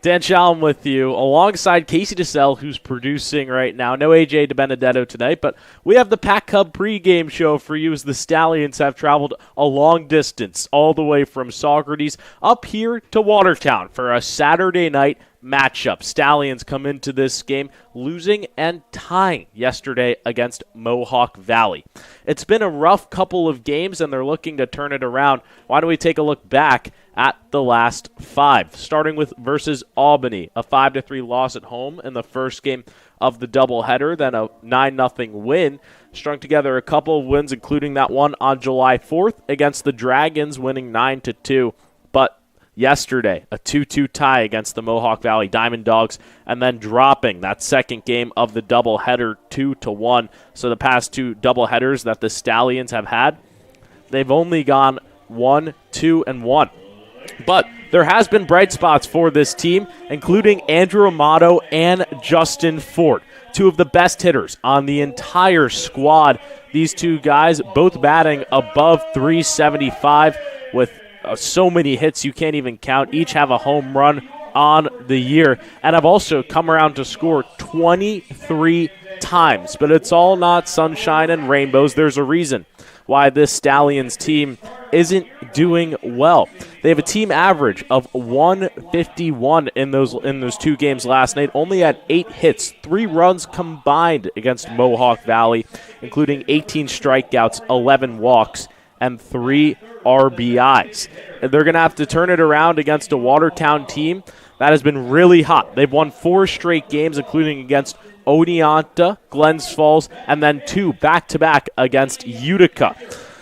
Dan Shalom with you, alongside Casey DeSalle, who's producing right now. No AJ DiBenedetto tonight, but we have the Pack Hub pregame show for you as the Stallions have traveled a long distance all the way from Saugerties up here to Watertown for a Saturday night matchup. Stallions come into this game losing and tying yesterday against Mohawk Valley. It's been a rough couple of games, and they're looking to turn it around. Why don't we take a look back at the last five, starting with versus Albany, a 5-3 loss at home in the first game of the doubleheader, then a 9-0 win. Strung together a couple of wins, including that one on July 4th against the Dragons, winning 9-2. But yesterday, a 2-2 tie against the Mohawk Valley Diamond Dogs, and then dropping that second game of the doubleheader 2-1. So the past two doubleheaders that the Stallions have had, they've only gone 1-2-1. But there has been bright spots for this team, including Andrew Amato and Justin Ford, two of the best hitters on the entire squad. These two guys both batting above 375 with so many hits you can't even count. Each have a home run on the year and have also come around to score 23 times. But it's all not sunshine and rainbows. There's a reason why this Stallions team isn't doing well. They have a team average of 151 in those two games last night. Only had 8 hits, 3 runs combined against Mohawk Valley, including 18 strikeouts, 11 walks, and 3 RBIs. And they're going to have to turn it around against a Watertown team that has been really hot. They've won 4 straight games, including against Oneonta, Glens Falls, and then 2 back-to-back against Utica.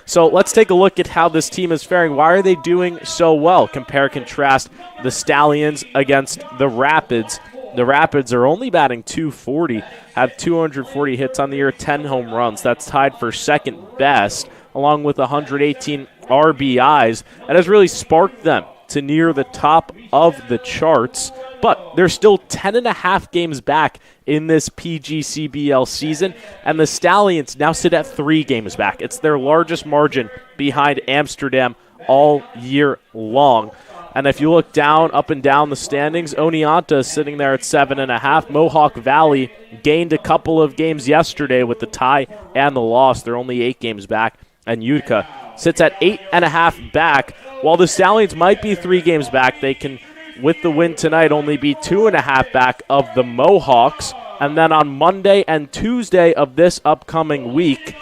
So let's take a look at how this team is faring. Why are they doing so well? Compare, contrast the Stallions against the Rapids. The Rapids are only batting .240, have 240 hits on the year, 10 home runs. That's tied for second best, along with 118 RBIs. That has really sparked them to near the top of the charts, but they're still 10.5 games back in this PGCBL season, and the Stallions now sit at 3 games back. It's their largest margin behind Amsterdam all year long. And if you look up and down the standings, Oneonta is sitting there at 7.5. Mohawk Valley gained a couple of games yesterday with the tie and the loss. They're only 8 games back. And Utica sits at 8.5 back. While the Stallions might be 3 games back, they can, with the win tonight, only be 2.5 back of the Mohawks. And then on Monday and Tuesday of this upcoming week,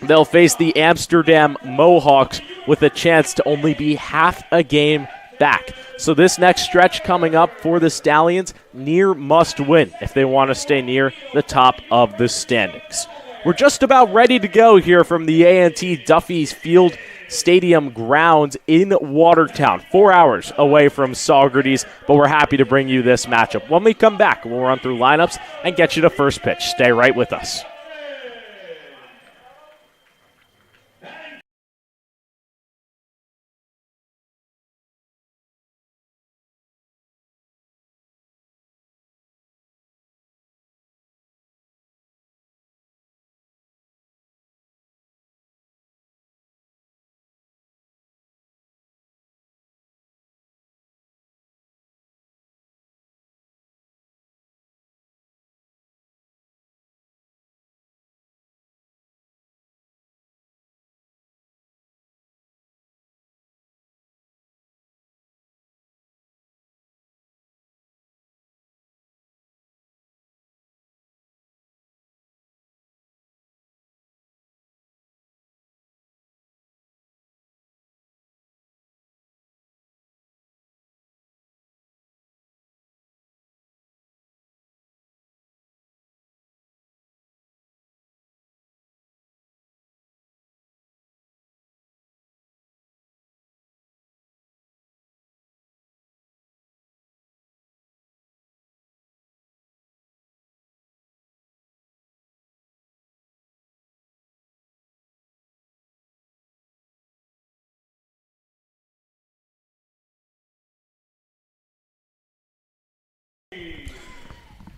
they'll face the Amsterdam Mohawks with a chance to only be half a game back. So this next stretch coming up for the Stallions, near must win if they want to stay near the top of the standings. We're just about ready to go here from the A&T Duffy's Field Stadium grounds in Watertown, 4 hours away from Saugerties, but we're happy to bring you this matchup. When we come back, we'll run through lineups and get you to first pitch. Stay right with us.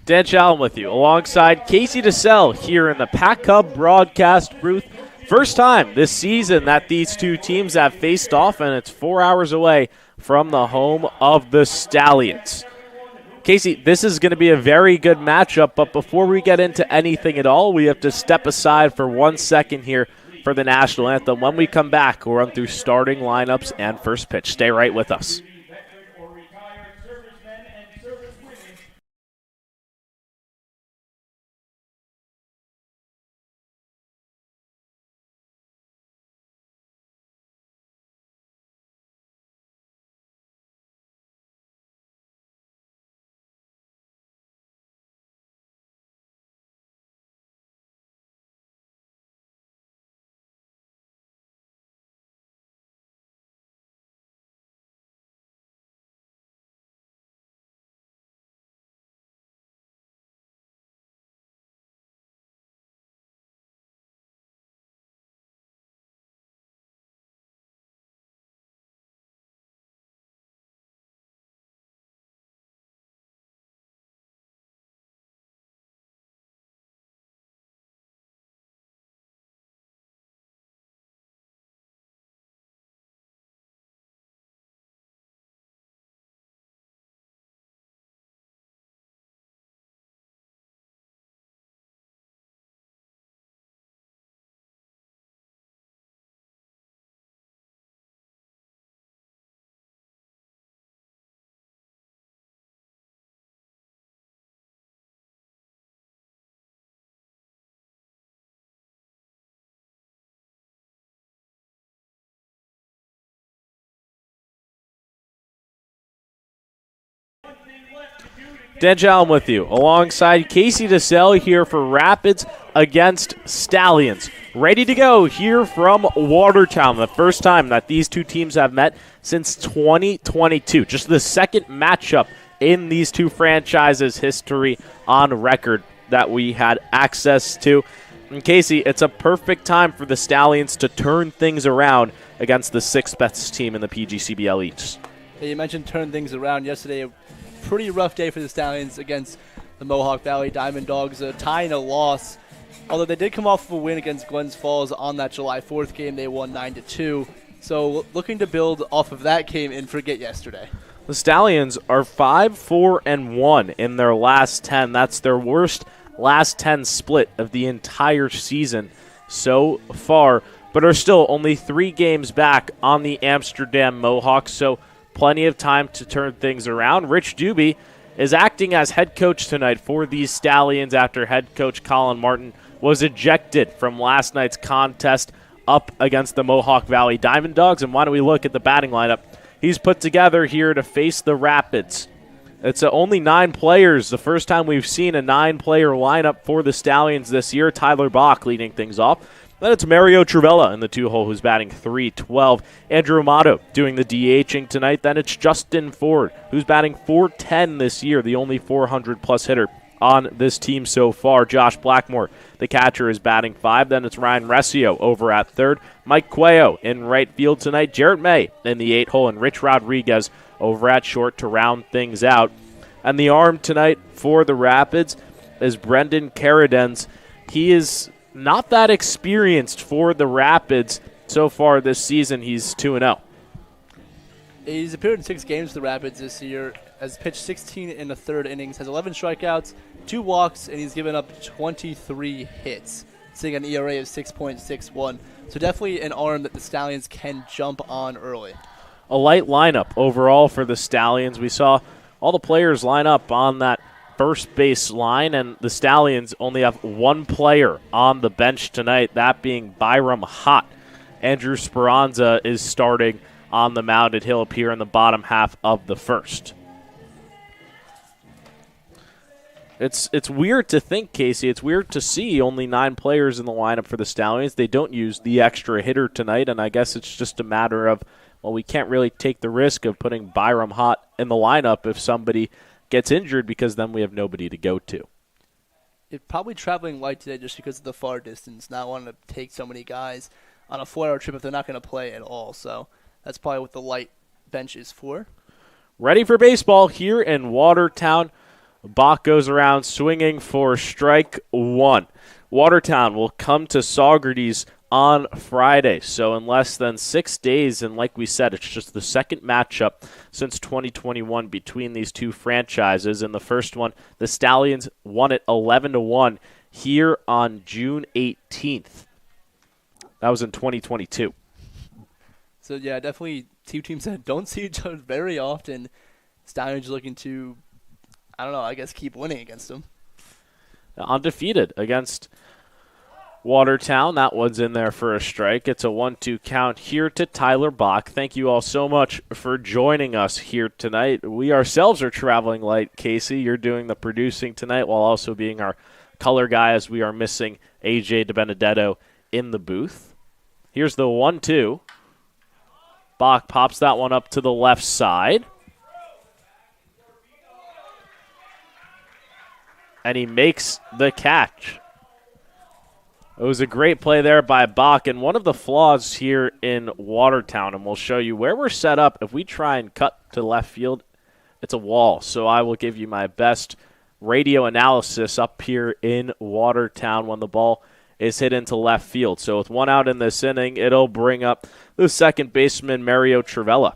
Dan Shalom with you, alongside Casey DeSalle here in the Pack Hub broadcast booth. First time this season that these two teams have faced off, and it's 4 hours away from the home of the Stallions. Casey, this is going to be a very good matchup, but before we get into anything at all, we have to step aside for 1 second here for the national anthem. When we come back, we'll run through starting lineups and first pitch. Stay right with us. Dan Allen with you, alongside Casey DeSalle here for Rapids against Stallions. Ready to go here from Watertown. The first time that these two teams have met since 2022. Just the second matchup in these two franchises' history on record that we had access to. And Casey, it's a perfect time for the Stallions to turn things around against the sixth best team in the PGCBL East. Yeah, you mentioned turn things around yesterday. Pretty rough day for the Stallions against the Mohawk Valley Diamond Dogs, a tie and a loss. Although they did come off of a win against Glens Falls on that July 4th game, they won 9-2. So looking to build off of that game and forget yesterday. The Stallions are 5-4-1 in their last 10. That's their worst last 10 split of the entire season so far, but are still only 3 games back on the Amsterdam Mohawks. So plenty of time to turn things around. Rich Doobie is acting as head coach tonight for these Stallions after head coach Colin Martin was ejected from last night's contest up against the Mohawk Valley Diamond Dogs. And why don't we look at the batting lineup he's put together here to face the Rapids. It's only 9 players. The first time we've seen a 9-player lineup for the Stallions this year. Tyler Bach leading things off. Then it's Mario Trivella in the 2-hole who's batting .312. Andrew Amato doing the DHing tonight. Then it's Justin Ford who's batting .410 this year, the only 400-plus hitter on this team so far. Josh Blackmore, the catcher, is batting 5. Then it's Ryan Resio over at third. Mike Cuello in right field tonight. Jarrett May in the 8-hole. And Rich Rodriguez over at short to round things out. And the arm tonight for the Rapids is Brendan Caradens. He is not that experienced for the Rapids so far this season. He's 2-0. He's appeared in 6 games for the Rapids this year, has pitched 16 in the third innings, has 11 strikeouts, 2 walks, and he's given up 23 hits, sitting at an ERA of 6.61. So definitely an arm that the Stallions can jump on early. A light lineup overall for the Stallions. We saw all the players line up on that first base line, and the Stallions only have 1 player on the bench tonight, that being Byram Hott. Andrew Speranza is starting on the mound, and he'll appear in the bottom half of the first. It's weird to think, Casey. It's weird to see only 9 players in the lineup for the Stallions. They don't use the extra hitter tonight, and I guess it's just a matter of, well, we can't really take the risk of putting Byram Hott in the lineup if somebody gets injured, because then we have nobody to go to. It's probably traveling light today just because of the far distance, not wanting to take so many guys on a 4-hour trip if they're not going to play at all. So that's probably what the light bench is for. Ready for baseball here in Watertown. Bach goes around swinging for strike 1. Watertown will come to Saugerties on Friday. So in less than 6 days, and like we said, it's just the second matchup since 2021 between these two franchises. In the first one, the Stallions won it 11-1 here on June 18th. That was in 2022. So, yeah, definitely two teams that don't see each other very often. Stallions looking to, I don't know, I guess keep winning against them. Undefeated against Watertown. That one's in there for a strike. It's a 1-2 count here to Tyler Bach. Thank you all so much for joining us here tonight. We ourselves are traveling light, Casey. You're doing the producing tonight while also being our color guy, as we are missing AJ DiBenedetto in the booth. Here's the 1-2. Bach pops that one up to the left side. And he makes the catch. It was a great play there by Bach, and one of the flaws here in Watertown, and we'll show you where we're set up. If we try and cut to left field, it's a wall. So I will give you my best radio analysis up here in Watertown when the ball is hit into left field. So with one out in this inning, it'll bring up the second baseman, Mario Trivella.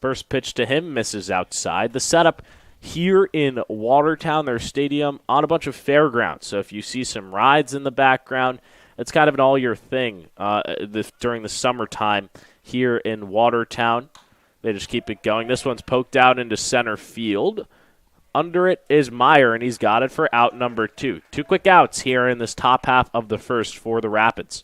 First pitch to him misses outside. The setup here in Watertown, their stadium, on a bunch of fairgrounds. So if you see some rides in the background, it's kind of an all-year thing during the summertime here in Watertown. They just keep it going. This one's poked out into center field. Under it is Meyer, and he's got it for out number 2. 2 quick outs here in this top half of the first for the Rapids.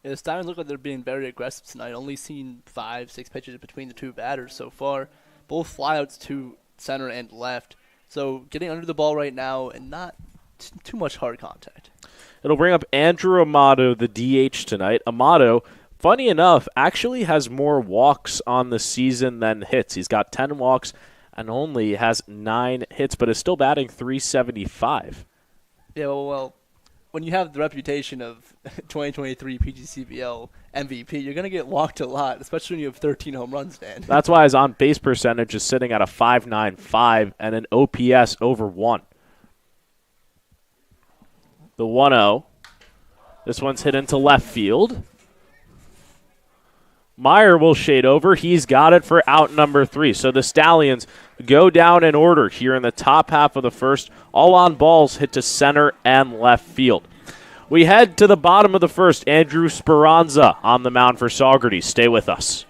Yeah, the Stallions look like they're being very aggressive tonight. Only seen 5-6 pitches between the two batters so far. Both flyouts to center and left. So getting under the ball right now and not too much hard contact. It'll bring up Andrew Amato, the DH tonight. Amato, funny enough, actually has more walks on the season than hits. He's got 10 walks and only has 9 hits, but is still batting .375. Yeah, well, when you have the reputation of 2023 PGCBL MVP, you're going to get walked a lot, especially when you have 13 home runs, Dan. That's why his on-base percentage is sitting at a .595 and an OPS over 1. The 1-0. This one's hit into left field. Meyer will shade over. He's got it for out number 3. So the Stallions go down in order here in the top half of the first. All on balls hit to center and left field. We head to the bottom of the first. Andrew Speranza on the mound for Saugerties. Stay with us.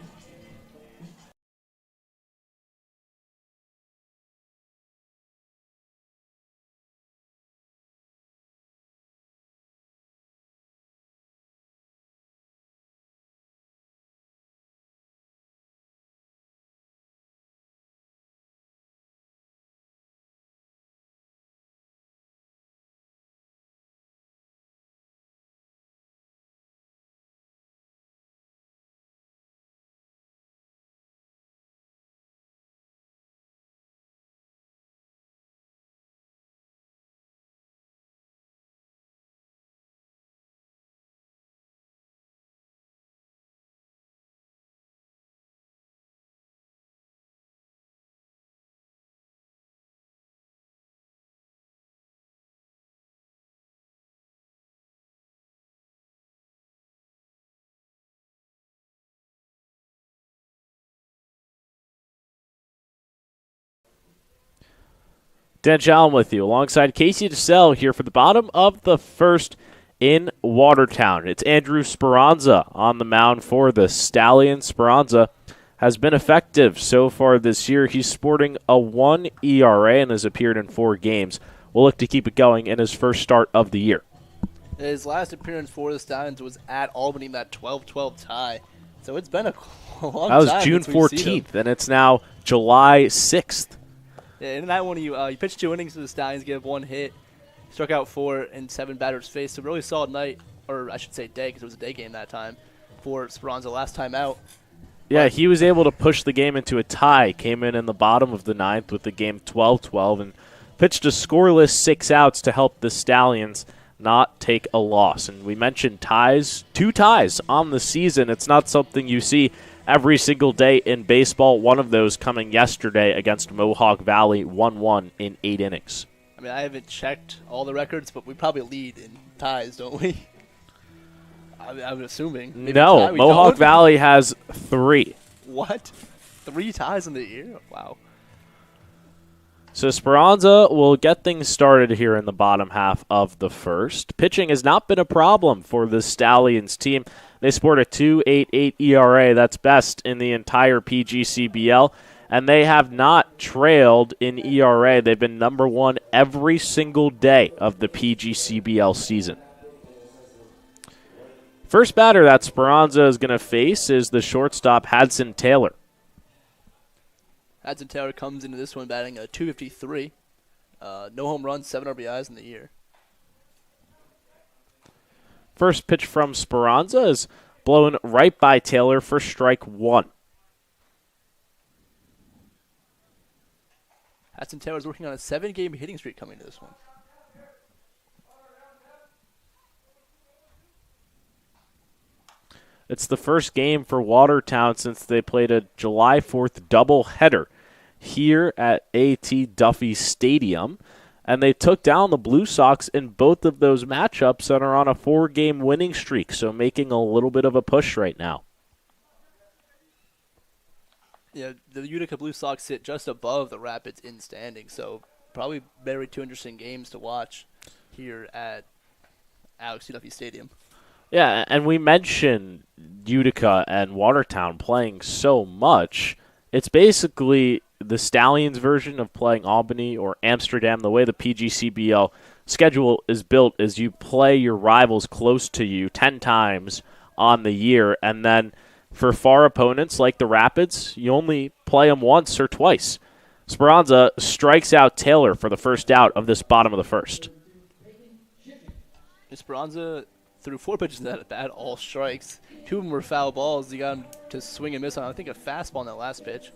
Dan Challen with you, alongside Casey DeSalle here for the bottom of the first in Watertown. It's Andrew Speranza on the mound for the Stallions. Speranza has been effective so far this year. He's sporting a 1 ERA and has appeared in 4 games. We'll look to keep it going in his first start of the year. His last appearance for the Stallions was at Albany in that 12-12 tie. So it's been a long time. That was June 14th, and it's now July 6th. Yeah, in that one, he pitched 2 innings to the Stallions, gave 1 hit, struck out 4 in 7 batters faced. So really solid night, or I should say day, because it was a day game that time, for Speranza last time out. Yeah, he was able to push the game into a tie. Came in the bottom of the 9th with the game 12-12 and pitched a scoreless 6 outs to help the Stallions not take a loss. And we mentioned ties, 2 ties on the season. It's not something you see every single day in baseball. One of those coming yesterday against Mohawk Valley, 1-1 in 8 innings. I mean, I haven't checked all the records, but we probably lead in ties, don't we? I'm assuming. Maybe No, we Mohawk don't. Valley has 3. What? 3 ties in the year? Wow. So Speranza will get things started here in the bottom half of the first. Pitching has not been a problem for the Stallions team. They sport a 2.88 ERA. That's best in the entire PGCBL. And they have not trailed in ERA. They've been number 1 every single day of the PGCBL season. First batter that Speranza is going to face is the shortstop Hadson Taylor. Hadson Taylor comes into this one batting a 253. No home runs, 7 RBIs in the year. First pitch from Speranza is blown right by Taylor for strike 1. Hadson Taylor's working on a 7-game hitting streak coming to this one. It's the first game for Watertown since they played a July 4th doubleheader here at A.T. Duffy Stadium. And they took down the Blue Sox in both of those matchups and are on a 4-game winning streak, so making a little bit of a push right now. Yeah, the Utica Blue Sox sit just above the Rapids in standing, so probably very 2 interesting games to watch here at Alex Duffy Stadium. Yeah, and we mentioned Utica and Watertown playing so much. It's basically the Stallions version of playing Albany or Amsterdam. The way the PGCBL schedule is built is you play your rivals close to you 10 times on the year, and then for far opponents like the Rapids, you only play them once or twice. Speranza strikes out Taylor for the first out of this bottom of the first. Speranza threw 4 pitches in that at bat, all strikes. 2 of them were foul balls. You got him to swing and miss on, I think, a fastball on that last pitch.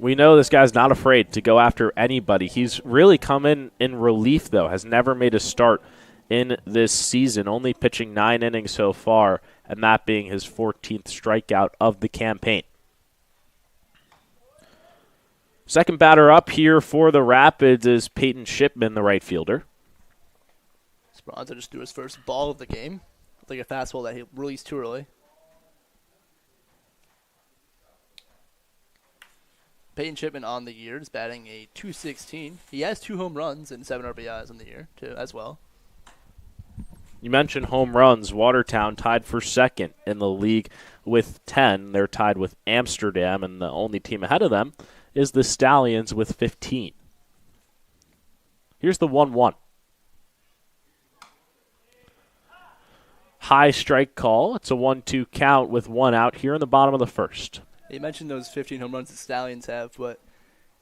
We know this guy's not afraid to go after anybody. He's really come in relief, though, has never made a start in this season, only pitching 9 innings so far, and that being his 14th strikeout of the campaign. Second batter up here for the Rapids is Peyton Shipman, the right fielder. Speranza just threw his first ball of the game. Like a fastball that he released too early. Peyton Shipman on the year is batting a 216. He has 2 home runs and 7 RBIs on the year, too, as well. You mentioned home runs. Watertown tied for second in the league with 10. They're tied with Amsterdam, and the only team ahead of them is the Stallions with 15. Here's the 1-1. High strike call. It's a 1-2 count with 1 out here in the bottom of the first. You mentioned those 15 home runs the Stallions have, but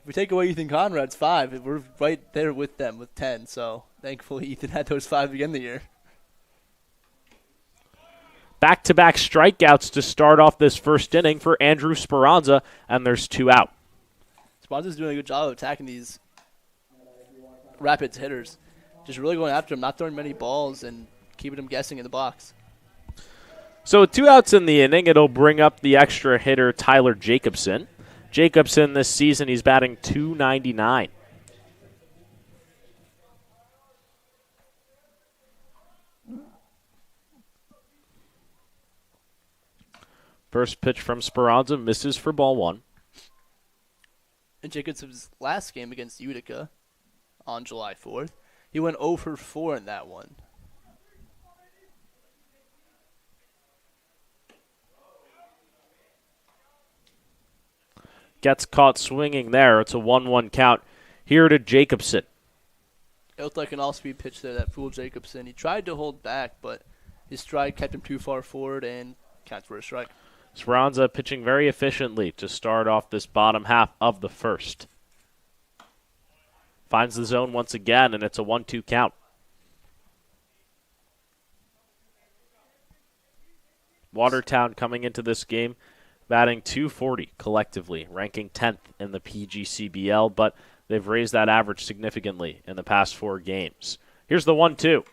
if we take away Ethan Conrad's 5, we're right there with them with 10. So thankfully Ethan had those 5 to begin the year. Back-to-back strikeouts to start off this first inning for Andrew Speranza, and there's 2 out. Speranza's doing a good job of attacking these Rapids hitters. Just really going after them, not throwing many balls, and keeping them guessing in the box. So with 2 outs in the inning, it'll bring up the extra hitter Tyler Jacobson. Jacobson this season, he's batting .299. First pitch from Speranza misses for ball 1. In Jacobson's last game against Utica on July 4th, he went 0 for 4 in that one. Gets caught swinging there. It's a 1-1 count here to Jacobson. It looked like an all-speed pitch there that fooled Jacobson. He tried to hold back, but his stride kept him too far forward and counts for a strike. Speranza pitching very efficiently to start off this bottom half of the first. Finds the zone once again, and it's a 1-2 count. Watertown coming into this game batting .240 collectively, ranking 10th in the PGCBL, but they've raised that average significantly in the past 4 games. Here's the 1-2.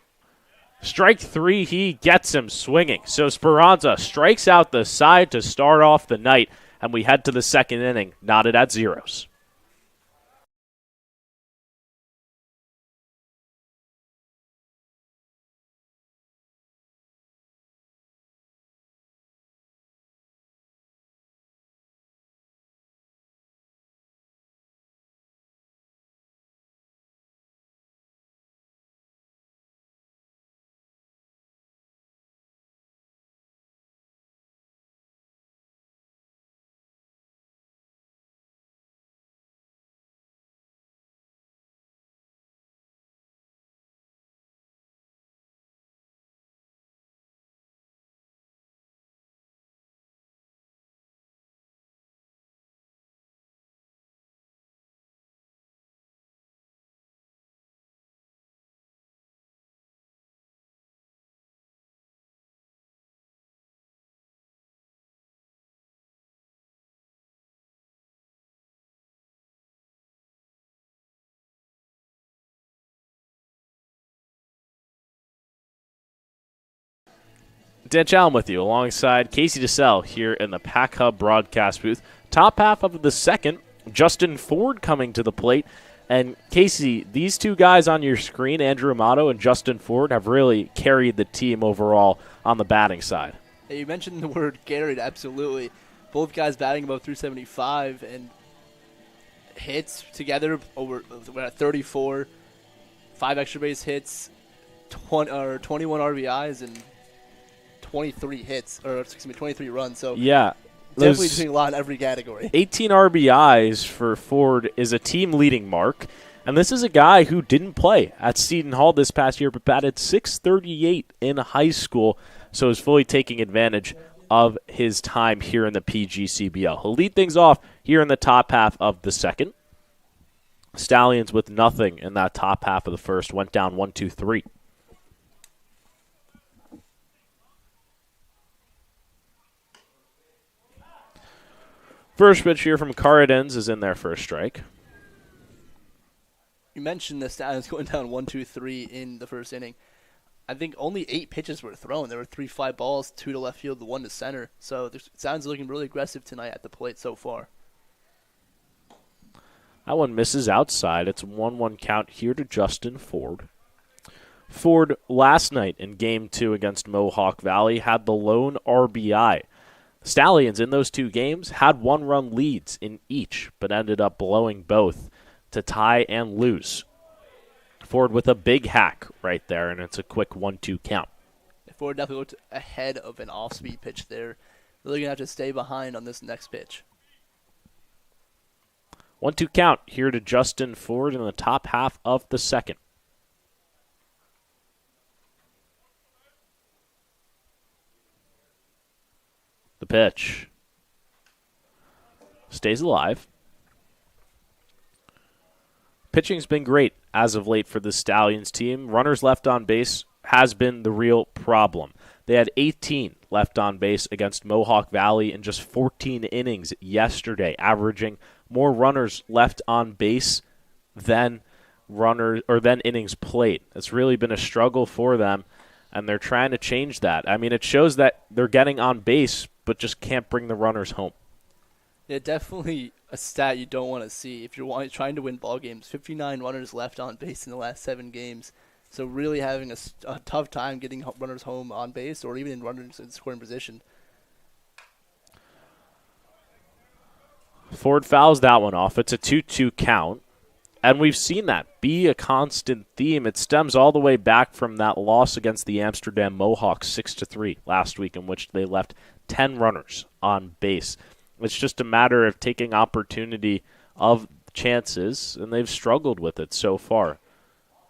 Strike 3, he gets him swinging. So Speranza strikes out the side to start off the night, and we head to the second inning, knotted at zeros. Dan Challen with you alongside Casey DeSalle here in the Pack Hub broadcast booth. Top half of the second, Justin Ford coming to the plate. And Casey, these two guys on your screen, Andrew Amato and Justin Ford, have really carried the team overall on the batting side. Yeah, you mentioned the word carried, absolutely. Both guys batting above 375 and hits together over 34, 5 extra base hits, 21 RBIs, and 23 runs. So yeah, definitely doing a lot in every category. 18 RBIs for Ford is a team-leading mark. And this is a guy who didn't play at Seton Hall this past year, but batted .638 in high school, so is fully taking advantage of his time here in the PGCBL. He'll lead things off here in the top half of the second. Stallions with nothing in that top half of the first, went down 1-2-3. First pitch here from Caradens is in there for a strike. You mentioned the Stallions going down 1-2-3 in the first inning. I think only 8 pitches were thrown. There were 3 fly balls, 2 to left field, 1 to center. So the Stallions are looking really aggressive tonight at the plate so far. That one misses outside. It's a 1-1 count here to Justin Ford. Ford last night in Game 2 against Mohawk Valley had the lone RBI. Stallions in those 2 games had 1-run leads in each, but ended up blowing both to tie and lose. Ford with a big hack right there, and it's a quick 1-2 count. Ford definitely looked ahead of an off-speed pitch there. Really going to have to stay behind on this next pitch. 1-2 count here to Justin Ford in the top half of the second. The pitch stays alive. Pitching's been great as of late for the Stallions team. Runners left on base has been the real problem. They had 18 left on base against Mohawk Valley in just 14 innings yesterday, averaging more runners left on base than innings played. It's really been a struggle for them, and they're trying to change that. I mean, it shows that they're getting on base, but just can't bring the runners home. Yeah, definitely a stat you don't want to see if you're trying to win ball games. 59 runners left on base in the last 7 games. So really having a tough time getting runners home on base or even in runners in scoring position. Ford fouls that one off. It's a 2-2 count. And we've seen that be a constant theme. It stems all the way back from that loss against the Amsterdam Mohawks 6-3 last week, in which they left 10 runners on base. It's just a matter of taking opportunity of chances, and they've struggled with it so far.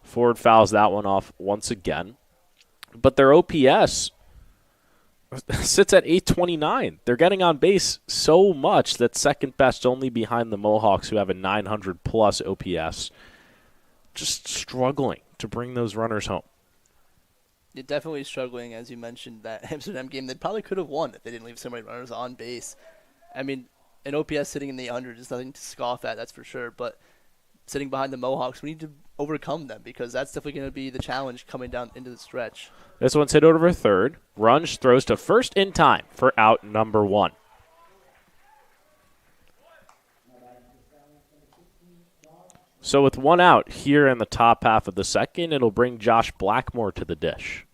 Ford fouls that one off once again. But their OPS sits at 829. They're getting on base so much that second best only behind the Mohawks, who have a 900-plus OPS. Just struggling to bring those runners home. You're definitely struggling, as you mentioned, that Amsterdam game. They probably could have won if they didn't leave so many runners on base. I mean, an OPS sitting in the 800 is nothing to scoff at, that's for sure. But sitting behind the Mohawks, we need to overcome them because that's definitely going to be the challenge coming down into the stretch. This one's hit over third. Runge throws to first in time for out number 1. So with 1 out here in the top half of the second, it'll bring Josh Blackmore to the dish.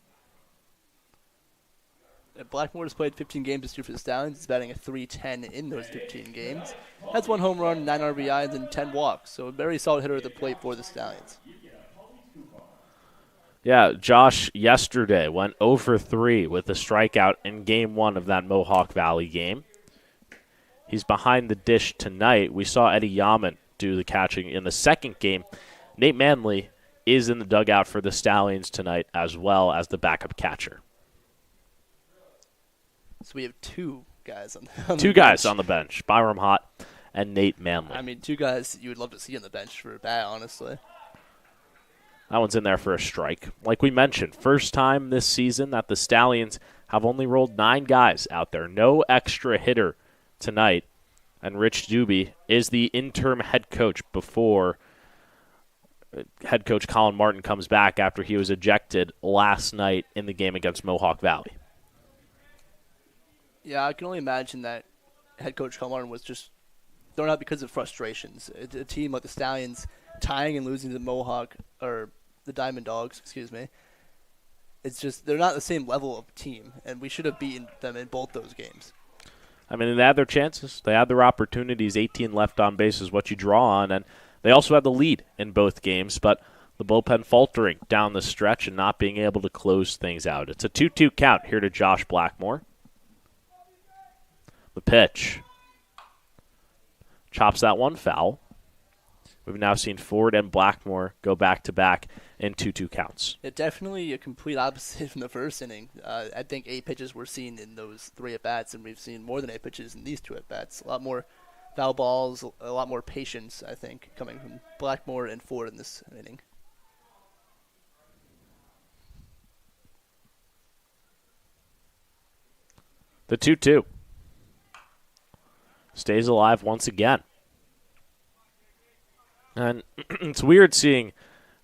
Blackmore has played 15 games this year for the Stallions. He's batting a .310 in those 15 games. Has 1 home run, 9 RBIs, and 10 walks. So a very solid hitter at the plate for the Stallions. Yeah, Josh yesterday went 0 for 3 with a strikeout in Game 1 of that Mohawk Valley game. He's behind the dish tonight. We saw Eddie Yaman do the catching in the second game. Nate Manley is in the dugout for the Stallions tonight as well as the backup catcher. So we have 2 guys on the guys on the bench, Byram Hott and Nate Manley. I mean, 2 guys you would love to see on the bench for a bat, honestly. That one's in there for a strike. Like we mentioned, first time this season that the Stallions have only rolled 9 guys out there. No extra hitter tonight. And Rich Doobie is the interim head coach before head coach Colin Martin comes back after he was ejected last night in the game against Mohawk Valley. Yeah, I can only imagine that head coach Martin was just thrown out because of frustrations. A team like the Stallions tying and losing to the Mohawk, or the Diamond Dogs, excuse me. It's just they're not the same level of team, and we should have beaten them in both those games. I mean, they had their chances. They had their opportunities. 18 left on base is what you draw on, and they also had the lead in both games, but the bullpen faltering down the stretch and not being able to close things out. It's a 2-2 count here to Josh Blackmore. The pitch. Chops that one foul. We've now seen Ford and Blackmore go back-to-back in 2-2 counts. It definitely a complete opposite from the first inning. I think 8 pitches were seen in those 3 at-bats, and we've seen more than 8 pitches in these 2 at-bats. A lot more foul balls, a lot more patience, I think, coming from Blackmore and Ford in this inning. The 2-2 stays alive once again. And it's weird seeing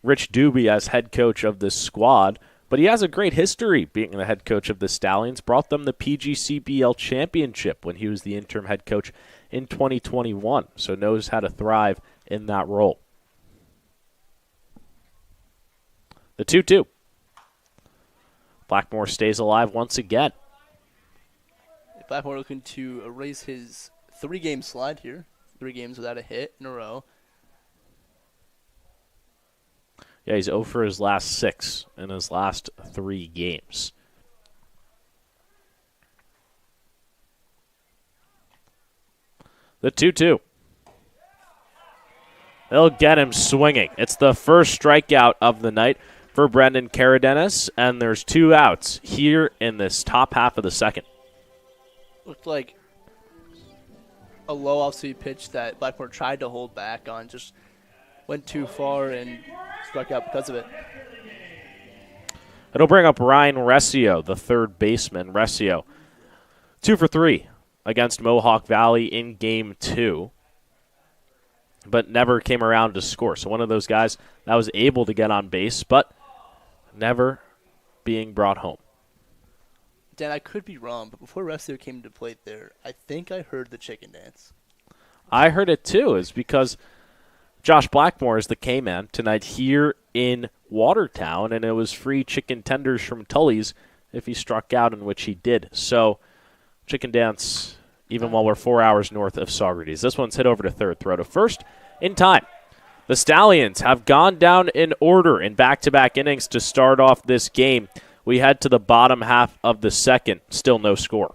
Rich Doobie as head coach of this squad, but he has a great history being the head coach of the Stallions. Brought them the PGCBL championship when he was the interim head coach in 2021, so knows how to thrive in that role. The 2-2. Blackmore stays alive once again. Blackmore looking to erase his 3-game slide here. 3 games without a hit in a row. Yeah, he's 0 for his last 6 in his last 3 games. The 2-2. They'll get him swinging. It's the first strikeout of the night for Brendan Caradenis, and there's 2 outs here in this top half of the second. Looked like a low off-speed pitch that Blackmore tried to hold back on, just went too far and struck out because of it. It'll bring up Ryan Rescio, the third baseman. Rescio, 2 for 3 against Mohawk Valley in Game 2, but never came around to score. So one of those guys that was able to get on base, but never being brought home. Dan, I could be wrong, but before Rescio came to plate there, I think I heard the chicken dance. I heard it too. It's because Josh Blackmore is the K-man tonight here in Watertown, and it was free chicken tenders from Tully's if he struck out, in which he did. So, chicken dance, even while we're 4 hours north of Saugerties. This one's hit over to third, throw to first in time. The Stallions have gone down in order in back-to-back innings to start off this game. We head to the bottom half of the second, still no score.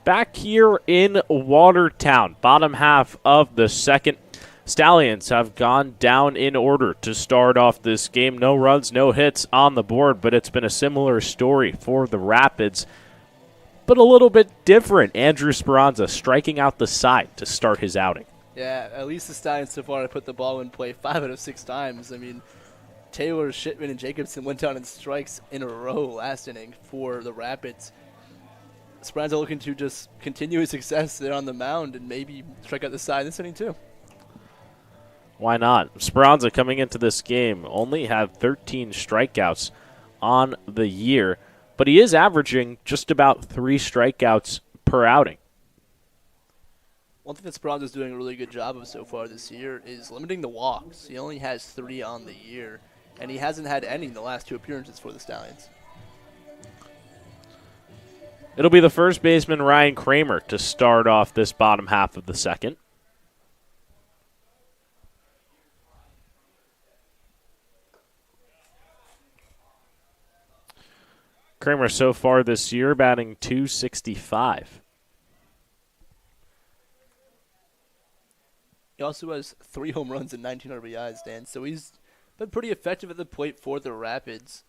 Back here in Watertown, bottom half of the second. Stallions have gone down in order to start off this game. No runs, no hits on the board, but it's been a similar story for the Rapids, but a little bit different. Andrew Speranza striking out the side to start his outing. Yeah, at least the Stallions so far have put the ball in play 5 out of 6 times. I mean, Taylor, Shipman, and Jacobson went down in strikes in a row last inning for the Rapids. Speranza looking to just continue his success there on the mound and maybe strike out the side this inning too. Why not? Speranza coming into this game only had 13 strikeouts on the year, but he is averaging just about 3 strikeouts per outing. One thing that Speranza is doing a really good job of so far this year is limiting the walks. He only has 3 on the year, and he hasn't had any in the last 2 appearances for the Stallions. It'll be the first baseman, Ryan Kramer, to start off this bottom half of the second. Kramer so far this year batting .265. He also has 3 home runs and 19 RBIs, Dan, so he's been pretty effective at the plate for the Rapids.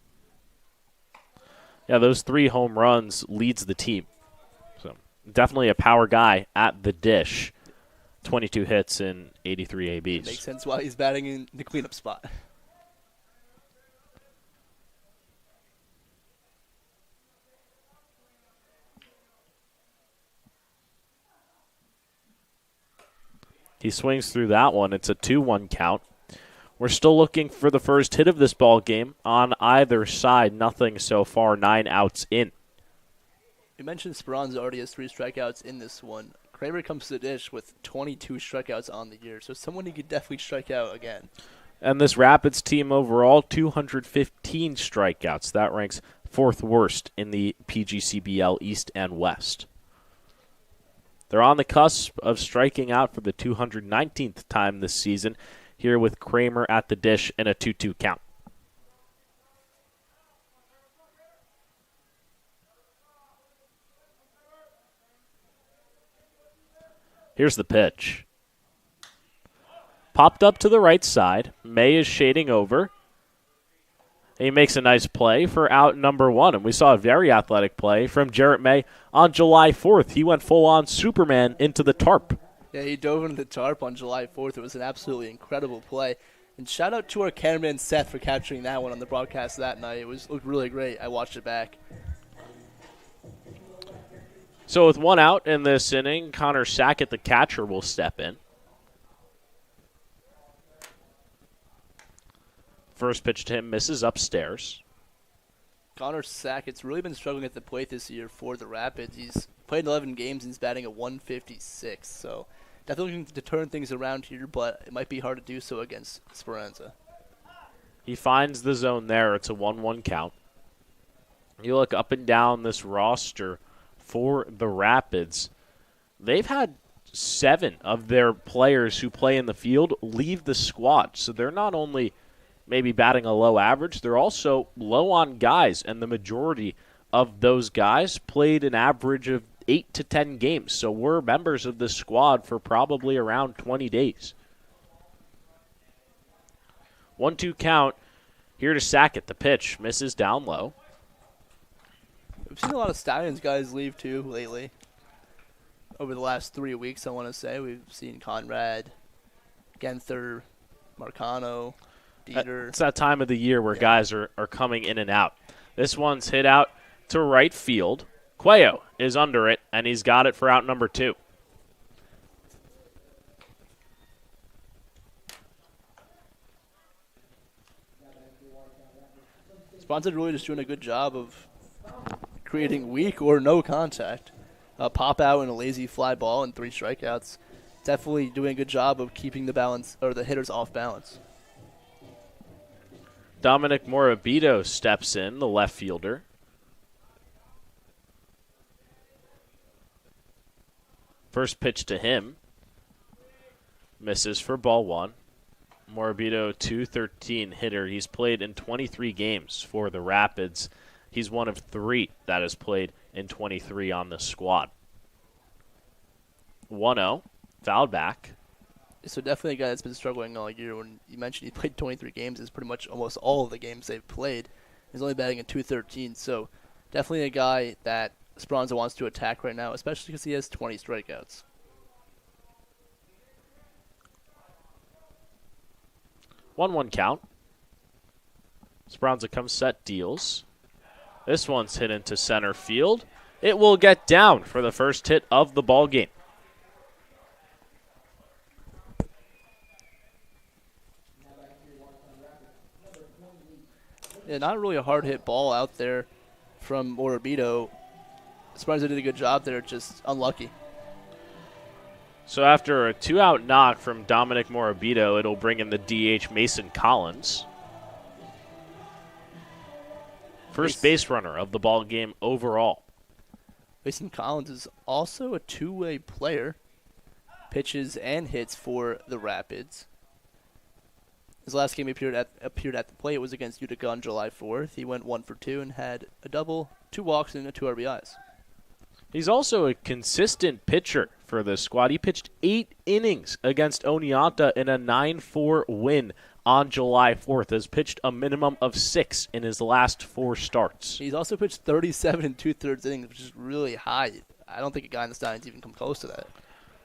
Yeah, those 3 home runs leads the team. So definitely a power guy at the dish. 22 hits and 83 ABs. Makes sense why he's batting in the cleanup spot. He swings through that one. It's a 2-1 count. We're still looking for the first hit of this ball game on either side. Nothing so far. 9 outs in. We mentioned Speranza already has 3 strikeouts in this one. Kramer comes to the dish with 22 strikeouts on the year, so someone he could definitely strike out again. And this Rapids team overall, 215 strikeouts. That ranks 4th worst in the PGCBL East and West. They're on the cusp of striking out for the 219th time this season, here with Kramer at the dish in a 2-2 count. Here's the pitch. Popped up to the right side. May is shading over. He makes a nice play for out number 1, and we saw a very athletic play from Jarrett May on July 4th. He went full-on Superman into the tarp. Yeah, he dove into the tarp on July 4th. It was an absolutely incredible play. And shout out to our cameraman Seth for capturing that one on the broadcast that night. It looked really great. I watched it back. So with 1 out in this inning, Connor Sackett, the catcher, will step in. First pitch to him misses upstairs. Connor Sackett's really been struggling at the plate this year for the Rapids. He's played 11 games and he's batting at 156. So definitely looking to turn things around here, but it might be hard to do so against Speranza. He finds the zone there. It's a 1-1 count. You look up and down this roster for the Rapids. They've had 7 of their players who play in the field leave the squad. So they're not only maybe batting a low average, they're also low on guys, and the majority of those guys played an average of 8 to 10 games. So we're members of this squad for probably around 20 days. 1-2 count. Here to Sackett. The pitch misses down low. We've seen a lot of Stallions guys leave too lately. Over the last 3 weeks, I want to say. We've seen Conrad, Genther, Marcano, Dieter. It's that time of the year where guys are coming in and out. This one's hit out to right field. Cuello is under it, and he's got it for out number 2. Speranza really just doing a good job of creating weak or no contact. Pop out and a lazy fly ball and 3 strikeouts. Definitely doing a good job of keeping the balance or the hitters off balance. Dominic Morabito steps in, the left fielder. First pitch to him. Misses for ball 1. Morabito, .213 hitter. He's played in 23 games for the Rapids. He's one of 3 that has played in 23 on the squad. 1-0, fouled back. So definitely a guy that's been struggling all year. When you mentioned he played 23 games, it's pretty much almost all of the games they've played. He's only batting at .213, so definitely a guy that Speranza wants to attack right now, especially because he has 20 strikeouts. 1-1 count. Speranza comes set, deals. This one's hit into center field. It will get down for the first hit of the ball game. Yeah, not really a hard hit ball out there from Morabito. Speranza did a good job there, just unlucky. So after a 2-out knock from Dominic Morabito, it'll bring in the DH Mason Collins. first base runner of the ball game overall. Mason Collins is also a two-way player. Pitches and hits for the Rapids. His last game he appeared at the plate was against Utica on July 4th. He went 1 for 2 and had a double, 2 walks, and 2 RBIs. He's also a consistent pitcher for the squad. He pitched 8 innings against Oneonta in a 9-4 win on July 4th. Has pitched a minimum of 6 in his last 4 starts. He's also pitched 37 and 2/3 innings, which is really high. I don't think a guy in the Stallions even come close to that.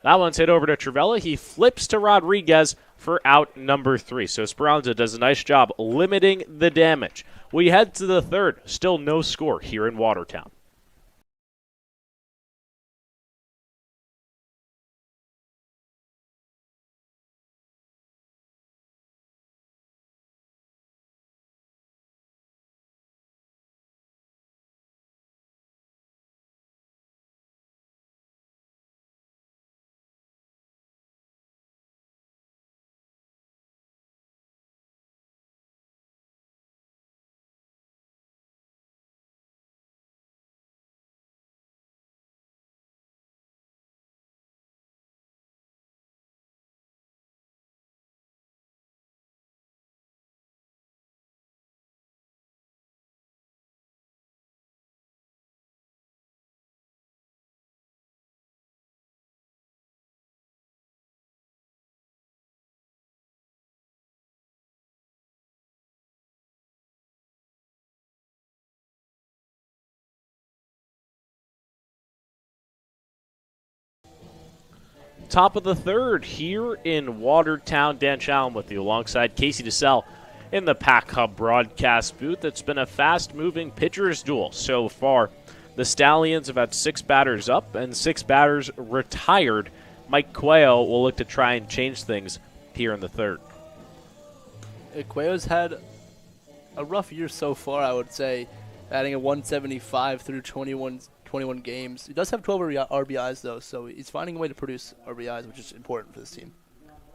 That one's hit over to Trivella. He flips to Rodriguez for out number 3. So Esperanza does a nice job limiting the damage. We head to the third. Still no score here in Watertown. Top of the third here in Watertown. Dan Challen with you alongside Casey DeSalle in the Pack Hub broadcast booth. It's been a fast-moving pitcher's duel so far. The Stallions have had 6 batters up and 6 batters retired. Mike Cuello will look to try and change things here in the third. Cuello's had a rough year so far, I would say, batting a 175 through 21 games. He does have 12 RBIs, though, so he's finding a way to produce RBIs, which is important for this team.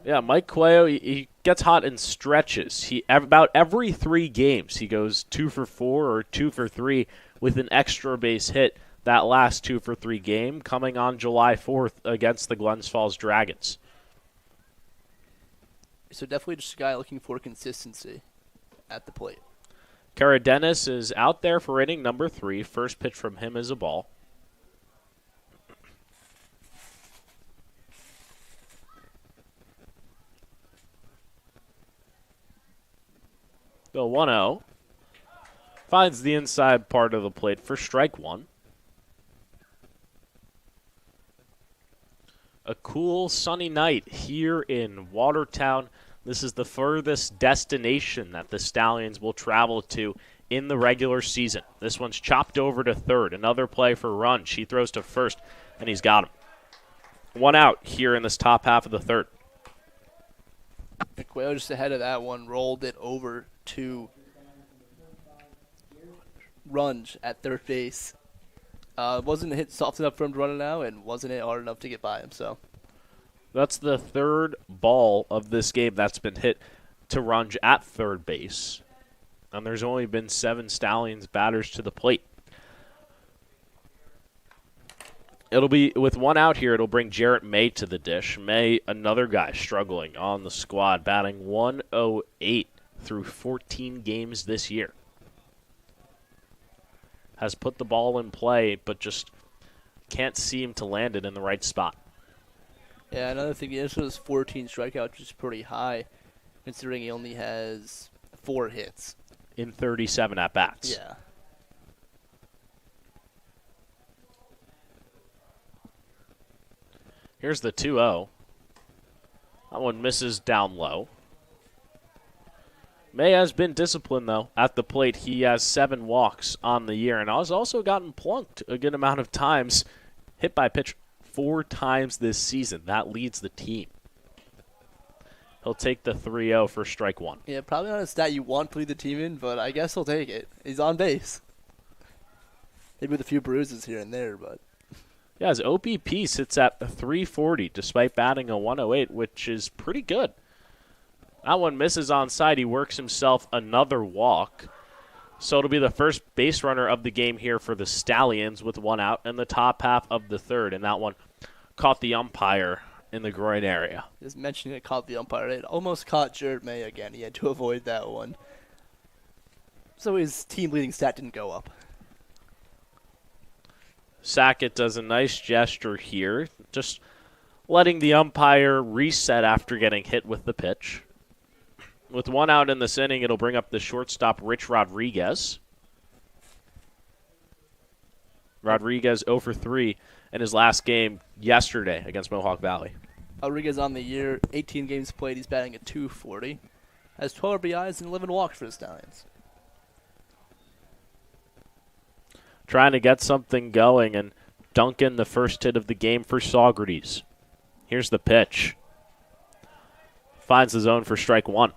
Yeah, Mike Cuello, he gets hot in stretches. About every 3 games, he goes 2 for 4 or 2 for 3 with an extra base hit. That last 2 for 3 game coming on July 4th against the Glens Falls Dragons. So definitely just a guy looking for consistency at the plate. Karadenis is out there for inning number 3. First pitch from him is a ball. The 1-0 finds the inside part of the plate for strike 1. A cool, sunny night here in Watertown. This is the furthest destination that the Stallions will travel to in the regular season. This one's chopped over to third. Another play for Runge. He throws to first, and he's got him. 1 out here in this top half of the third. Cuello just ahead of that one, rolled it over to Runge at third base. Wasn't hit soft enough for him to run it out, and wasn't hit hard enough to get by him. So that's the third ball of this game that's been hit to Runge at third base. And there's only been 7 Stallions batters to the plate. It'll be, with 1 out here, it'll bring Jarrett May to the dish. May, another guy struggling on the squad, batting 108 through 14 games this year. Has put the ball in play, but just can't seem to land it in the right spot. Yeah, another thing, this was 14 strikeouts, which is pretty high, considering he only has 4 hits. In 37 at-bats. Yeah. Here's the 2-0. That one misses down low. May has been disciplined, though, at the plate. He has 7 walks on the year, and has also gotten plunked a good amount of times. Hit by pitch 4 times this season. That leads the team. He'll take the 3-0 for strike 1. Yeah, probably not a stat you want to lead the team in, but I guess he'll take it. He's on base. Maybe with a few bruises here and there, but... Yeah, his OPP sits at 340 despite batting a 108, which is pretty good. That one misses onside. He works himself another walk. So it'll be the first base runner of the game here for the Stallions with one out in the top half of the third, and that one caught the umpire in the groin area. Just mentioning it caught the umpire. It almost caught Jared May again. He had to avoid that one. So his team leading stat didn't go up. Sackett does a nice gesture here, just letting the umpire reset after getting hit with the pitch. With one out in this inning, it'll bring up the shortstop, Rich Rodriguez. Rodriguez 0 for 3 in his last game yesterday against Mohawk Valley. Rodriguez on the year, 18 games played. He's batting at .240. Has 12 RBIs and 11 walks for the Stallions. Trying to get something going, and Duncan, the first hit of the game for Saugerties. Here's the pitch. Finds the zone for strike one.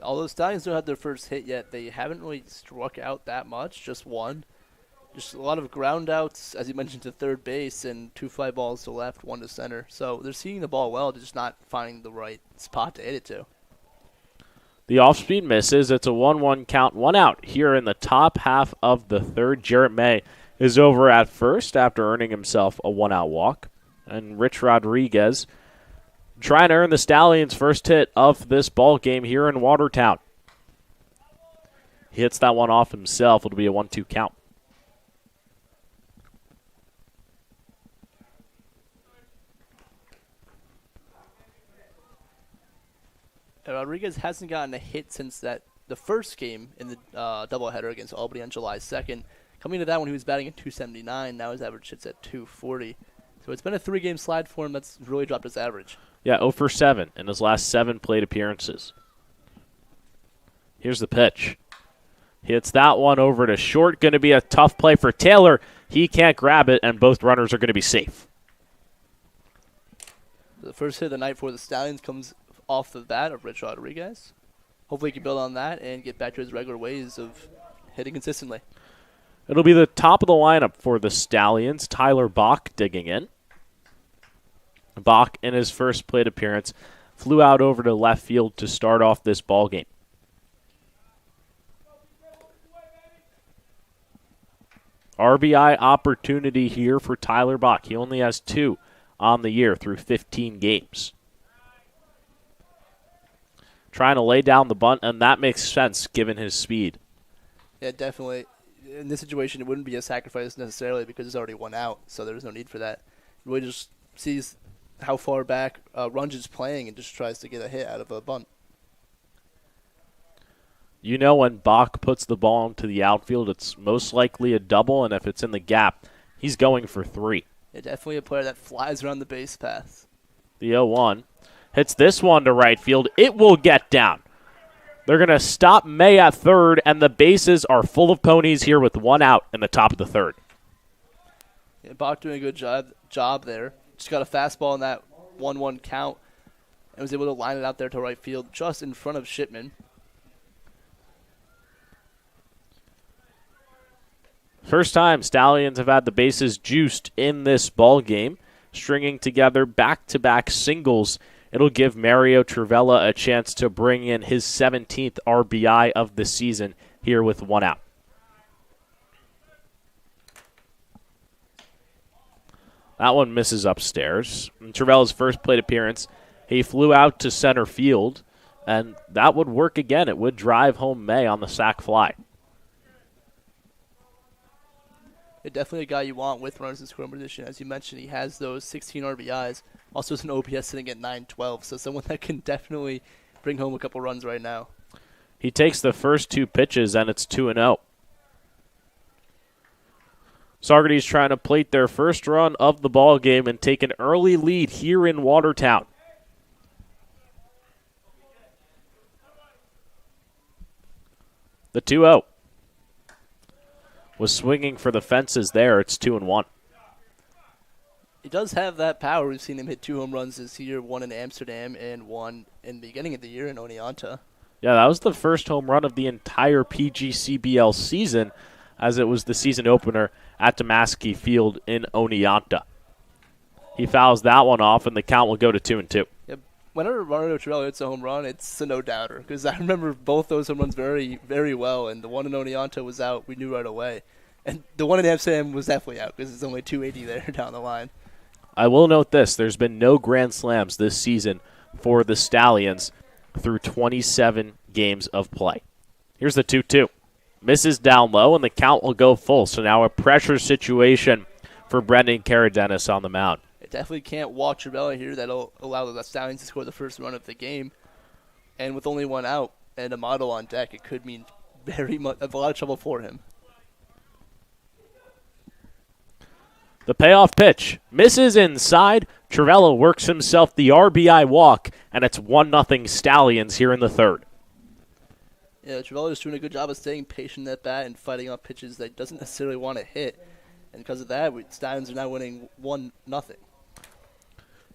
Although the Stallions don't have their first hit yet, they haven't really struck out that much, just one. Just a lot of ground outs, as you mentioned, to third base, and 2 fly balls to left, 1 to center. So they're seeing the ball well, they're just not finding the right spot to hit it to. The off-speed misses. It's a 1-1 count, 1 out here in the top half of the third. Jarrett May is over at first after earning himself a 1-out walk. And Rich Rodriguez trying to earn the Stallions' first hit of this ball game here in Watertown. He hits that one off himself. It'll be a 1-2 count. Rodriguez hasn't gotten a hit since the first game in the doubleheader against Albany on July 2nd. Coming to that one, he was batting at .279. Now his average hits at .240. So it's been a 3-game slide for him that's really dropped his average. Yeah, 0 for 7 in his last 7 plate appearances. Here's the pitch. Hits that one over to short. Going to be a tough play for Taylor. He can't grab it, and both runners are going to be safe. The first hit of the night for the Stallions comes off the bat of Rich Rodriguez. Hopefully he can build on that and get back to his regular ways of hitting consistently. It'll be the top of the lineup for the Stallions. Tyler Bach digging in. Bach, in his first plate appearance, flew out over to left field to start off this ball game. RBI opportunity here for Tyler Bach. He only has 2 on the year through 15 games. Trying to lay down the bunt, and that makes sense given his speed. Yeah, definitely. In this situation, it wouldn't be a sacrifice necessarily because there's already 1 out, so there's no need for that. He really just sees how far back Runge is playing and just tries to get a hit out of a bunt. You know when Bach puts the ball into the outfield, it's most likely a double, and if it's in the gap, he's going for 3. Yeah, definitely a player that flies around the base paths. The 0-1 hits this one to right field. It will get down. They're going to stop May at third, and the bases are full of ponies here with 1 out in the top of the third. Yeah, Bach doing a good job there. Just got a fastball in that 1-1 count and was able to line it out there to right field just in front of Shipman. First time Stallions have had the bases juiced in this ball game, stringing together back-to-back singles. It'll give Mario Trivella a chance to bring in his 17th RBI of the season here with 1 out. That one misses upstairs. In Trevella's first plate appearance, he flew out to center field, and that would work again. It would drive home May on the sac fly. Definitely a guy you want with runners in scoring position. As you mentioned, he has those 16 RBIs. Also has an OPS sitting at .912, so someone that can definitely bring home a couple runs right now. He takes the first 2 pitches, and it's 2-0. Saugerties trying to plate their first run of the ball game and take an early lead here in Watertown. The 2-0 was swinging for the fences there. It's 2-1. He does have that power. We've seen him hit 2 home runs this year, 1 in Amsterdam and 1 in the beginning of the year in Oneonta. Yeah, that was the first home run of the entire PGCBL season, as it was the season opener at Damaski Field in Oneonta. He fouls that one off, and the count will go to 2-2. Yep. whenever Mario Torello hits a home run, it's a no-doubter. Because I remember both those home runs very, very well. And the one in Oneonta was out, we knew right away. And the one in Amsterdam was definitely out because it's only 280 there down the line. I will note this. There's been no grand slams this season for the Stallions through 27 games of play. Here's the 2-2. Misses down low, and the count will go full. So now a pressure situation for Brendan Caradenis on the mound. It definitely can't walk Trabella here. That'll allow the Stallions to score the first run of the game. And with only one out and a model on deck, it could mean very much a lot of trouble for him. The payoff pitch misses inside. Trevella works himself the RBI walk, and it's 1-0 Stallions here in the third. Yeah, Trevella is doing a good job of staying patient at bat and fighting off pitches that he doesn't necessarily want to hit. And because of that, Stallions are now winning 1-0.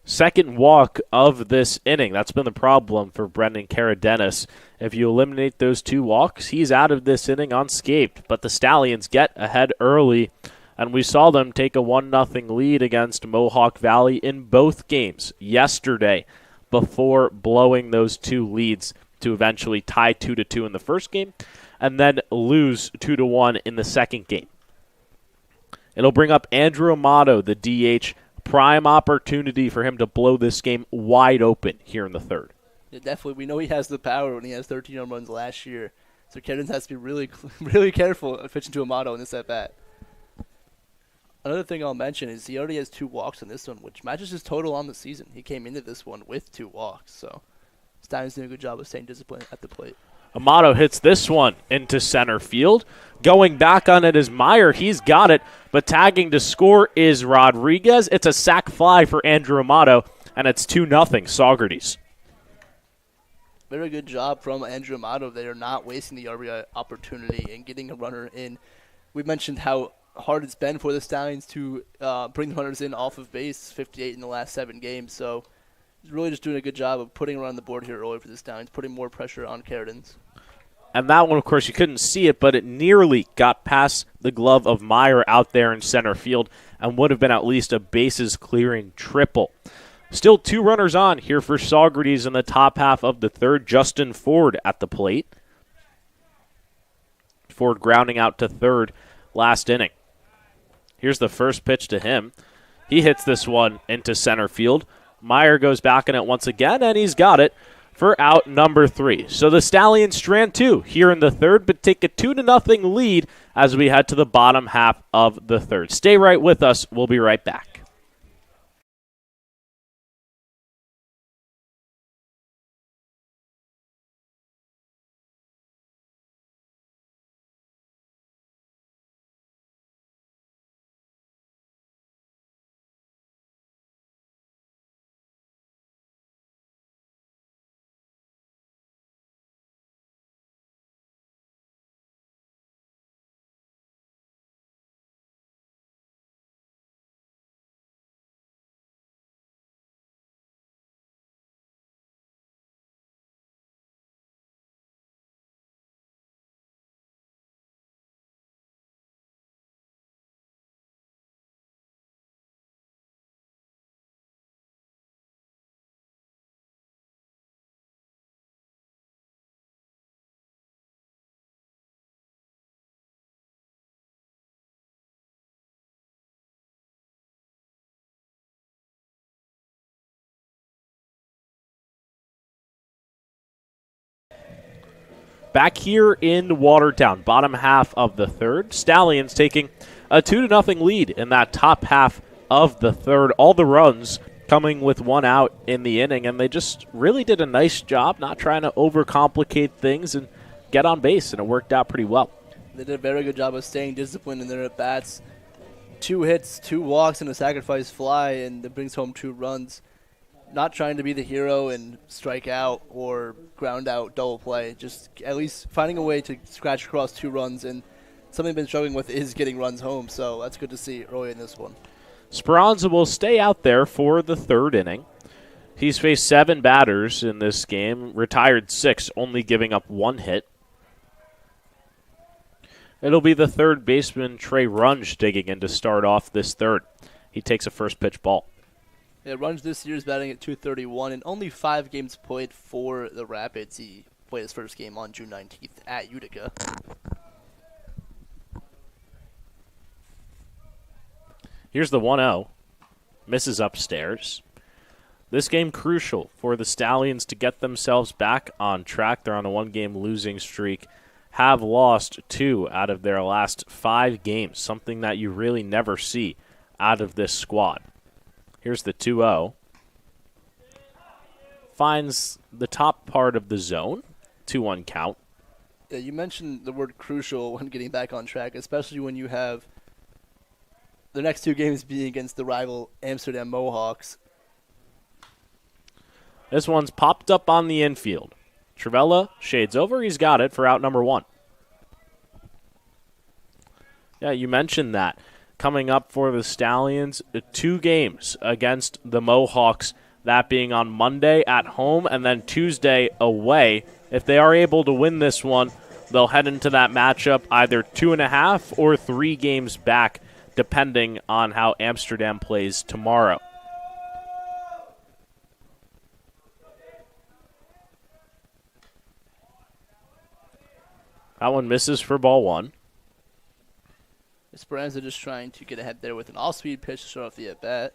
Second walk of this inning. That's been the problem for Brendan Caradenis. If you eliminate those 2 walks, he's out of this inning unscathed. But the Stallions get ahead early, and we saw them take a 1-0 lead against Mohawk Valley in both games yesterday before blowing those 2 leads to eventually tie 2-2 in the first game and then lose 2-1 in the second game. It'll bring up Andrew Amato, the DH. Prime opportunity for him to blow this game wide open here in the third. Yeah, definitely. We know he has the power when he has 13 home runs last year. So Caradenis has to be really, really careful pitching to Amato in this at-bat. Another thing I'll mention is he already has 2 walks in this one, which matches his total on the season. He came into this one with 2 walks, so Stein's doing a good job of staying disciplined at the plate. Amato hits this one into center field. Going back on it is Meyer. He's got it, but tagging to score is Rodriguez. It's a sac fly for Andrew Amato, and it's 2-0 Saugerties. Very good job from Andrew Amato. They are not wasting the RBI opportunity and getting a runner in. We mentioned how hard it's been for the Stallions to bring the runners in off of base, 58 in the last 7 games. So he's really just doing a good job of putting a run on the board here early for the Stallions, putting more pressure on Caradenis. And that one, of course, you couldn't see it, but it nearly got past the glove of Meyer out there in center field and would have been at least a bases-clearing triple. Still 2 runners on here for Saugerties in the top half of the third. Justin Ford at the plate. Ford grounding out to third last inning. Here's the first pitch to him. He hits this one into center field. Meyer goes back in it once again, and he's got it for out number 3. So the Stallions strand 2 here in the third, but take a 2-0 lead as we head to the bottom half of the third. Stay right with us. We'll be right back. Back here in Watertown, bottom half of the third. Stallions taking a 2-0 lead in that top half of the third. All the runs coming with 1 out in the inning, and they just really did a nice job not trying to overcomplicate things and get on base, and it worked out pretty well. They did a very good job of staying disciplined in their at-bats. 2 hits, 2 walks, and a sacrifice fly, and it brings home 2 runs. Not trying to be the hero and strike out or ground out double play. Just at least finding a way to scratch across 2 runs. And something they've been struggling with is getting runs home. So that's good to see early in this one. Speranza will stay out there for the third inning. He's faced 7 batters in this game, retired 6, only giving up 1 hit. It'll be the third baseman, Trey Runge, digging in to start off this third. He takes a first pitch ball. Yeah, Runge this year is batting at 231 and only 5 games played for the Rapids. He played his first game on June 19th at Utica. Here's the 1-0. Misses upstairs. This game crucial for the Stallions to get themselves back on track. They're on a 1-game losing streak. Have lost 2 out of their last 5 games, something that you really never see out of this squad. Here's the 2-0. Finds the top part of the zone. 2-1 count. Yeah, you mentioned the word crucial when getting back on track, especially when you have the next 2 games being against the rival Amsterdam Mohawks. This one's popped up on the infield. Trivella shades over. He's got it for out number 1. Yeah, you mentioned that. Coming up for the Stallions, 2 games against the Mohawks, that being on Monday at home and then Tuesday away. If they are able to win this one, they'll head into that matchup either 2.5 or 3 games back, depending on how Amsterdam plays tomorrow. That one misses for ball 1. Esperanza just trying to get ahead there with an off-speed pitch to start off the at-bat.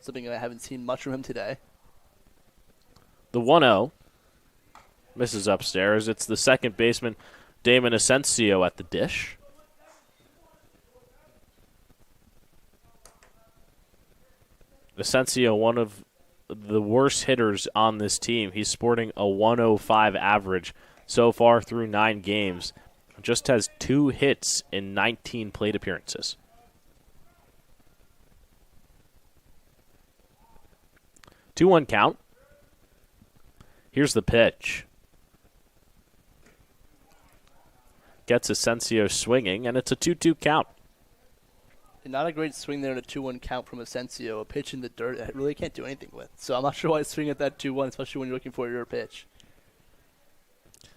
Something I haven't seen much from him today. The 1-0 misses upstairs. It's the second baseman, Damon Asensio, at the dish. Asensio, one of the worst hitters on this team. He's sporting a 105 average so far through 9 games. Just has 2 hits in 19 plate appearances. Two 2-1 count. Here's the pitch. Gets Asensio swinging, and it's a 2-2 count. And not a great swing there in a 2-1 count from Asensio. A pitch in the dirt that really can't do anything with. So I'm not sure why it's swinging at that 2-1, especially when you're looking for your pitch.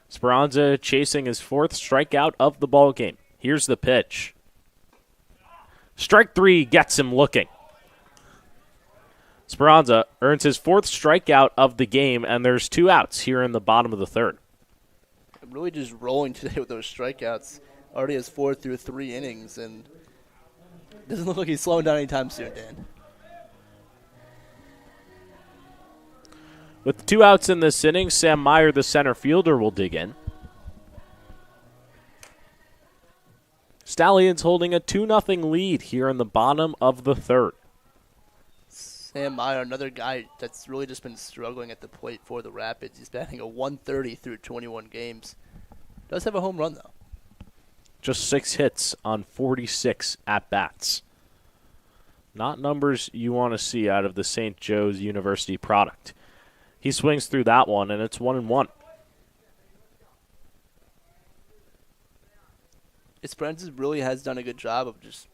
Speranza chasing his 4th strikeout of the ball game. Here's the pitch. Strike 3 gets him looking. Speranza earns his 4th strikeout of the game, and there's 2 outs here in the bottom of the 3rd. I'm really just rolling today with those strikeouts. Already has 4 through 3 innings, and doesn't look like he's slowing down anytime soon, Dan. With 2 outs in this inning, Sam Meyer, the center fielder, will dig in. Stallions holding a 2-0 lead here in the bottom of the 3rd. Sam Meyer, another guy that's really just been struggling at the plate for the Rapids. He's batting a 130 through 21 games. Does have a home run, though. Just 6 hits on 46 at-bats. Not numbers you want to see out of the St. Joe's University product. He swings through that one, and it's 1-1. Esperanza really has done a good job of just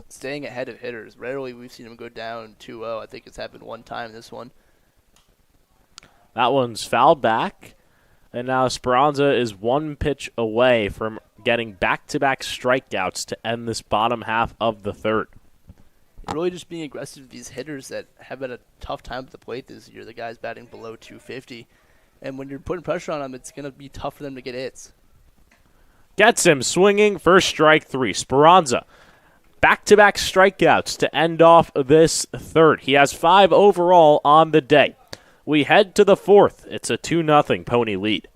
staying ahead of hitters. Rarely we've seen him go down 2-0. I think it's happened one time, this one. That one's fouled back, and now Esperanza is 1 pitch away from getting back-to-back strikeouts to end this bottom half of the 3rd. Really just being aggressive with these hitters that have had a tough time at the plate this year. The guy's batting below 250. And when you're putting pressure on them, it's going to be tough for them to get hits. Gets him swinging for strike 3. Speranza, back-to-back strikeouts to end off this 3rd. He has 5 overall on the day. We head to the 4th. It's a 2-0 Pony lead.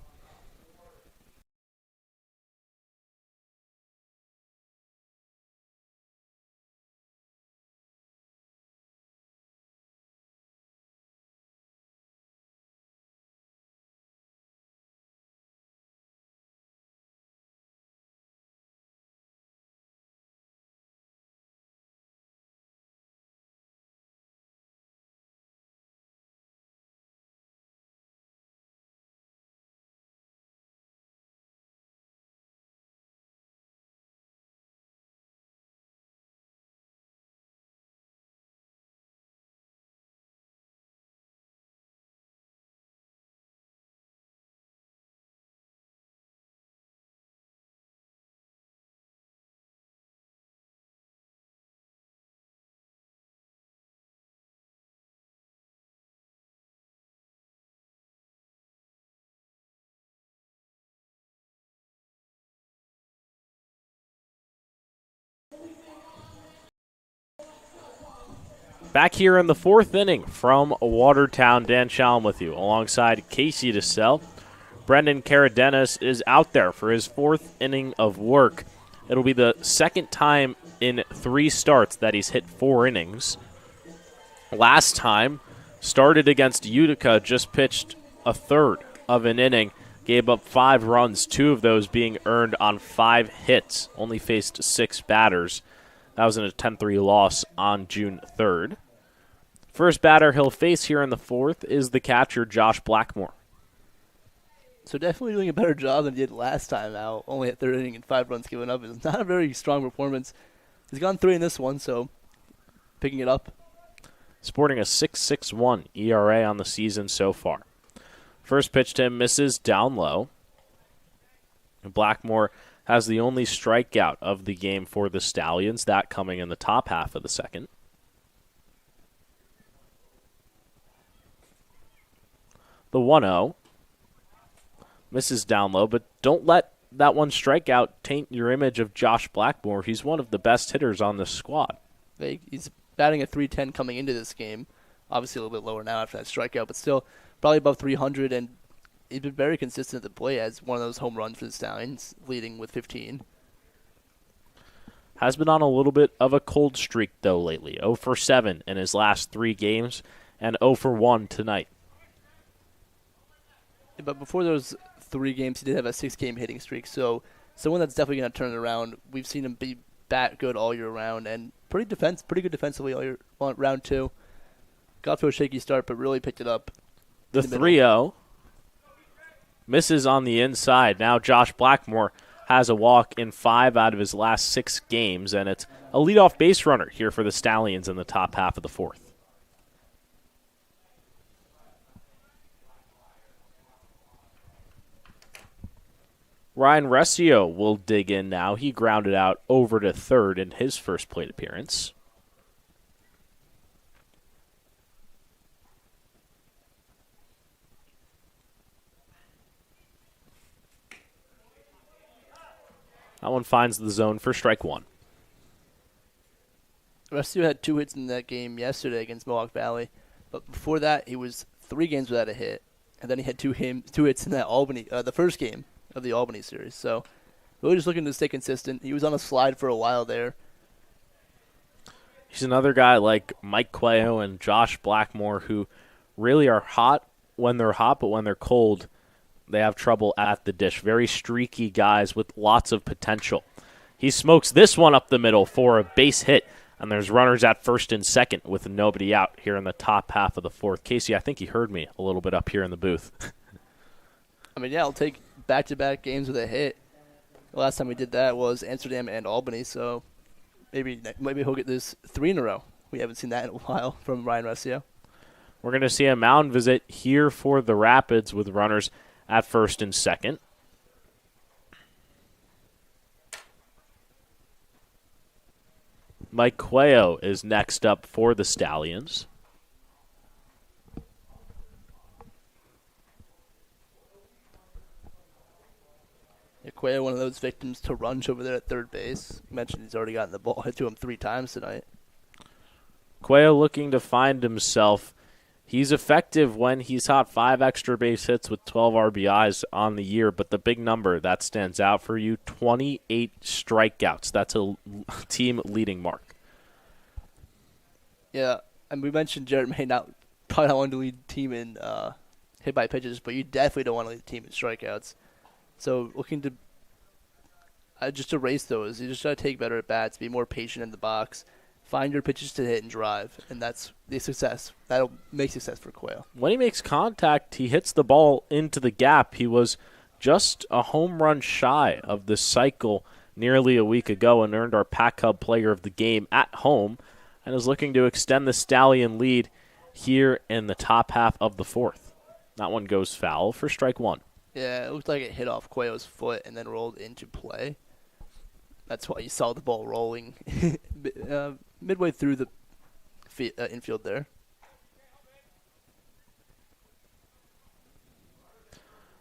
Back here in the fourth inning from Watertown, Dan Shalom with you, alongside Casey DeSalle. Brendan Caradenas is out there for his fourth inning of work. It'll be the second time in 3 starts that he's hit 4 innings. Last time, started against Utica, just pitched a third of an inning, gave up 5 runs, 2 of those being earned on 5 hits, only faced 6 batters. That was in a 10-3 loss on June 3rd. First batter he'll face here in the fourth is the catcher, Josh Blackmore. So definitely doing a better job than he did last time out. Only at third inning and 5 runs given up. It's not a very strong performance. He's gone 3 in this one, so picking it up. Sporting a 6.61 ERA on the season so far. First pitch to him misses down low. Blackmore has the only strikeout of the game for the Stallions, that coming in the top half of the second. The 1-0 misses down low, but don't let that one strikeout taint your image of Josh Blackmore. He's one of the best hitters on this squad. He's batting at .310 coming into this game. Obviously a little bit lower now after that strikeout, but still probably above 300, and he's been very consistent at the plate as one of those home runs for the Stallions, leading with 15. Has been on a little bit of a cold streak, though, lately. 0 for 7 in his last 3 games, and 0 for 1 tonight. But before those 3 games, he did have a 6-game hitting streak, so someone that's definitely going to turn it around. We've seen him be bat good all year round, and pretty good defensively all year round 2. Got to a shaky start, but really picked it up. The 3-0 misses on the inside. Now Josh Blackmore has a walk in 5 out of his last 6 games, and it's a leadoff base runner here for the Stallions in the top half of the fourth. Ryan Rescio will dig in now. He grounded out over to third in his first plate appearance. That one finds the zone for strike 1. Rescio had 2 hits in that game yesterday against Mohawk Valley, but before that he was 3 games without a hit, and then he had 2 hits in that Albany, the first game of the Albany series. So really just looking to stay consistent. He was on a slide for a while there. He's another guy like Mike Cuello and Josh Blackmore who really are hot when they're hot, but when they're cold, they have trouble at the dish. Very streaky guys with lots of potential. He smokes this one up the middle for a base hit, and there's runners at first and second with nobody out here in the top half of the fourth. Casey, I think he heard me a little bit up here in the booth. I mean, yeah, I'll take back-to-back games with a hit. The last time we did that was Amsterdam and Albany, so maybe he'll get this 3 in a row. We haven't seen that in a while from Ryan Rescio. We're going to see a mound visit here for the Rapids with runners at first and second. Mike Cuello is next up for the Stallions. Cuello, one of those victims to runs over there at third base. You mentioned he's already gotten the ball hit to him 3 times tonight. Cuello looking to find himself. He's effective when he's hot. 5 extra base hits with 12 RBIs on the year, but the big number that stands out for you, 28 strikeouts. That's a team-leading mark. Yeah, and we mentioned Jared may probably not want to lead the team in hit by pitches, but you definitely don't want to lead the team in strikeouts. So looking to just erase those. You just got to take better at bats, be more patient in the box, find your pitches to hit and drive, and that's the success. That'll make success for Cuello. When he makes contact, he hits the ball into the gap. He was just a home run shy of the cycle nearly a week ago and earned our Pac Hub Player of the Game at home and is looking to extend the Stallion lead here in the top half of the fourth. That one goes foul for strike 1. Yeah, it looked like it hit off Cuello's foot and then rolled into play. That's why you saw the ball rolling midway through the infield there.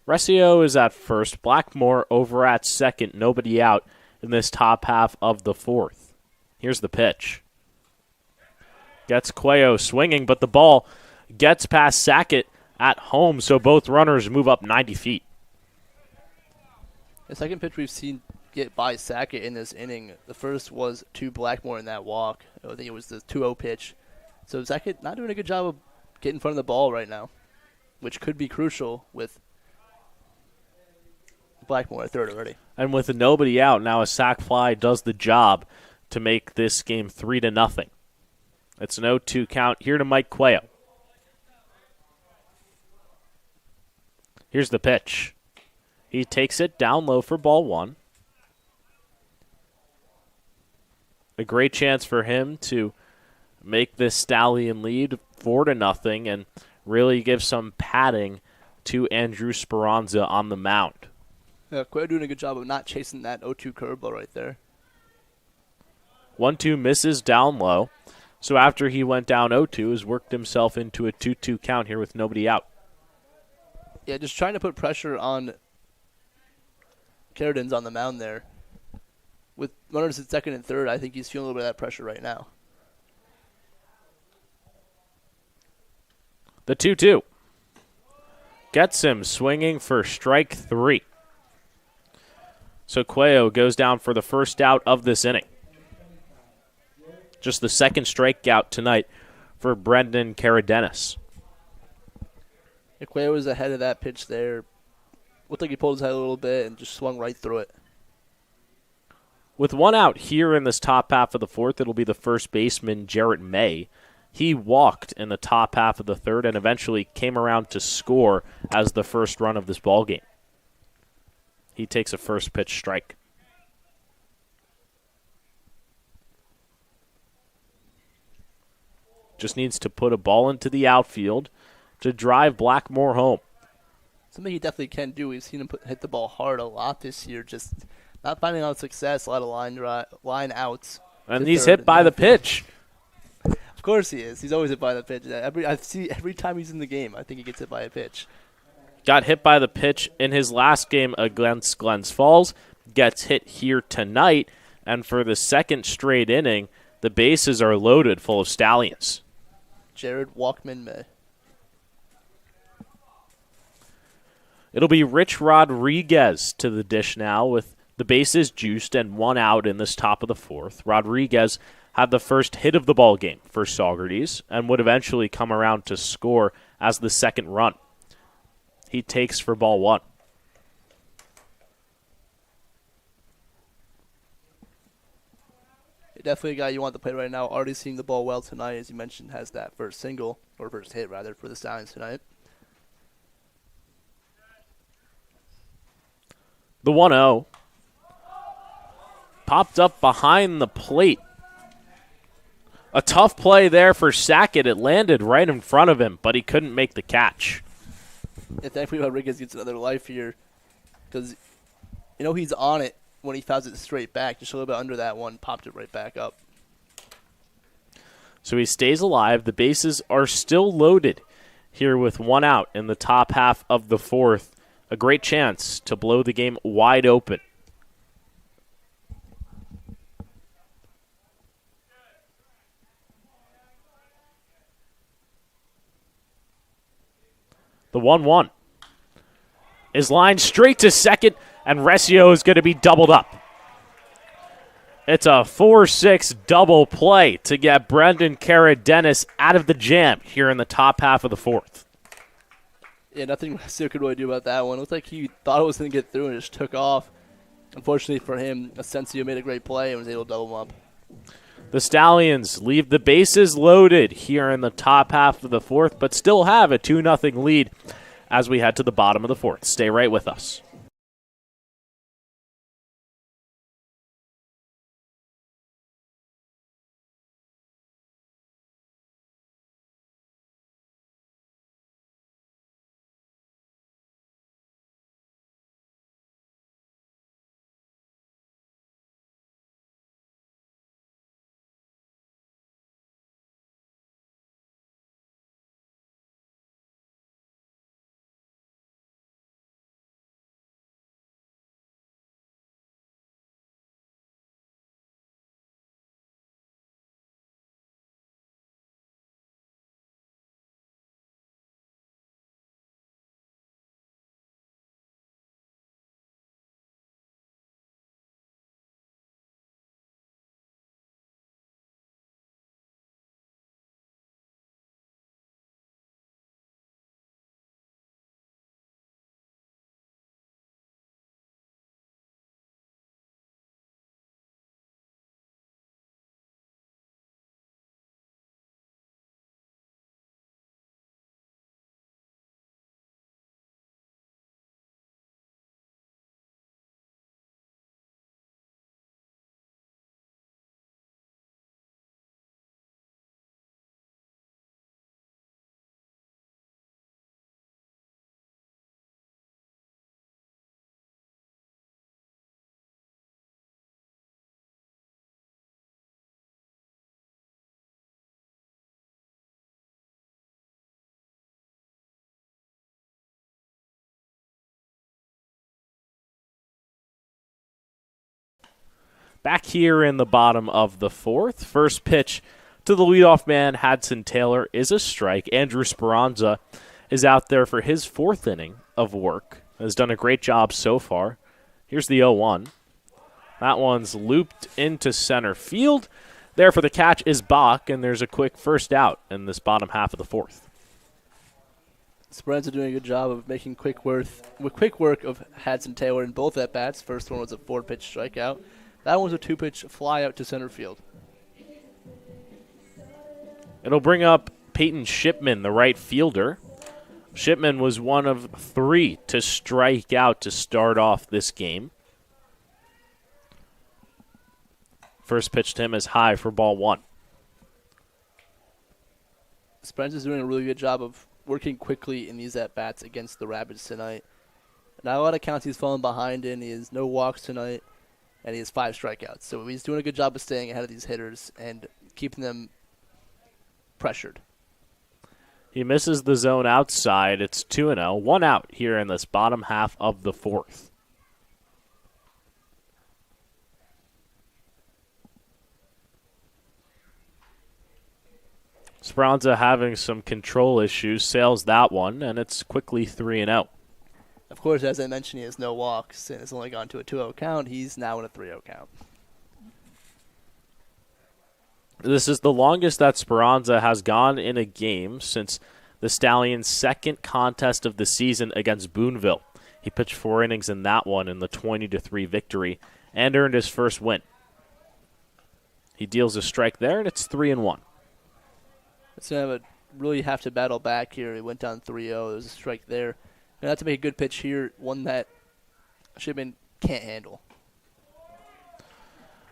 Rescio is at first. Blackmore over at second. Nobody out in this top half of the fourth. Here's the pitch. Gets Cuello swinging, but the ball gets past Sackett at home, so both runners move up 90 feet. The second pitch we've seen get by Sackett in this inning. The first was to Blackmore in that walk. I think it was the 2-0 pitch. So Sackett not doing a good job of getting in front of the ball right now, which could be crucial with Blackmore at third already. And with nobody out, now a sac fly does the job to make this game 3-0. It's an 0-2 count here to Mike Cuello. Here's the pitch. He takes it down low for ball one. A great chance for him to make this Stallion lead 4-0 and really give some padding to Andrew Speranza on the mound. Yeah, Cuello doing a good job of not chasing that 0-2 curveball right there. 1-2 misses down low. So after he went down 0-2, has worked himself into a 2-2 count here with nobody out. Yeah, just trying to put pressure on Carradines on the mound there. With runners at second and third, I think he's feeling a little bit of that pressure right now. The 2-2 gets him swinging for strike 3. So Cuello goes down for the first out of this inning. Just the second strikeout tonight for Brendan Carradines. Cuello was ahead of that pitch there. Looked like he pulled his head a little bit and just swung right through it. With one out here in this top half of the fourth, it'll be the first baseman, Jarrett May. He walked in the top half of the third and eventually came around to score as the first run of this ballgame. He takes a first pitch strike. Just needs to put a ball into the outfield to drive Blackmore home. Something he definitely can do. We've seen him hit the ball hard a lot this year, just not finding out success, a lot of line outs. And he's hit by the pitch. Of course he is. He's always hit by the pitch. I see every time he's in the game, I think he gets hit by a pitch. Got hit by the pitch in his last game against Glens Falls. Gets hit here tonight. And for the second straight inning, the bases are loaded full of Stallions. Jared Walkman May. It'll be Rich Rodriguez to the dish now with the bases juiced and one out in this top of the fourth. Rodriguez had the first hit of the ball game for Saugerties and would eventually come around to score as the second run. He takes for ball one. Definitely a guy you want to play right now. Already seeing the ball well tonight, as you mentioned, has that first single, or first hit rather, for the Stallions tonight. The 1-0 popped up behind the plate. A tough play there for Sackett. It landed right in front of him, but he couldn't make the catch. Yeah, thankfully Rodriguez gets another life here because, he's on it when he fouls it straight back. Just a little bit under that one, popped it right back up. So he stays alive. The bases are still loaded here with one out in the top half of the fourth. A great chance to blow the game wide open. The 1-1 is lined straight to second, and Recio is going to be doubled up. It's a 4-6 double play to get Brendan Carradines out of the jam here in the top half of the fourth. Yeah, nothing Recio could really do about that one. It looked like he thought it was going to get through and just took off. Unfortunately for him, Asensio made a great play and was able to double him up. The Stallions leave the bases loaded here in the top half of the fourth, but still have a 2-0 lead as we head to the bottom of the fourth. Stay right with us. Back here in the bottom of the fourth, first pitch to the leadoff man, Hadson Taylor, is a strike. Andrew Speranza is out there for his fourth inning of work. Has done a great job so far. Here's the 0-1. That one's looped into center field. There for the catch is Bach, and there's a quick first out in this bottom half of the fourth. Speranza doing a good job of making quick work of Hadson Taylor in both at-bats. First one was a 4-pitch strikeout. That one was a 2-pitch fly out to center field. It'll bring up Peyton Shipman, the right fielder. Shipman was one of 3 to strike out to start off this game. First pitch to him is high for ball 1. Speranza's doing a really good job of working quickly in these at-bats against the Rapids tonight. Not a lot of counts he's fallen behind in. He has no walks tonight, and he has 5 strikeouts. So he's doing a good job of staying ahead of these hitters and keeping them pressured. He misses the zone outside. It's 2-0. 1 out here in this bottom half of the fourth. Speranza having some control issues, sails that one, and it's quickly 3-0. Of course, as I mentioned, he has no walks and has only gone to a 2-0 count. He's now in a 3-0 count. This is the longest that Speranza has gone in a game since the Stallions' second contest of the season against Boonville. He pitched 4 innings in that one in the 20-3 victory and earned his first win. He deals a strike there, and it's 3-1. It's going to really have to battle back here. He went down 3-0. There's a strike there. Going to have to make a good pitch here, one that Shipman can't handle.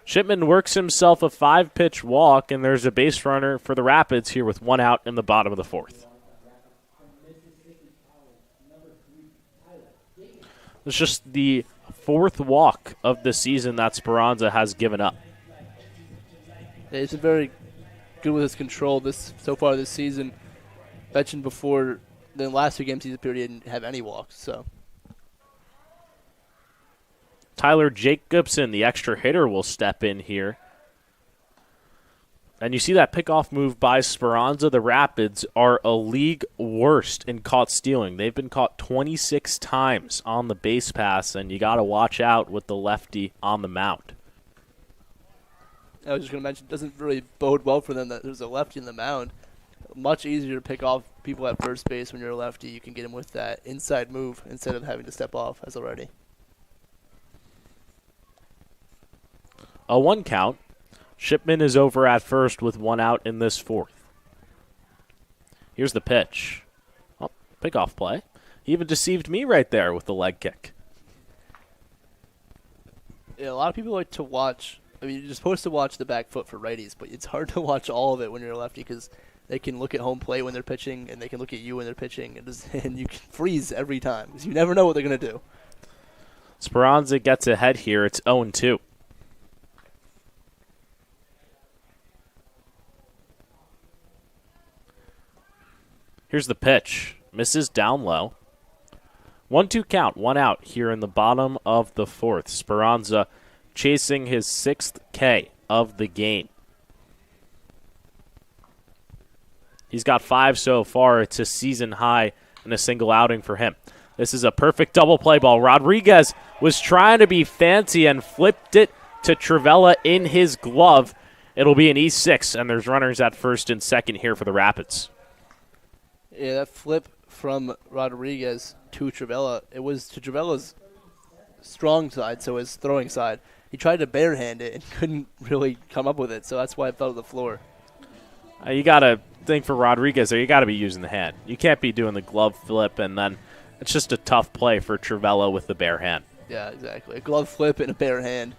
Shipman works himself a 5-pitch walk, and there's a base runner for the Rapids here with 1 out in the bottom of the fourth. It's just the 4th walk of the season that Speranza has given up. Yeah, he's been very good with his control so far this season. Mentioned before, the last 2 games he's appeared, he didn't have any walks. So Tyler Jacobson, the extra hitter, will step in here. And you see that pickoff move by Speranza. The Rapids are a league worst in caught stealing. They've been caught 26 times on the base pass, and you got to watch out with the lefty on the mound. I was just going to mention, it doesn't really bode well for them that there's a lefty in the mound. Much easier to pick off people at first base when you're a lefty. You can get him with that inside move instead of having to step off as already. A 1 count. Shipman is over at first with 1 out in this fourth. Here's the pitch. Oh, pickoff play. He even deceived me right there with the leg kick. Yeah, a lot of people like to watch. I mean, you're supposed to watch the back foot for righties, but it's hard to watch all of it when you're a lefty because they can look at home plate when they're pitching, and they can look at you when they're pitching, and you can freeze every time because you never know what they're going to do. Speranza gets ahead here. It's 0-2. Here's the pitch. Misses down low. 1-2 count. 1 out here in the bottom of the fourth. Speranza chasing his 6th K of the game. He's got 5 so far. It's a season high and a single outing for him. This is a perfect double play ball. Rodriguez was trying to be fancy and flipped it to Trivella in his glove. It'll be an E6, and there's runners at first and second here for the Rapids. Yeah, that flip from Rodriguez to Trivella, it was to Trivella's strong side, so his throwing side. He tried to barehand it and couldn't really come up with it, so that's why it fell to the floor. You got to think for Rodriguez there, you got to be using the hand. You can't be doing the glove flip, and then it's just a tough play for Trivella with the bare hand. Yeah, exactly. A glove flip and a bare hand.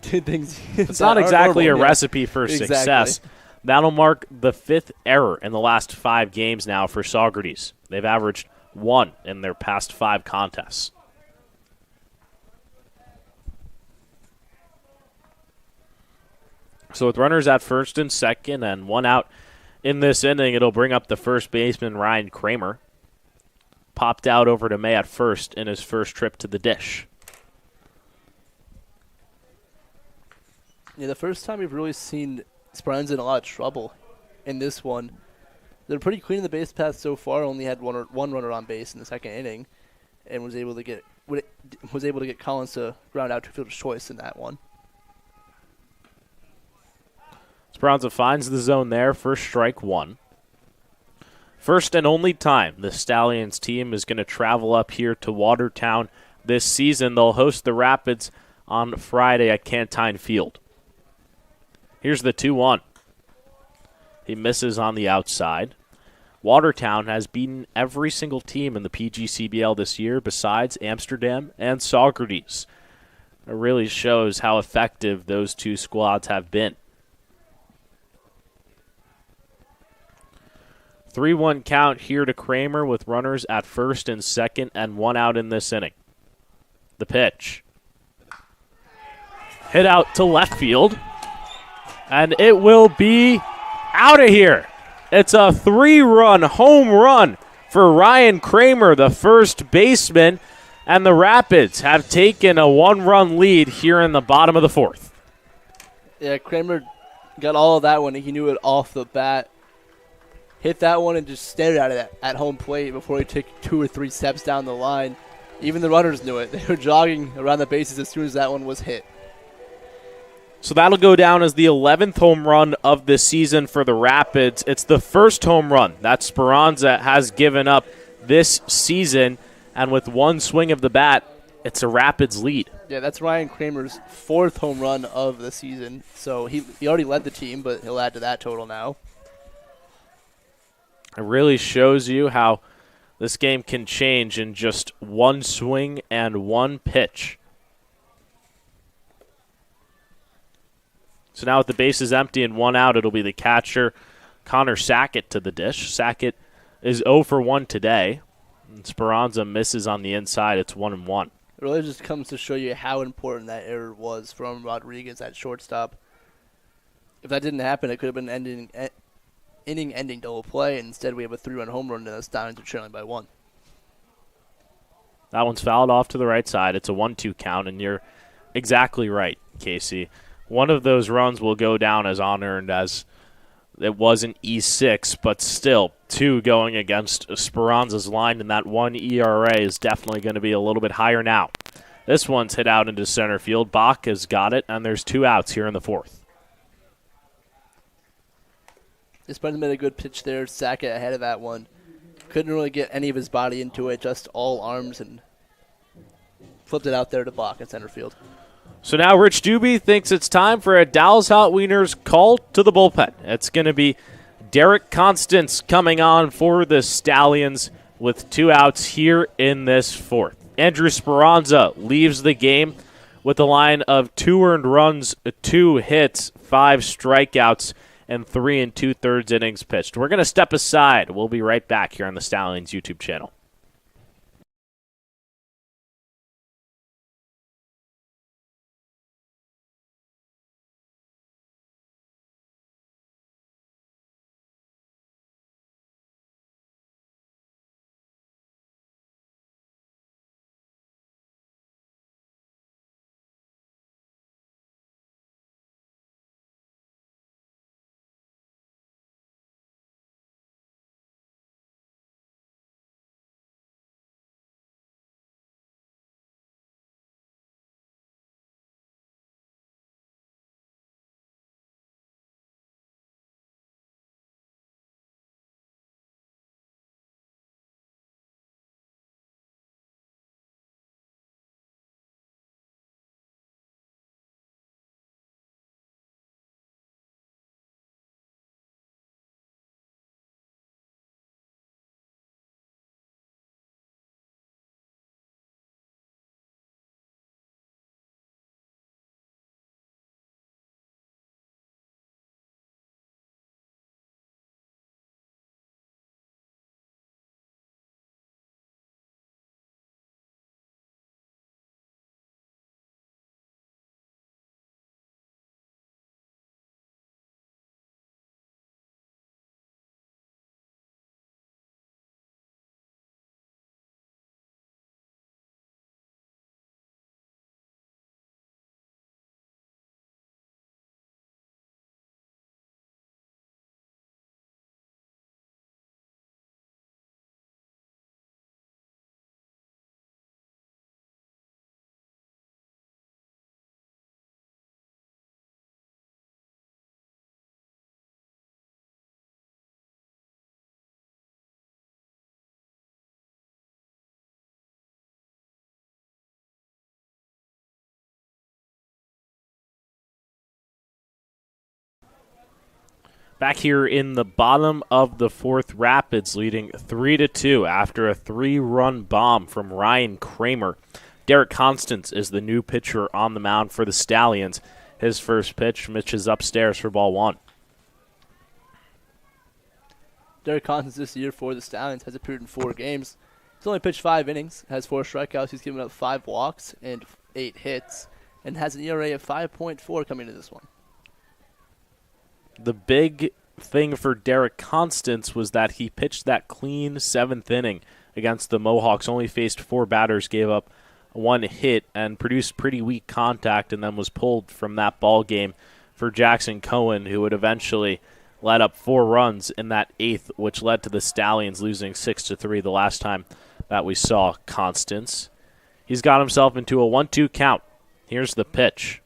Two things. It's not exactly a recipe for success. That'll mark the 5th error in the last 5 games now for Saugerties. They've averaged 1 in their past 5 contests. So with runners at first and second and 1 out in this inning, it'll bring up the first baseman, Ryan Kramer. Popped out over to May at first in his first trip to the dish. Yeah, the first time we've really seen Spartans in a lot of trouble in this one. They're pretty clean in the base path so far. Only had one runner on base in the second inning, and was able to get Collins to ground out to fielder's choice in that one. Speranza finds the zone there. First strike one. First and only time the Stallions team is going to travel up here to Watertown this season. They'll host the Rapids on Friday at Cantine Field. Here's the 2-1. He misses on the outside. Watertown has beaten every single team in the PGCBL this year besides Amsterdam and Saugerties. It really shows how effective those two squads have been. 3-1 count here to Kramer with runners at first and second and one out in this inning. The pitch. Hit out to left field. And it will be out of here. It's a 3-run home run for Ryan Kramer, the first baseman, and the Rapids have taken a 1-run lead here in the bottom of the fourth. Yeah, Kramer got all of that one. He knew it off the bat. Hit that one and just stared at it at home plate before he took 2 or 3 steps down the line. Even the runners knew it. They were jogging around the bases as soon as that one was hit. So that'll go down as the 11th home run of the season for the Rapids. It's the first home run that Speranza has given up this season, and with one swing of the bat, it's a Rapids lead. Yeah, that's Ryan Kramer's 4th home run of the season. So he already led the team, but he'll add to that total now. It really shows you how this game can change in just one swing and one pitch. So now with the bases empty and one out, it'll be the catcher, Connor Sackett, to the dish. Sackett is 0 for 1 today. And Speranza misses on the inside. It's 1-1. It really just comes to show you how important that error was from Rodriguez at shortstop. If that didn't happen, it could have been inning-ending double play. Instead, we have a 3-run home run, and the Stallions are trailing by 1. That one's fouled off to the right side. It's a 1-2 count, and you're exactly right, Casey. One of those runs will go down as unearned, as it was an E6, but still 2 going against Speranza's line, and that 1 ERA is definitely going to be a little bit higher now. This one's hit out into center field. Bach has got it, and there's 2 outs here in the fourth. This Spartans made a good pitch there. Sackett ahead of that one. Couldn't really get any of his body into it, just all arms, and flipped it out there to Bach in center field. So now Rich Doobie thinks it's time for a Dallas Hot Wieners call to the bullpen. It's going to be Derek Constance coming on for the Stallions with 2 outs here in this fourth. Andrew Speranza leaves the game with a line of 2 earned runs, 2 hits, 5 strikeouts, and 3 2/3 innings pitched. We're going to step aside. We'll be right back here on the Stallions YouTube channel. Back here in the bottom of the fourth, Rapids leading 3-2 after a 3-run bomb from Ryan Kramer. Derek Constance is the new pitcher on the mound for the Stallions. His first pitch, Mitch is upstairs for ball one. Derek Constance this year for the Stallions has appeared in 4 games. He's only pitched 5 innings, has 4 strikeouts. He's given up 5 walks and 8 hits, and has an ERA of 5.4 coming into this one. The big thing for Derek Constance was that he pitched that clean 7th inning against the Mohawks, only faced 4 batters, gave up 1 hit, and produced pretty weak contact, and then was pulled from that ball game for Jackson Cohen, who would eventually let up 4 runs in that 8th, which led to the Stallions losing 6-3 the last time that we saw Constance. He's got himself into a 1-2 count. Here's the pitch.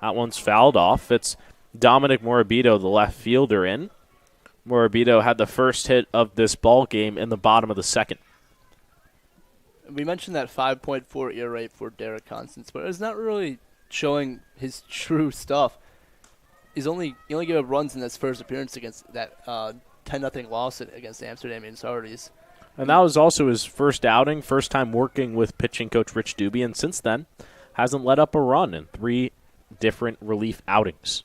That one's fouled off. It's Dominic Morabito, the left fielder, in. Morabito had the first hit of this ball game in the bottom of the second. We mentioned that 5.4 ERA for Derek Constance, but it's not really showing his true stuff. He only gave up runs in his first appearance against that 10-0 loss against Amsterdam and Saugerties. And that was also his first outing, first time working with pitching coach Rich Doobie, and since then hasn't let up a run in 3 different relief outings.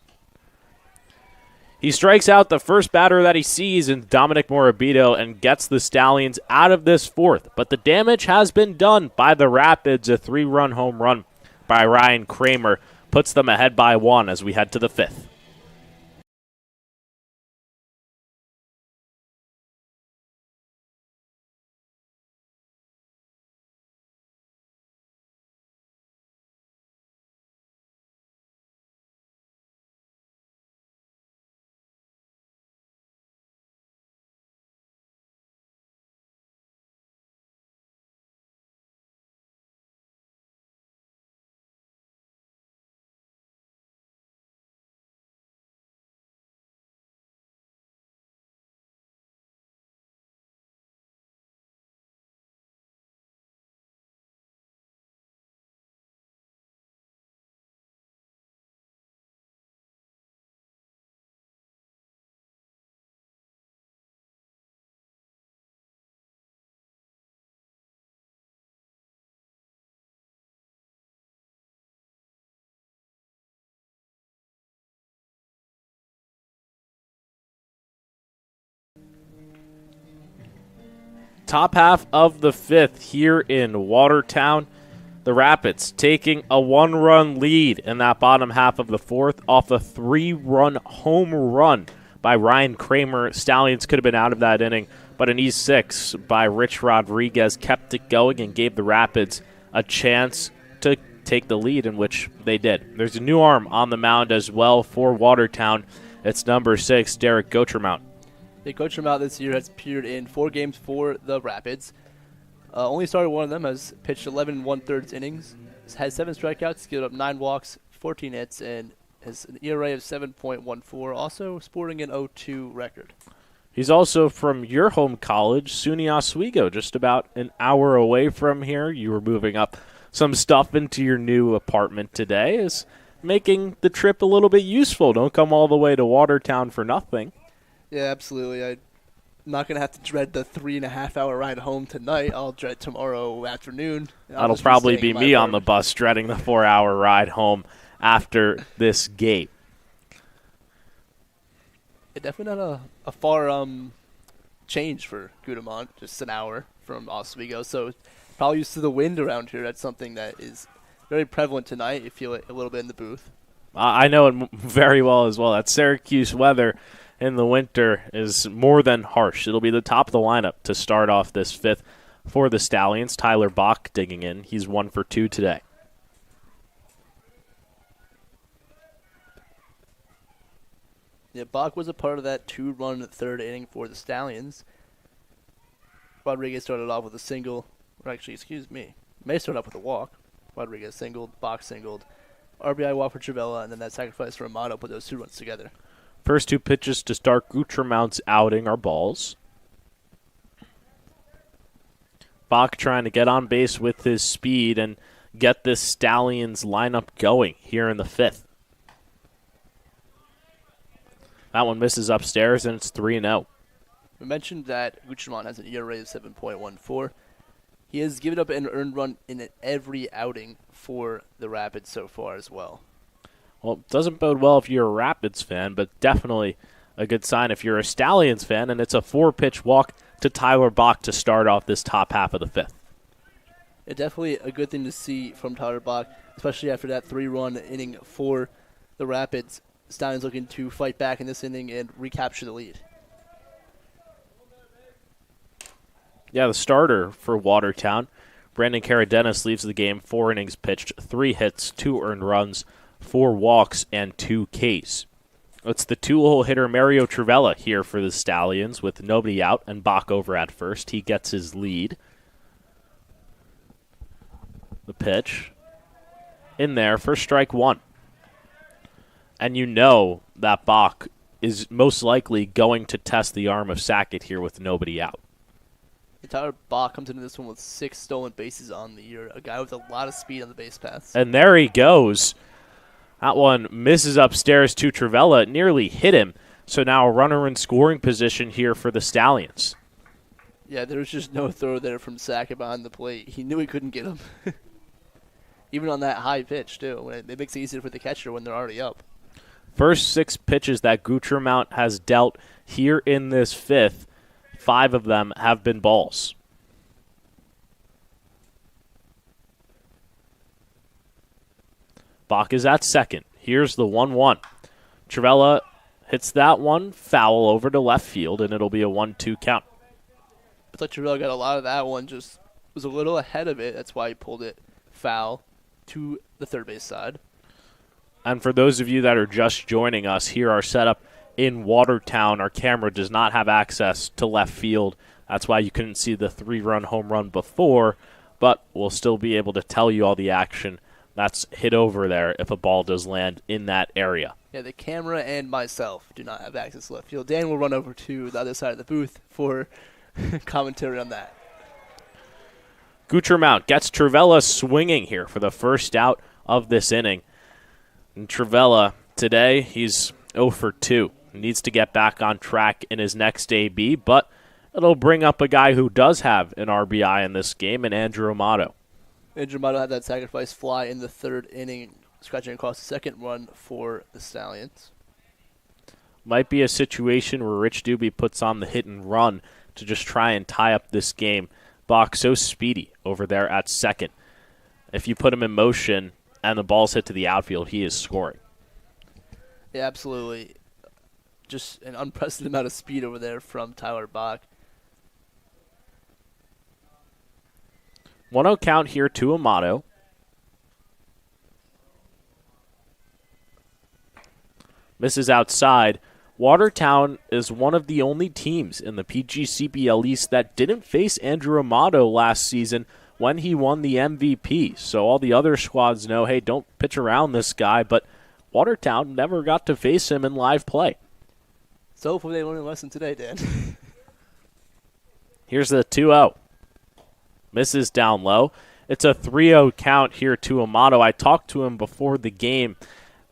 He strikes out the first batter that he sees in Dominic Morabito and gets the Stallions out of this 4th. But the damage has been done by the Rapids. A 3-run home run by Ryan Kramer puts them ahead by 1 as we head to the 5th. Top half of the 5th here in Watertown. The Rapids taking a 1-run lead in that bottom half of the 4th off a 3-run home run by Ryan Kramer. Stallions could have been out of that inning, but an E6 by Rich Rodriguez kept it going and gave the Rapids a chance to take the lead, in which they did. There's a new arm on the mound as well for Watertown. It's number 6, Derek Gochermount. Gochermount this year has appeared in 4 games for the Rapids. Only started one of them, has pitched 11 1/3 innings, has 7 strikeouts, given up 9 walks, 14 hits, and has an ERA of 7.14, also sporting an 0-2 record. He's also from your home college, SUNY Oswego, just about an hour away from here. You were moving up some stuff into your new apartment today, is making the trip a little bit useful. Don't come all the way to Watertown for nothing. Yeah, absolutely. I'm not going to have to dread the 3.5-hour ride home tonight. I'll dread tomorrow afternoon. That'll probably be me on the bus dreading the 4-hour ride home after this game. Yeah, definitely not a far change for Gudemont, just an hour from Oswego. So probably used to the wind around here. That's something that is very prevalent tonight. You feel it a little bit in the booth. I know it very well as well. That Syracuse weather in the winter is more than harsh. It'll be the top of the lineup to start off this 5th for the Stallions. Tyler Bach digging in. He's 1 for 2 today. Yeah, Bach was a part of that 2-run 3rd inning for the Stallions. Rodriguez started off with a single. Or actually, excuse me. May start off with a walk. Rodriguez singled, Bach singled. RBI walk for Travella, and then that sacrifice for Amato put those 2 runs together. First 2 pitches to start Gochermount's outing are balls. Bach trying to get on base with his speed and get this Stallions lineup going here in the 5th. That one misses upstairs, and it's 3-0. We mentioned that Gucciman has an ERA of 7.14. He has given up an earned run in every outing for the Rapids so far as well. Well, it doesn't bode well if you're a Rapids fan, but definitely a good sign if you're a Stallions fan, and it's a 4-pitch walk to Tyler Bach to start off this top half of the fifth. It's definitely a good thing to see from Tyler Bach, especially after that 3-run inning for the Rapids. Stallions looking to fight back in this inning and recapture the lead. Yeah, the starter for Watertown, Brandon Caradenas, leaves the game 4 innings pitched, 3 hits, 2 earned runs, 4 walks, and 2 Ks. It's the 2-hole hitter Mario Trivella here for the Stallions with nobody out and Bach over at first. He gets his lead. The pitch in there for strike 1. And you know that Bach is most likely going to test the arm of Sackett here with nobody out. Tyler Bach comes into this one with 6 stolen bases on the year, a guy with a lot of speed on the base paths. And there he goes. That one misses upstairs to Trivella. It nearly hit him. So now a runner in scoring position here for the Stallions. Yeah, there was just no throw there from Sackett behind the plate. He knew he couldn't get him. Even on that high pitch, too. It makes it easier for the catcher when they're already up. First 6 pitches that Gutremount has dealt here in this fifth, 5 of them have been balls. Bach is at second. Here's the 1-1. Trivella hits that one, foul over to left field, and it'll be a 1-2 count. I thought Trivella got a lot of that one, just was a little ahead of it. That's why he pulled it foul to the third base side. And for those of you that are just joining us, here our setup in Watertown. Our camera does not have access to left field. That's why you couldn't see the 3-run home run before, but we'll still be able to tell you all the action that's hit over there if a ball does land in that area. Yeah, the camera and myself do not have access to left field. Dan will run over to the other side of the booth for commentary on that. Gutremount gets Trivella swinging here for the first out of this inning. And Trivella, today, he's 0 for 2. Needs to get back on track in his next AB, but it'll bring up a guy who does have an RBI in this game, and Andrew Amato. Andrew Amato had that sacrifice fly in the third inning, scratching across the second run for the Stallions. Might be a situation where Rich Doobie puts on the hit and run to just try and tie up this game. Bach so speedy over there at second. If you put him in motion and the ball's hit to the outfield, he is scoring. Yeah, absolutely. Just an unprecedented amount of speed over there from Tyler Bach. 1-0 count here to Amato. Misses outside. Watertown is one of the only teams in the PGCBL East that didn't face Andrew Amato last season when he won the MVP. So all the other squads know, hey, don't pitch around this guy, but Watertown never got to face him in live play. So hopefully they learned a lesson today, Dan. Here's the 2-0. Misses down low. It's a 3-0 count here to Amato. I talked to him before the game,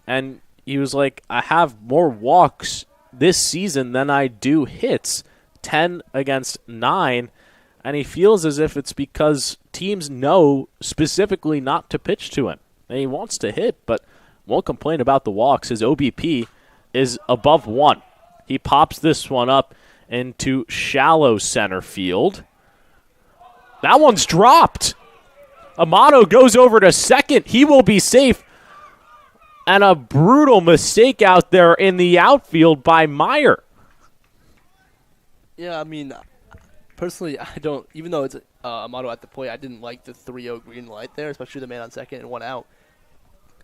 and he was like, I have more walks this season than I do hits, 10 against 9, and he feels as if it's because teams know specifically not to pitch to him. And he wants to hit, but won't complain about the walks. His OBP is above 1. He pops this one up into shallow center field. That one's dropped. Amato goes over to second. He will be safe. And a brutal mistake out there in the outfield by Meyer. Yeah, I mean, personally, I don't, even though it's Amato at the plate, I didn't like the 3-0 green light there, especially the man on second and 1 out.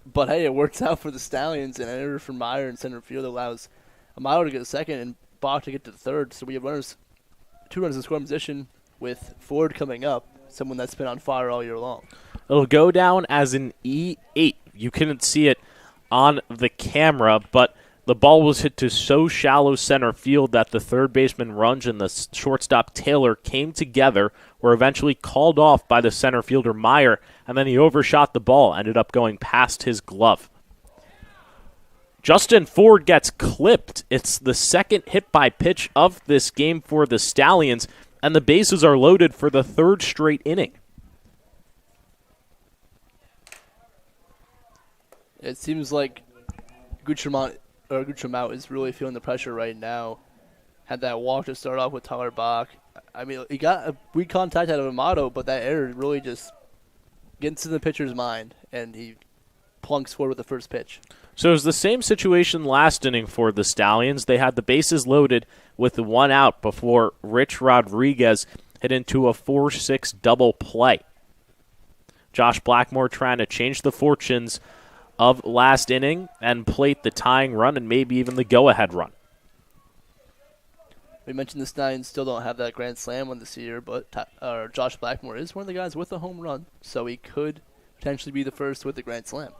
But hey, it works out for the Stallions, and an error from Meyer in center field allows Amato to get to second and Bach to get to third. So we have 2 runners in scoring position with Ford coming up, someone that's been on fire all year long. It'll go down as an E8. You couldn't see it on the camera, but the ball was hit to so shallow center field that the third baseman Runge and the shortstop Taylor came together, were eventually called off by the center fielder Meyer, and then he overshot the ball, ended up going past his glove. Justin Ford gets clipped. It's the second hit by pitch of this game for the Stallions, and the bases are loaded for the third straight inning. It seems like Gucciamont is really feeling the pressure right now. Had that walk to start off with Tyler Bach. I mean, he got a weak contact out of Amato, but that error really just gets in the pitcher's mind, and he plunks forward with the first pitch. So it was the same situation last inning for the Stallions. They had the bases loaded with one out before Rich Rodriguez hit into a 4-6 double play. Josh Blackmore trying to change the fortunes of last inning and plate the tying run and maybe even the go-ahead run. We mentioned the Stallions still don't have that grand slam on this year, but Josh Blackmore is one of the guys with a home run, so he could potentially be the first with the grand slam.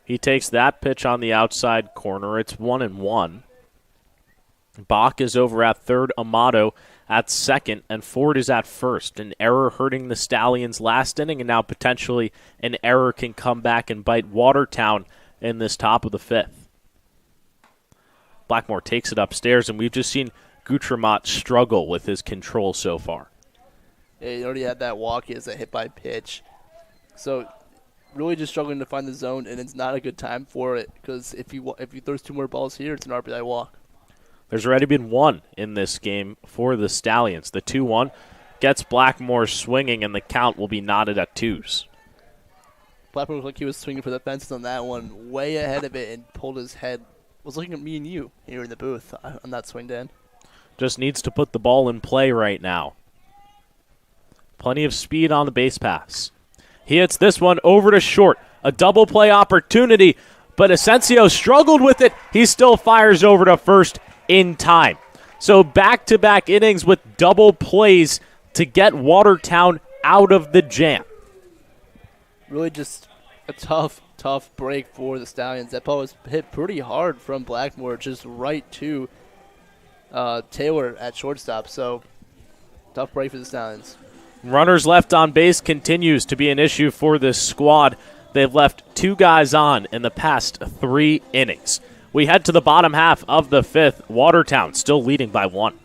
He takes that pitch on the outside corner. It's 1-1. Bach is over at third, Amato at second, and Ford is at first. An error hurting the Stallions last inning, and now potentially an error can come back and bite Watertown in this top of the fifth. Blackmore takes it upstairs, and we've just seen Gucciamont struggle with his control so far. Yeah, he already had that walk. He has a hit by pitch. So really just struggling to find the zone, and it's not a good time for it because if he throws two more balls here, it's an RBI walk. There's already been one in this game for the Stallions. The 2-1 gets Blackmore swinging, and the count will be knotted at twos. Blackmore looked like he was swinging for the fences on that one, way ahead of it, and pulled his head. Was looking at me and you here in the booth on that swing, Dan. Just needs to put the ball in play right now. Plenty of speed on the base pass. He hits this one over to short. A double play opportunity, but Asensio struggled with it. He still fires over to first in time. So back-to-back innings with double plays to get Watertown out of the jam. Really just a tough break for the Stallions. That ball was hit pretty hard from Blackmore, just right to Taylor at shortstop. So tough break for the Stallions. Runners left on base continues to be an issue for this squad. They've left two guys on in the past 3 innings. We head to the bottom half of the fifth. Watertown still leading by 1.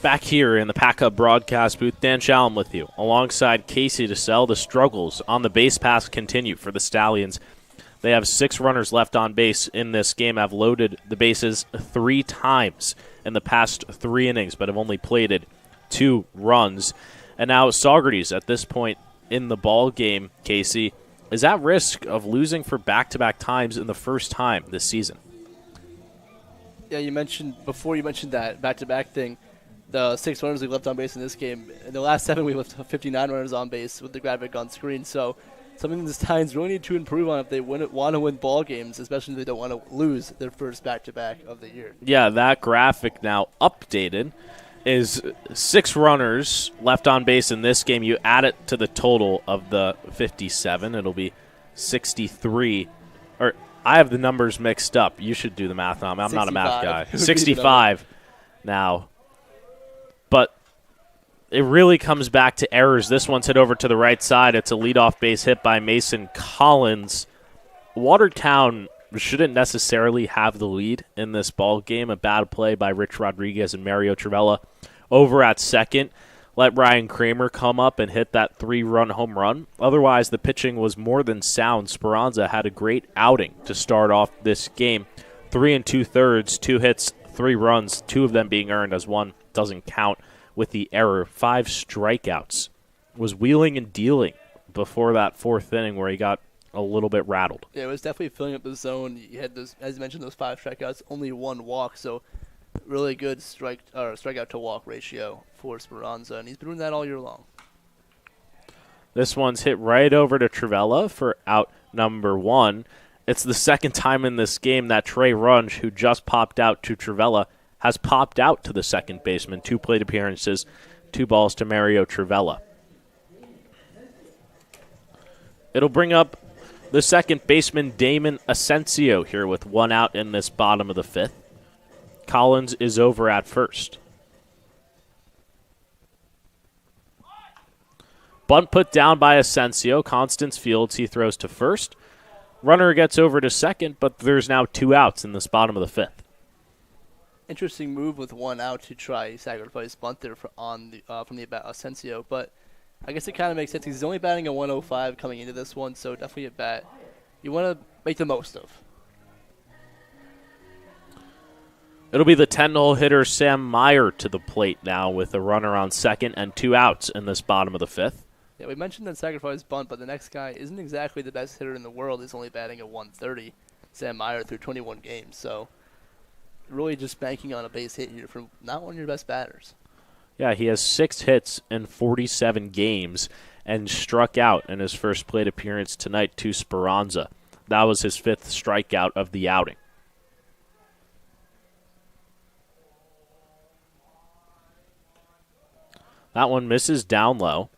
Back here in the Pack Up broadcast booth, Dan Shalom with you. Alongside Casey DeSalle, the struggles on the base pass continue for the Stallions. They have 6 runners left on base in this game, have loaded the bases 3 times in the past 3 innings, but have only plated 2 runs. And now Saugerties, at this point in the ball game, Casey, is at risk of losing for back-to-back times in the first time this season. Yeah, you mentioned that back-to-back thing. The 6 runners we left on base in this game. In the last 7, we left 59 runners on base with the graphic on screen. So something the Stallions really need to improve on if they want to win ball games, especially if they don't want to lose their first back-to-back of the year. Yeah, that graphic now updated is 6 runners left on base in this game. You add it to the total of the 57. It'll be 63. Or I have the numbers mixed up. You should do the math on. I'm not a math guy. 65 now. But it really comes back to errors. This one's hit over to the right side. It's a leadoff base hit by Mason Collins. Watertown shouldn't necessarily have the lead in this ball game. A bad play by Rich Rodriguez and Mario Trivella over at second let Ryan Kramer come up and hit that 3-run home run. Otherwise, the pitching was more than sound. Speranza had a great outing to start off this game. 3 2/3, 2 hits, 3 runs, 2 of them being earned as 1 doesn't count with the error. 5 strikeouts. Was wheeling and dealing before that 4th inning where he got a little bit rattled. Yeah, it was definitely filling up the zone. You had those, as you mentioned, those 5 strikeouts, only 1 walk, so really good strikeout to walk ratio for Speranza, and he's been doing that all year long. This one's hit right over to Trivella for out number 1. It's the second time in this game that Trey Runge, who just popped out to Trivella, has popped out to the second baseman. 2 plate appearances, 2 balls to Mario Trivella. It'll bring up the second baseman, Damon Asensio, here with 1 out in this bottom of the 5th. Collins is over at first. Bunt put down by Asensio. Constance Fields, he throws to first. Runner gets over to second, but there's now 2 outs in this bottom of the 5th. Interesting move with 1 out to try sacrifice bunt there from the Asensio, but I guess it kind of makes sense. He's only batting a 105 coming into this one, so definitely a bat you want to make the most of. It'll be the 10-hole hitter Sam Meyer to the plate now with a runner on second and 2 outs in this bottom of the 5th. Yeah, we mentioned that sacrifice bunt, but the next guy isn't exactly the best hitter in the world. He's only batting a 130, Sam Meyer, through 21 games. So really just banking on a base hit here from not one of your best batters. Yeah, he has 6 hits in 47 games and struck out in his first plate appearance tonight to Speranza. That was his 5th strikeout of the outing. That one misses down low.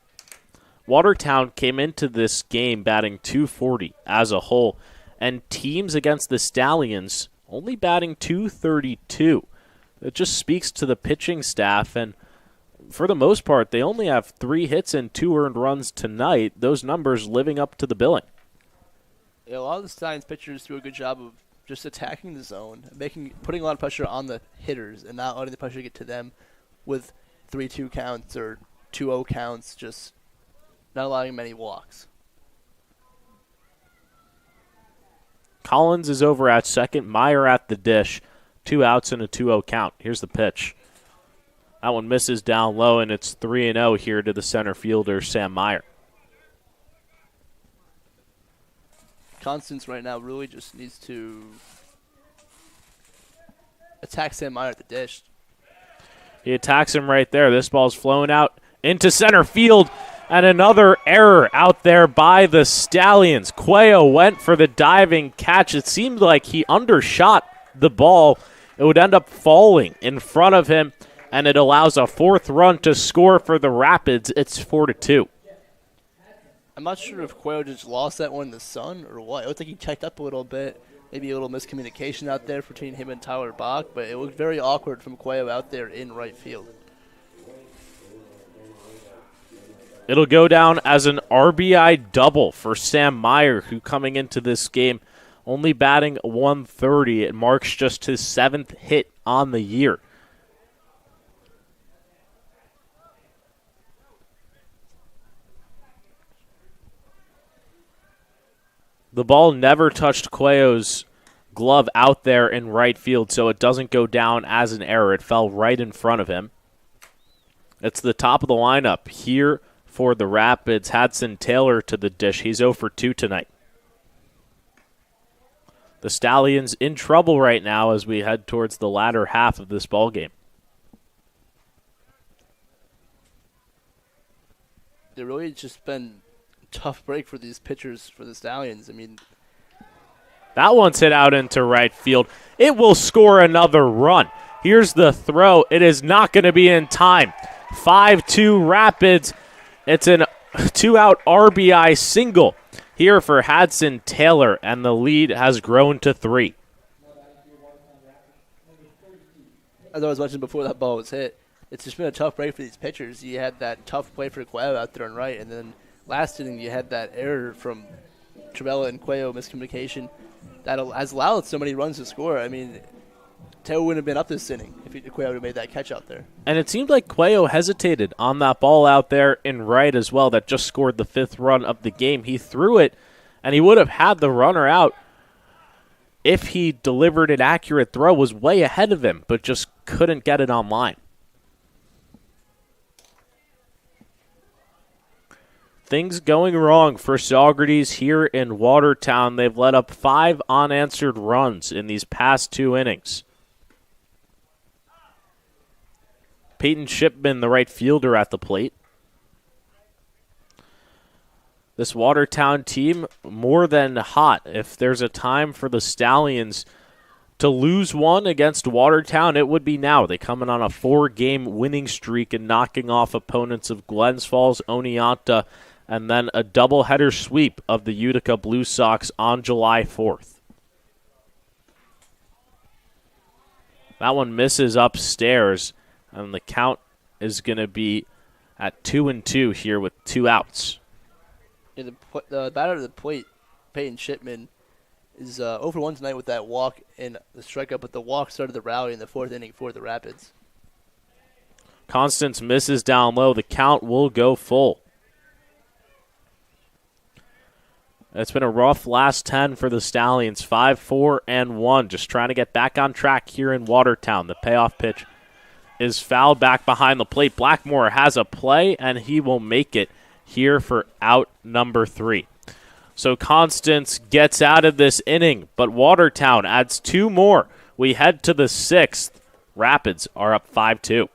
Watertown came into this game batting .240 as a whole, and teams against the Stallions only batting .232. It just speaks to the pitching staff, and for the most part, they only have 3 hits and 2 earned runs tonight. Those numbers living up to the billing. Yeah, a lot of the Stallions pitchers do a good job of just attacking the zone, putting a lot of pressure on the hitters, and not letting the pressure get to them with 3-2 counts or 2-0 counts, just not allowing many walks. Collins is over at second. Meyer at the dish. 2 outs and a 2-0 count. Here's the pitch. That one misses down low, and it's 3-0 here to the center fielder, Sam Meyer. Constance right now really just needs to attack Sam Meyer at the dish. He attacks him right there. This ball's flowing out into center field, and another error out there by the Stallions. Cuello went for the diving catch. It seemed like he undershot the ball. It would end up falling in front of him, and it allows a 4th run to score for the Rapids. It's 4-2. I'm not sure if Cuello just lost that one in the sun or what. It looked like he checked up a little bit. Maybe a little miscommunication out there between him and Tyler Bach, but it looked very awkward from Cuello out there in right field. It'll go down as an RBI double for Sam Meyer, who coming into this game only batting 130. It marks just his 7th hit on the year. The ball never touched Cuello's glove out there in right field, so it doesn't go down as an error. It fell right in front of him. It's the top of the lineup here for the Rapids. Hadson Taylor to the dish. He's 0 for 2 tonight. The Stallions in trouble right now as we head towards the latter half of this ballgame. It really just been a tough break for these pitchers for the Stallions. I mean, that one's hit out into right field. It will score another run. Here's the throw. It is not going to be in time. 5-2 Rapids. It's a 2-out RBI single here for Hadson Taylor, and the lead has grown to 3. As I was mentioning before that ball was hit, it's just been a tough break for these pitchers. You had that tough play for Cuello out there on right, and then last inning you had that error from Trivella and Cuello, miscommunication, that has allowed so many runs to score. I mean, Teo wouldn't have been up this inning if Cuello would have made that catch out there. And it seemed like Cuello hesitated on that ball out there in right as well that just scored the 5th run of the game. He threw it, and he would have had the runner out if he delivered an accurate throw, was way ahead of him, but just couldn't get it on line. Things going wrong for Saugerties here in Watertown. They've let up 5 unanswered runs in these past 2 innings. Peyton Shipman, the right fielder, at the plate. This Watertown team, more than hot. If there's a time for the Stallions to lose one against Watertown, it would be now. They come in on a 4-game winning streak and knocking off opponents of Glens Falls, Oneonta, and then a doubleheader sweep of the Utica Blue Sox on July 4th. That one misses upstairs, and the count is going to be at 2-2 here with 2 outs. Yeah, the batter of the plate, Peyton Shipman, is 0 for 1 tonight with that walk and the strikeout, but the walk started the rally in the 4th inning for the Rapids. Constance misses down low. The count will go full. It's been a rough last 10 for the Stallions. 5-4-1. Just trying to get back on track here in Watertown. The payoff pitch is fouled back behind the plate. Blackmore has a play, and he will make it here for out number 3. So Constance gets out of this inning, but Watertown adds 2 more. We head to the 6th. Rapids are up 5-2.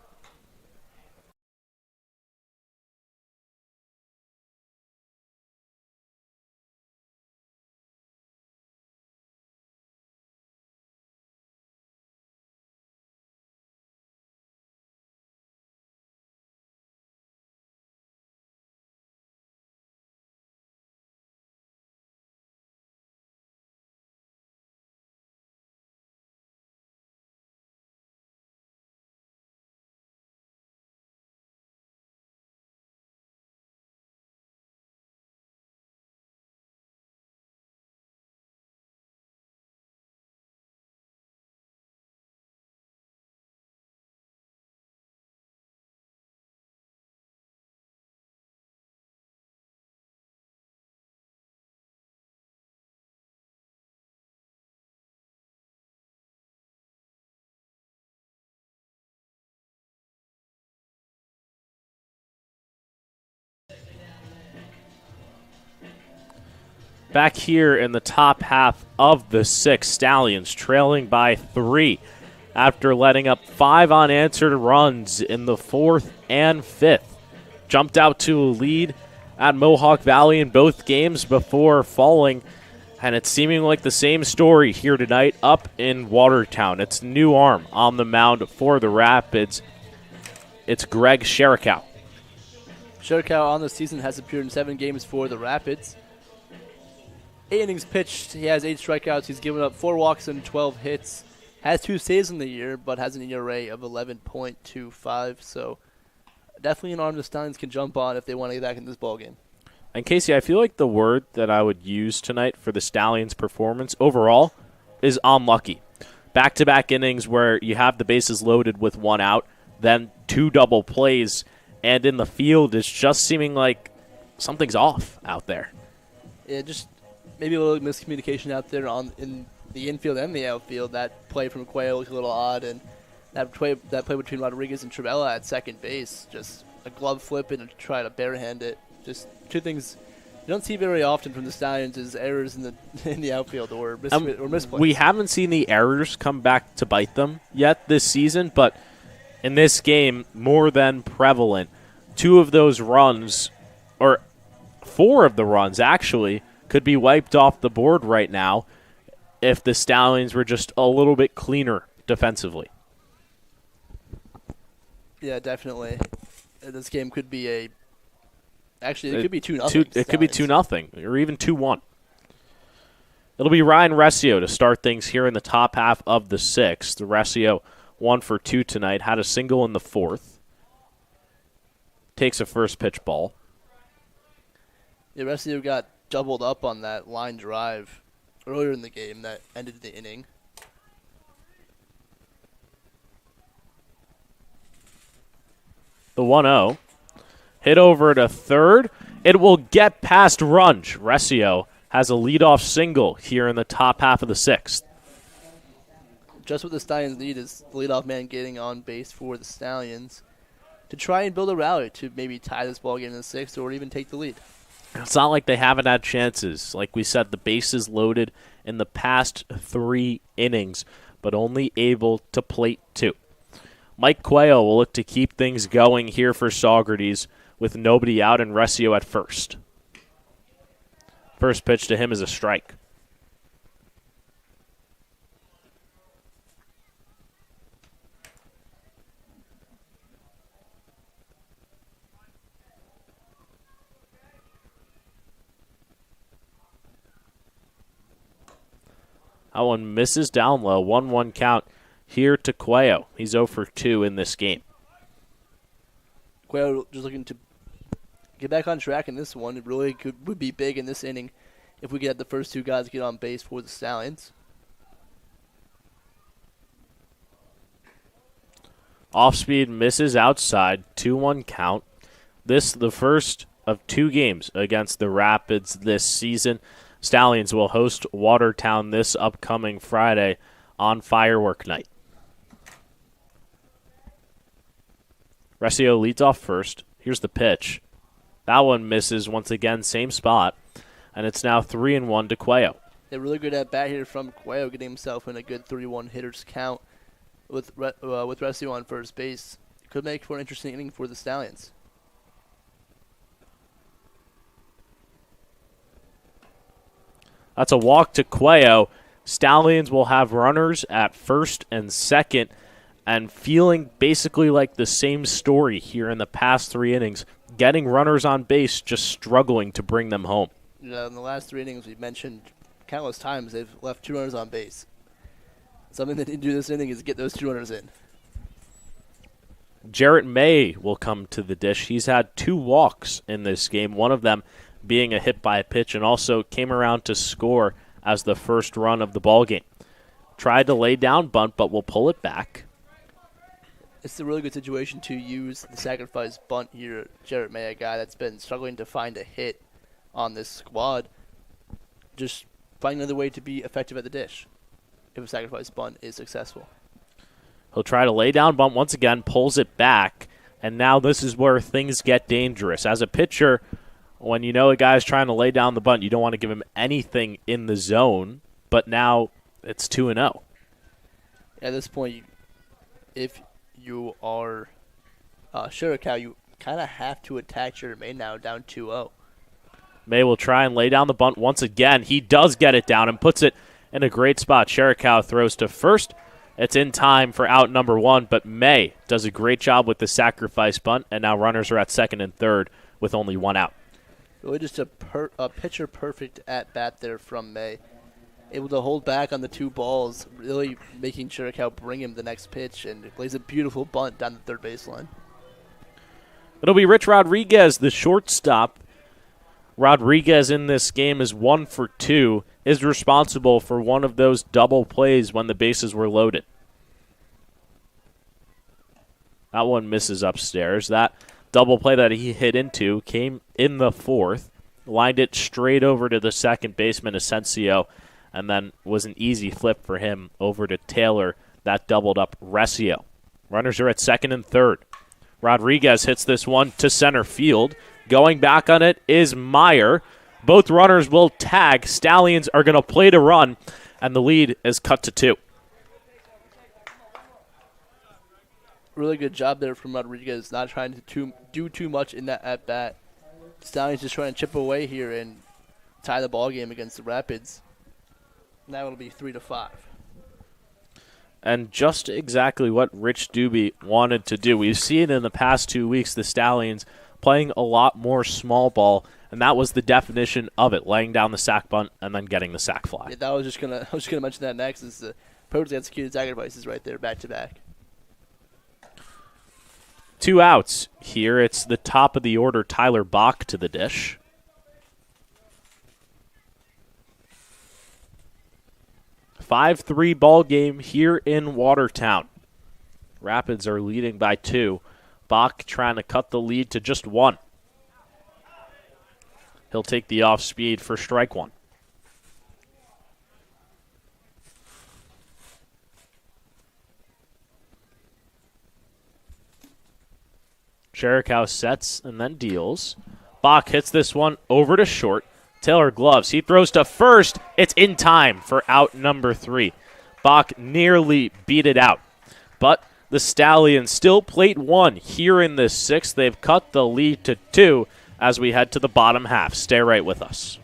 Back here in the top half of the 6th, Stallions trailing by 3 after letting up 5 unanswered runs in the 4th and 5th. Jumped out to a lead at Mohawk Valley in both games before falling, and it's seeming like the same story here tonight up in Watertown. It's new arm on the mound for the Rapids. It's Greg Sherikow. Sherikow on the season has appeared in 7 games for the Rapids. 8 innings pitched. He has 8 strikeouts. He's given up 4 walks and 12 hits. Has 2 saves in the year, but has an ERA of 11.25. So definitely an arm the Stallions can jump on if they want to get back in this ballgame. And Casey, I feel like the word that I would use tonight for the Stallions' performance overall is unlucky. Back-to-back innings where you have the bases loaded with 1 out, then 2 double plays, and in the field it's just seeming like something's off out there. Yeah, just maybe a little miscommunication out there in the infield and the outfield. That play from Cuello looked a little odd, and that play between Rodriguez and Trivella at second base, just a glove flip and try to barehand it. Just 2 things you don't see very often from the Stallions is errors in the outfield or misplays. We haven't seen the errors come back to bite them yet this season, but in this game, more than prevalent. 2 of those runs, or 4 of the runs actually, could be wiped off the board right now if the Stallions were just a little bit cleaner defensively. Yeah, definitely. This game could be Actually, it could be 2-0. It could be 2-0 or even 2-1. It'll be Ryan Rescio to start things here in the top half of the 6th. Rescio 1 for 2 tonight. Had a single in the 4th. Takes a first pitch ball. Yeah, Rescio got doubled up on that line drive earlier in the game that ended the inning. The 1-0. Hit over to third. It will get past Runge. Resio has a leadoff single here in the top half of the sixth. Just what the Stallions need is the leadoff man getting on base for the Stallions to try and build a rally to maybe tie this ball game in the sixth or even take the lead. It's not like they haven't had chances. Like we said, the bases loaded in the past 3 innings, but only able to plate 2. Mike Cuello will look to keep things going here for Saugerties with nobody out and Resio at first. First pitch to him is a strike. That one misses down low. 1-1 count here to Cuello. He's 0 for 2 in this game. Cuello just looking to get back on track in this one. It really would be big in this inning if we get the first 2 guys get on base for the Stallions. Off speed misses outside. 2-1 count. This the first of 2 games against the Rapids this season. Stallions will host Watertown this upcoming Friday on Firework Night. Resio leads off first. Here's the pitch. That one misses once again, same spot. And it's now 3-1 to Cuello. A really good at bat here from Cuello, getting himself in a good 3-1 hitters count with Resio on first base. Could make for an interesting inning for the Stallions. That's a walk to Cuello. Stallions will have runners at first and second, and feeling basically like the same story here in the past 3 innings. Getting runners on base, just struggling to bring them home. In the last 3 innings, we've mentioned countless times they've left 2 runners on base. Something they need to do this inning is get those 2 runners in. Jarrett May will come to the dish. He's had 2 walks in this game, one of them being a hit by a pitch, and also came around to score as the first run of the ballgame. Tried to lay down bunt, but will pull it back. It's a really good situation to use the sacrifice bunt here. Jarrett May, a guy that's been struggling to find a hit on this squad, just find another way to be effective at the dish if a sacrifice bunt is successful. He'll try to lay down bunt once again, pulls it back, and now this is where things get dangerous. As a pitcher, when you know a guy's trying to lay down the bunt, you don't want to give him anything in the zone, but now it's 2-0. At this point, if you are Shirakawa, you kind of have to attack your May now down 2-0. May will try and lay down the bunt once again. He does get it down and puts it in a great spot. Shirakawa throws to first. It's in time for out number 1, but May does a great job with the sacrifice bunt, and now runners are at second and third with only 1 out. Really just a pitcher-perfect at-bat there from May. Able to hold back on the 2 balls, really making Shirakawa bring him the next pitch, and it plays a beautiful bunt down the third baseline. It'll be Rich Rodriguez, the shortstop. Rodriguez in this game is 1 for 2, is responsible for one of those double plays when the bases were loaded. That one misses upstairs. That double play that he hit into came in the 4th, lined it straight over to the second baseman, Asensio, and then was an easy flip for him over to Taylor. That doubled up Resio. Runners are at second and third. Rodriguez hits this one to center field. Going back on it is Meyer. Both runners will tag. Stallions are going to play to run, and the lead is cut to 2. Really good job there from Rodriguez, not trying to do too much in that at-bat. Stallions just trying to chip away here and tie the ball game against the Rapids. Now it'll be 3-5. And just exactly what Rich Doobie wanted to do. We've seen in the past 2 weeks the Stallions playing a lot more small ball, and that was the definition of it, laying down the sac bunt and then getting the sac fly. Yeah, I was just gonna mention that next. Is the perfectly executed sacrifices right there, back to back. 2 outs here. It's the top of the order, Tyler Bach to the dish. A 5-3 ball game here in Watertown. Rapids are leading by 2 Bach trying to cut the lead to just 1. He'll take the off speed for strike 1. Jericho sets and then deals. Bach hits this one over to short. Taylor gloves. He throws to first. It's in time for out number 3. Bach nearly beat it out. But the Stallions still plate 1 here in this 6th. They've cut the lead to 2 as we head to the bottom half. Stay right with us.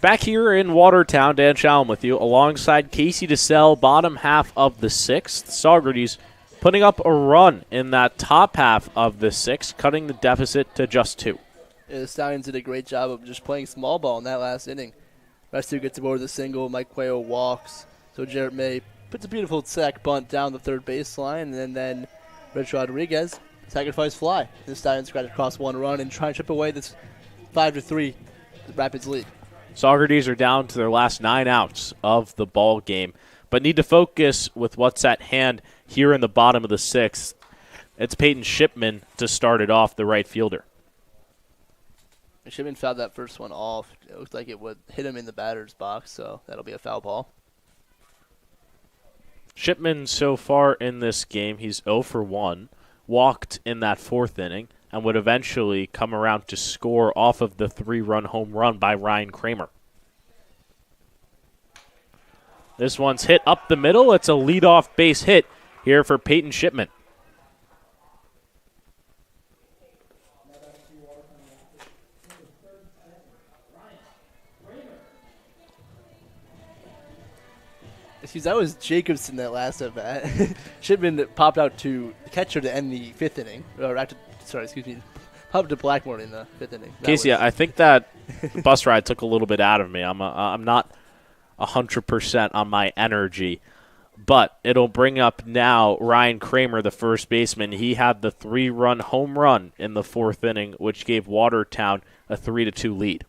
Back here in Watertown, Dan Shalom with you, alongside Casey DeSalle, bottom half of the 6th. Saugerties putting up a run in that top half of the 6th, cutting the deficit to just 2. Yeah, the Stallions did a great job of just playing small ball in that last inning. Restu gets aboard the single, Mike Cuello walks, so Jarrett May puts a beautiful sack bunt down the third baseline, and then Rich Rodriguez sacrifice fly. The Stallions got across 1 run and try to chip away this 5-3 Rapids lead. Saugerties are down to their last 9 outs of the ball game, but need to focus with what's at hand here in the bottom of the 6th. It's Peyton Shipman to start it off, the right fielder. Shipman fouled that first one off. It looked like it would hit him in the batter's box, so that'll be a foul ball. Shipman so far in this game, he's 0 for 1, walked in that 4th inning, and would eventually come around to score off of the 3-run home run by Ryan Kramer. This one's hit up the middle. It's a leadoff base hit here for Peyton Shipman. Excuse, that was Jacobson that last at bat. Shipman popped out to the catcher to end the 5th inning. Popped to Blackmore in the 5th inning. Casey, I think that bus ride took a little bit out of me. I'm not 100% on my energy, but it'll bring up now Ryan Kramer, the first baseman. He had the 3-run home run in the 4th inning, which gave Watertown a 3-2 lead.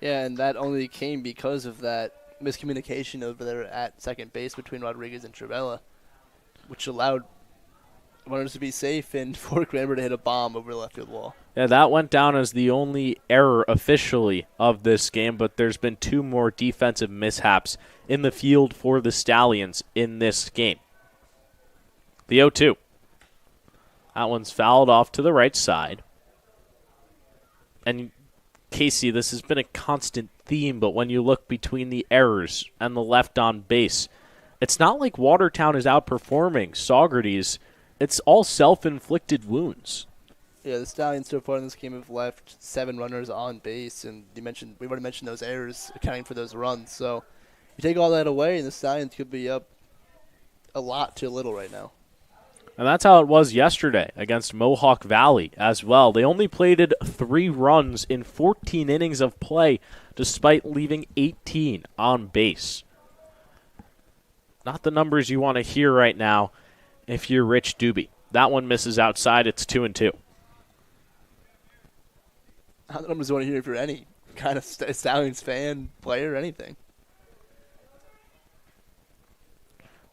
Yeah, and that only came because of that miscommunication over there at second base between Rodriguez and Trivella, which allowed runners to be safe and for Kramer to hit a bomb over the left field wall. Yeah, that went down as the only error officially of this game, but there's been 2 more defensive mishaps in the field for the Stallions in this game. The 0-2. That one's fouled off to the right side. And Casey, this has been a constant theme, but when you look between the errors and the left on base, it's not like Watertown is outperforming Saugerties. It's all self-inflicted wounds. Yeah, the Stallions so far in this game have left 7 runners on base, and we've already mentioned those errors accounting for those runs. So you take all that away, and the Stallions could be up a lot to little right now. And that's how it was yesterday against Mohawk Valley as well. They only plated 3 runs in 14 innings of play, despite leaving 18 on base. Not the numbers you want to hear right now if you're Rich Doobie. That one misses outside. It's 2-2. Not the numbers you want to hear if you're any kind of Stallions fan, player, anything.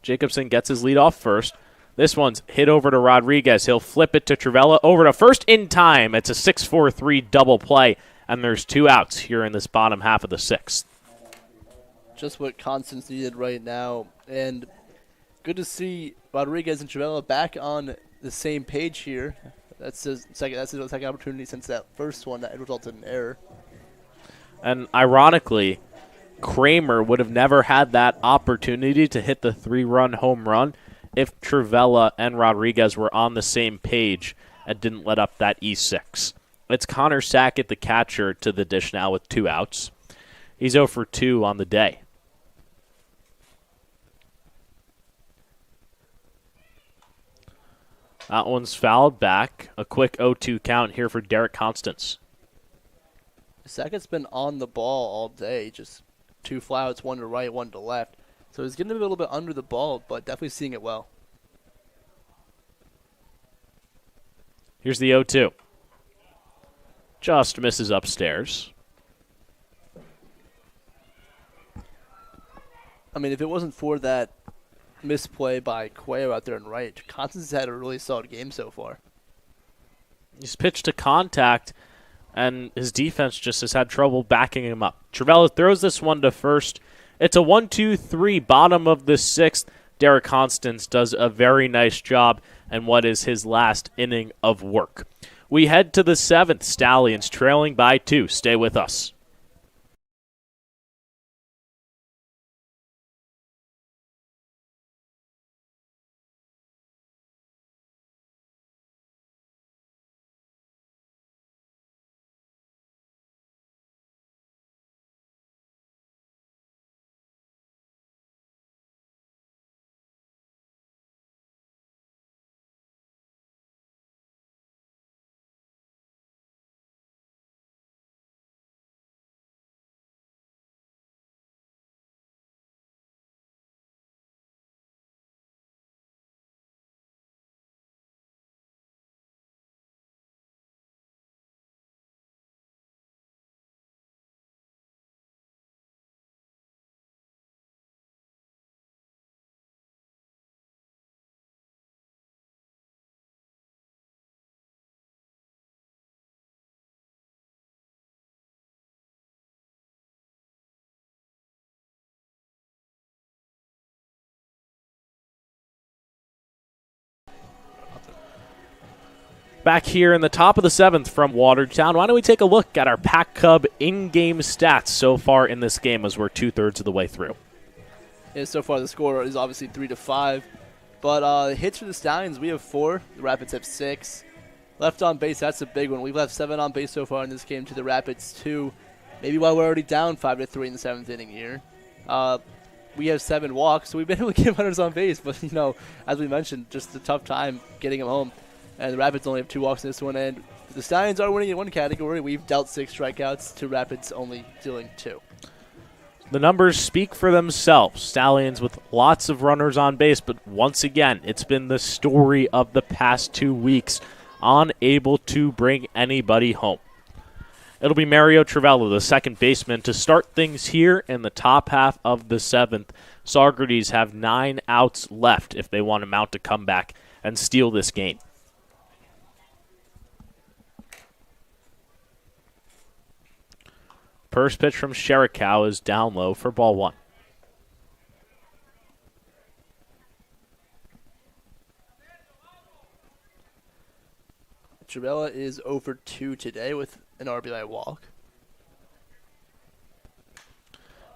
Jacobson gets his lead off first. This one's hit over to Rodriguez. He'll flip it to Trivella over to first in time. It's a 6-4-3 double play, and there's 2 outs here in this bottom half of the 6th. just what Constance needed right now. And good to see Rodriguez and Trivella back on the same page here. That's his second opportunity since that first one that resulted in error. And ironically, Kramer would have never had that opportunity to hit the 3-run home run if Trivella and Rodriguez were on the same page and didn't let up that E6. It's Connor Sackett, the catcher, to the dish now with 2 outs. He's 0 for 2 on the day. That one's fouled back. A quick 0-2 count here for Derek Constance. Sackett's been on the ball all day, just 2 flyouts, 1 to right, 1 to left. So he's getting a little bit under the ball, but definitely seeing it well. Here's the 0-2. Just misses upstairs. I mean, if it wasn't for that misplay by Cuello out there in right, Constance has had a really solid game so far. He's pitched to contact, and his defense just has had trouble backing him up. Trivella throws this one to first. It's a 1-2-3, bottom of the 6th. Derek Constance does a very nice job in what is his last inning of work. We head to the 7th. Stallions trailing by 2. Stay with us. Back here in the top of the 7th from Watertown, why don't we take a look at our Pack Cub in-game stats so far in this game as we're 2/3 of the way through. Yeah, so far the score is obviously 3-5. But hits for the Stallions, we have 4. The Rapids have 6. Left on base, that's a big one. We've left 7 on base so far in this game to the Rapids 2. Maybe while we're already down 5-3 in the 7th inning here. We have 7 walks, so we've been able to get runners on base. But, you know, as we mentioned, just a tough time getting them home. And the Rapids only have 2 walks in this one. And the Stallions are winning in one category. We've dealt 6 strikeouts to Rapids only dealing 2. The numbers speak for themselves. Stallions with lots of runners on base, but once again, it's been the story of the past 2 weeks, unable to bring anybody home. It'll be Mario Trivella, the second baseman, to start things here in the top half of the 7th. Saugerties have 9 outs left if they want to mount a comeback and steal this game. First pitch from Sherikow is down low for ball 1. Trivella is 0 for 2 today with an RBI walk.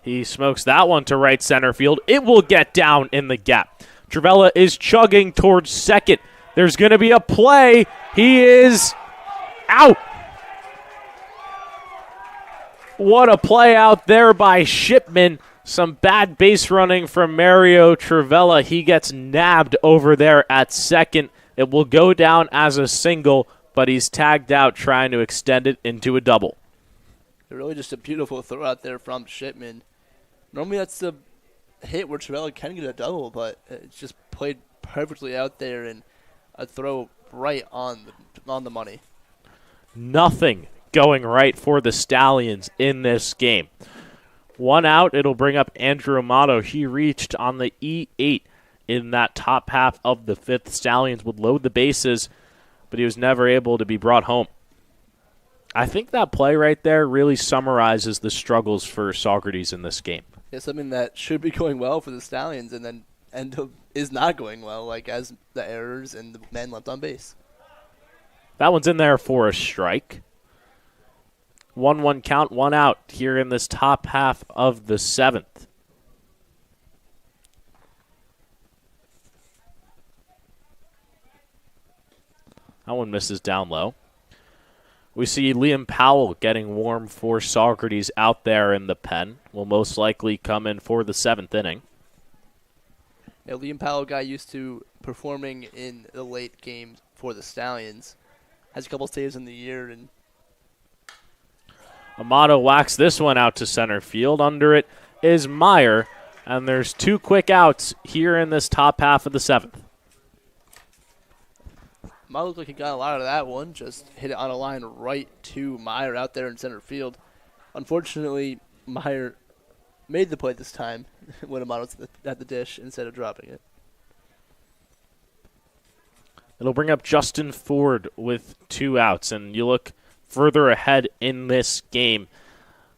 He smokes that one to right center field. It will get down in the gap. Trivella is chugging towards second. There's going to be a play. He is out. What a play out there by Shipman. Some bad base running from Mario Trivella. He gets nabbed over there at second. It will go down as a single, but he's tagged out trying to extend it into a double. Really just a beautiful throw out there from Shipman. Normally that's the hit where Trivella can get a double, but it's just played perfectly out there and a throw right on the money. Nothing going right for the Stallions in this game. 1 out, it'll bring up Andrew Amato. He reached on the E8 in that top half of the 5th. Stallions would load the bases, but he was never able to be brought home. I think that play right there really summarizes the struggles for Saugerties in this game. It's something that should be going well for the Stallions, and then is not going well, like as the errors and the men left on base. That one's in there for a strike. 1-1 count, 1 out here in this top half of the 7th. That one misses down low. We see Liam Powell getting warm for Saugerties out there in the pen. Will most likely come in for the 7th inning. Yeah, Liam Powell, guy used to performing in the late games for the Stallions, has a couple saves in the year. And Amato whacks this one out to center field. Under it is Meyer, and there's 2 quick outs here in this top half of the 7th. Meyer looked like he got a lot of that one. Just hit it on a line right to Meyer out there in center field. Unfortunately, Meyer made the play this time when Amato's at the dish instead of dropping it. It'll bring up Justin Ford with 2 outs, and you look further ahead in this game.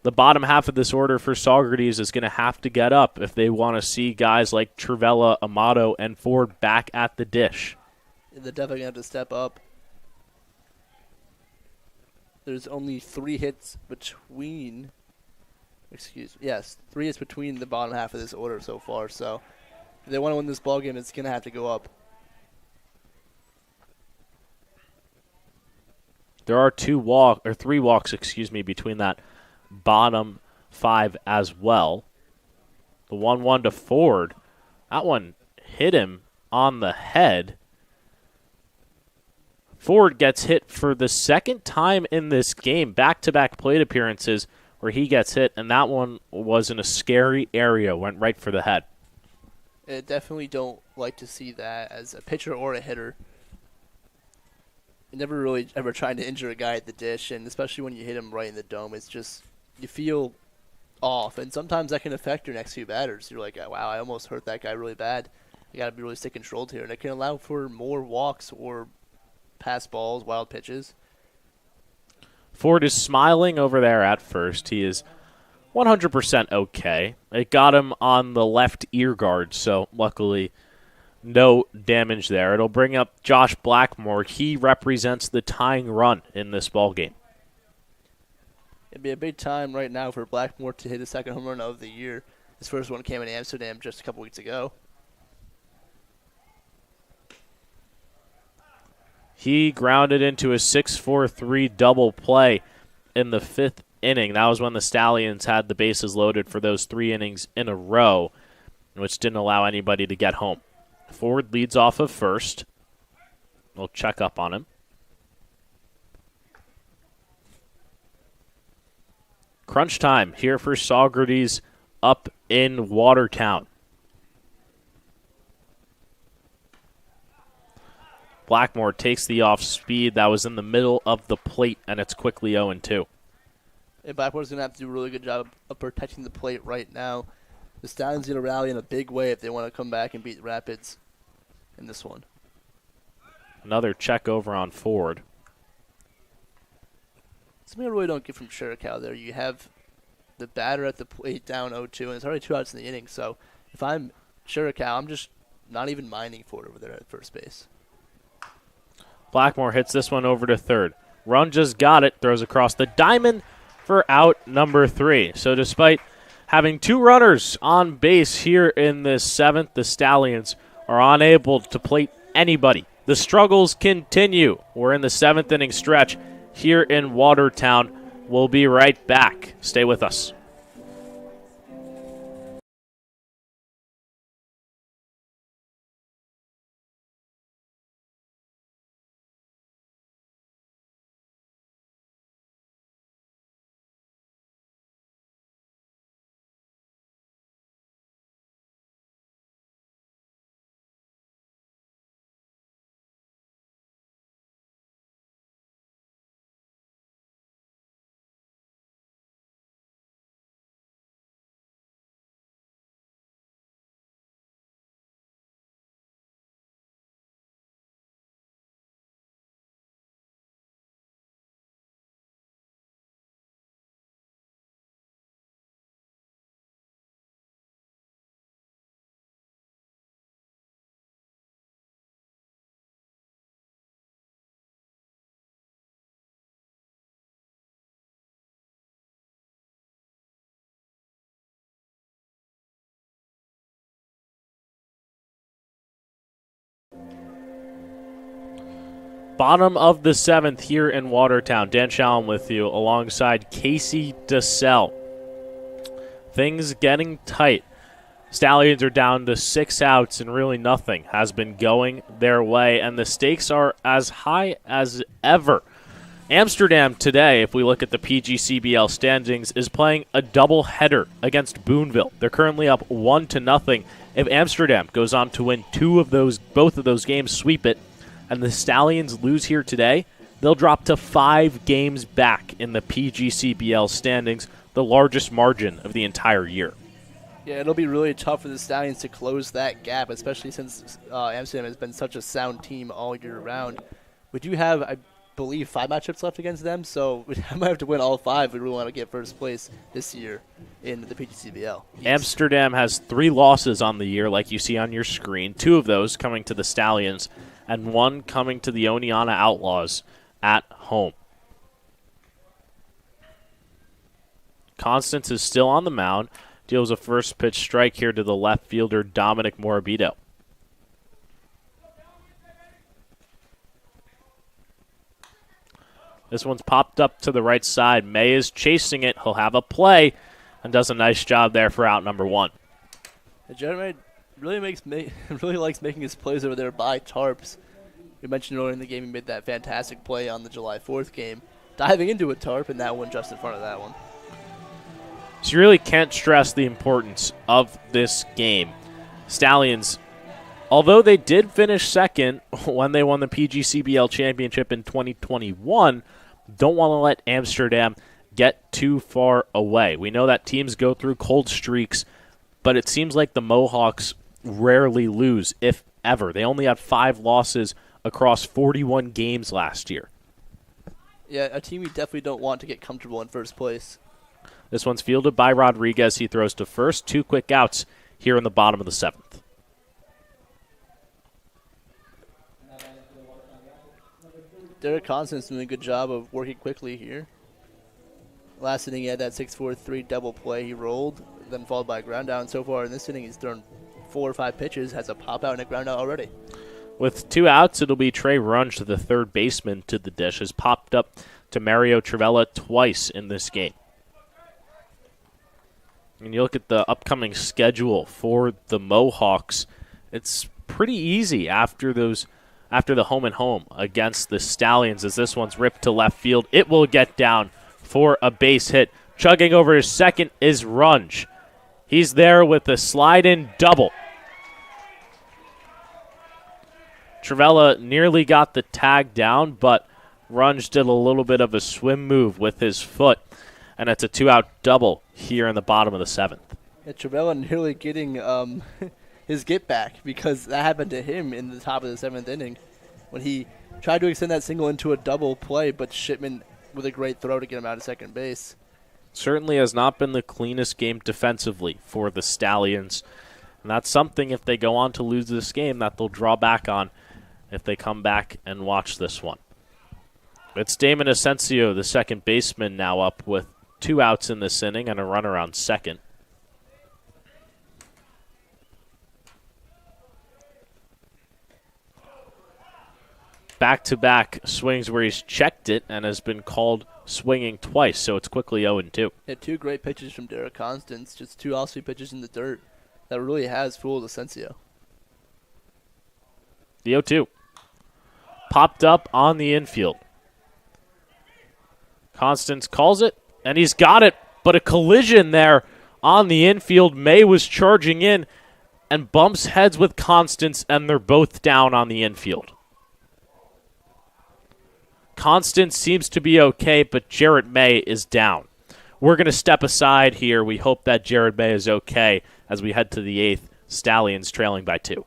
The bottom half of this order for Saugerties is going to have to get up if they want to see guys like Trivella, Amato, and Ford back at the dish. They're definitely going to have to step up. There's only 3 hits between. 3 hits between the bottom half of this order so far. So if they want to win this ballgame, it's going to have to go up. There are 3 walks, between that bottom 5 as well. The 1-1 to Ford. That one hit him on the head. Ford gets hit for the 2nd time in this game, back-to-back plate appearances where he gets hit, and that one was in a scary area, went right for the head. I definitely don't like to see that as a pitcher or a hitter. You never really ever trying to injure a guy at the dish, and especially when you hit him right in the dome, it's just, you feel off, and sometimes that can affect your next few batters. You're like, wow, I almost hurt that guy really bad. You got to be really stick controlled here, and it can allow for more walks or pass balls, wild pitches. Ford is smiling over there at first. He is 100% okay. It got him on the left ear guard, so luckily no damage there. It'll bring up Josh Blackmore. He represents the tying run in this ballgame. It'd be a big time right now for Blackmore to hit his 2nd home run of the year. His first one came in Amsterdam just a couple weeks ago. He grounded into a 6-4-3 double play in the 5th inning. That was when the Stallions had the bases loaded for those 3 innings in a row, which didn't allow anybody to get home. Ford leads off of first. We'll check up on him. Crunch time here for Saugerties up in Watertown. Blackmore takes the off speed. That was in the middle of the plate, and it's quickly 0-2. And Blackmore's going to have to do a really good job of protecting the plate right now. The Stallions going to rally in a big way if they want to come back and beat the Rapids in this one. Another check over on Ford. Something I really don't get from Shirakawa there. You have the batter at the plate down 0-2, and it's already 2 outs in the inning. So if I'm Shirakawa, I'm just not even minding Ford over there at first base. Blackmore hits this one over to third. Run just got it, throws across the diamond for out number 3. So despite having 2 runners on base here in this 7th, the Stallions are unable to plate anybody. The struggles continue. We're in the 7th inning stretch here in Watertown. We'll be right back. Stay with us. Bottom of the 7th here in Watertown. Dan Shallon with you alongside Casey DeSalle. Things getting tight. Stallions are down to 6 outs and really nothing has been going their way, and the stakes are as high as ever. Amsterdam today, if we look at the PGCBL standings, is playing a doubleheader against Boonville. They're currently up 1-0. If Amsterdam goes on to win both of those games, sweep it, and the Stallions lose here today, they'll drop to 5 games back in the PGCBL standings, the largest margin of the entire year. Yeah, it'll be really tough for the Stallions to close that gap, especially since Amsterdam has been such a sound team all year round. We do have, I believe, 5 matchups left against them, so we might have to win all 5 if we really want to get first place this year in the PGCBL. Amsterdam has 3 losses on the year, like you see on your screen, 2 of those coming to the Stallions, and 1 coming to the Oneonta Outlaws at home. Constance is still on the mound. Deals a first pitch strike here to the left fielder, Dominic Morabito. This one's popped up to the right side. May is chasing it. He'll have a play and does a nice job there for out number 1. Jared May really likes making his plays over there by tarps. We mentioned earlier in the game he made that fantastic play on the July 4th game, diving into a tarp, and that one just in front of that one. So you really can't stress the importance of this game. Stallions, although they did finish second when they won the PGCBL championship in 2021, don't want to let Amsterdam get too far away. We know that teams go through cold streaks, but it seems like the Mohawks rarely lose, if ever. They only had 5 losses across 41 games last year. Yeah, a team you definitely don't want to get comfortable in first place. This one's fielded by Rodriguez. He throws to first. 2 quick outs here in the bottom of the 7th. Derek Constance doing a good job of working quickly here. Last inning he had that 6-4-3 double play. He rolled, then followed by a ground out. And so far in this inning he's thrown 4 or 5 pitches, has a pop out and a ground out already. With 2 outs, it'll be Trey Runge, the third baseman, to the dish. Has popped up to Mario Travella twice in this game. And you look at the upcoming schedule for the Mohawks, it's pretty easy after the home and home against the Stallions, as this one's ripped to left field. It will get down for a base hit. Chugging over to second is Runge. He's there with a slide-in double. Travella nearly got the tag down, but Runge did a little bit of a swim move with his foot, and it's a 2-out double here in the bottom of the 7th. Yeah, Travella nearly getting his get back, because that happened to him in the top of the 7th inning when he tried to extend that single into a double play, but Shipman with a great throw to get him out of second base. Certainly has not been the cleanest game defensively for the Stallions, and that's something, if they go on to lose this game, that they'll draw back on if they come back and watch this one. It's Damon Asensio, the second baseman, now up with 2 outs in this inning and a runner on second. Back-to-back swings where he's checked it and has been called swinging twice, so it's quickly 0-2. Yeah, 2 great pitches from Derek Constance, just 2 off-speed pitches in the dirt. That really has fooled Asensio. The 0-2. Popped up on the infield. Constance calls it, and he's got it, but a collision there on the infield. May was charging in and bumps heads with Constance, and they're both down on the infield. Constance seems to be okay, but Jarrett May is down. We're going to step aside here. We hope that Jarrett May is okay as we head to the 8th. Stallions trailing by 2.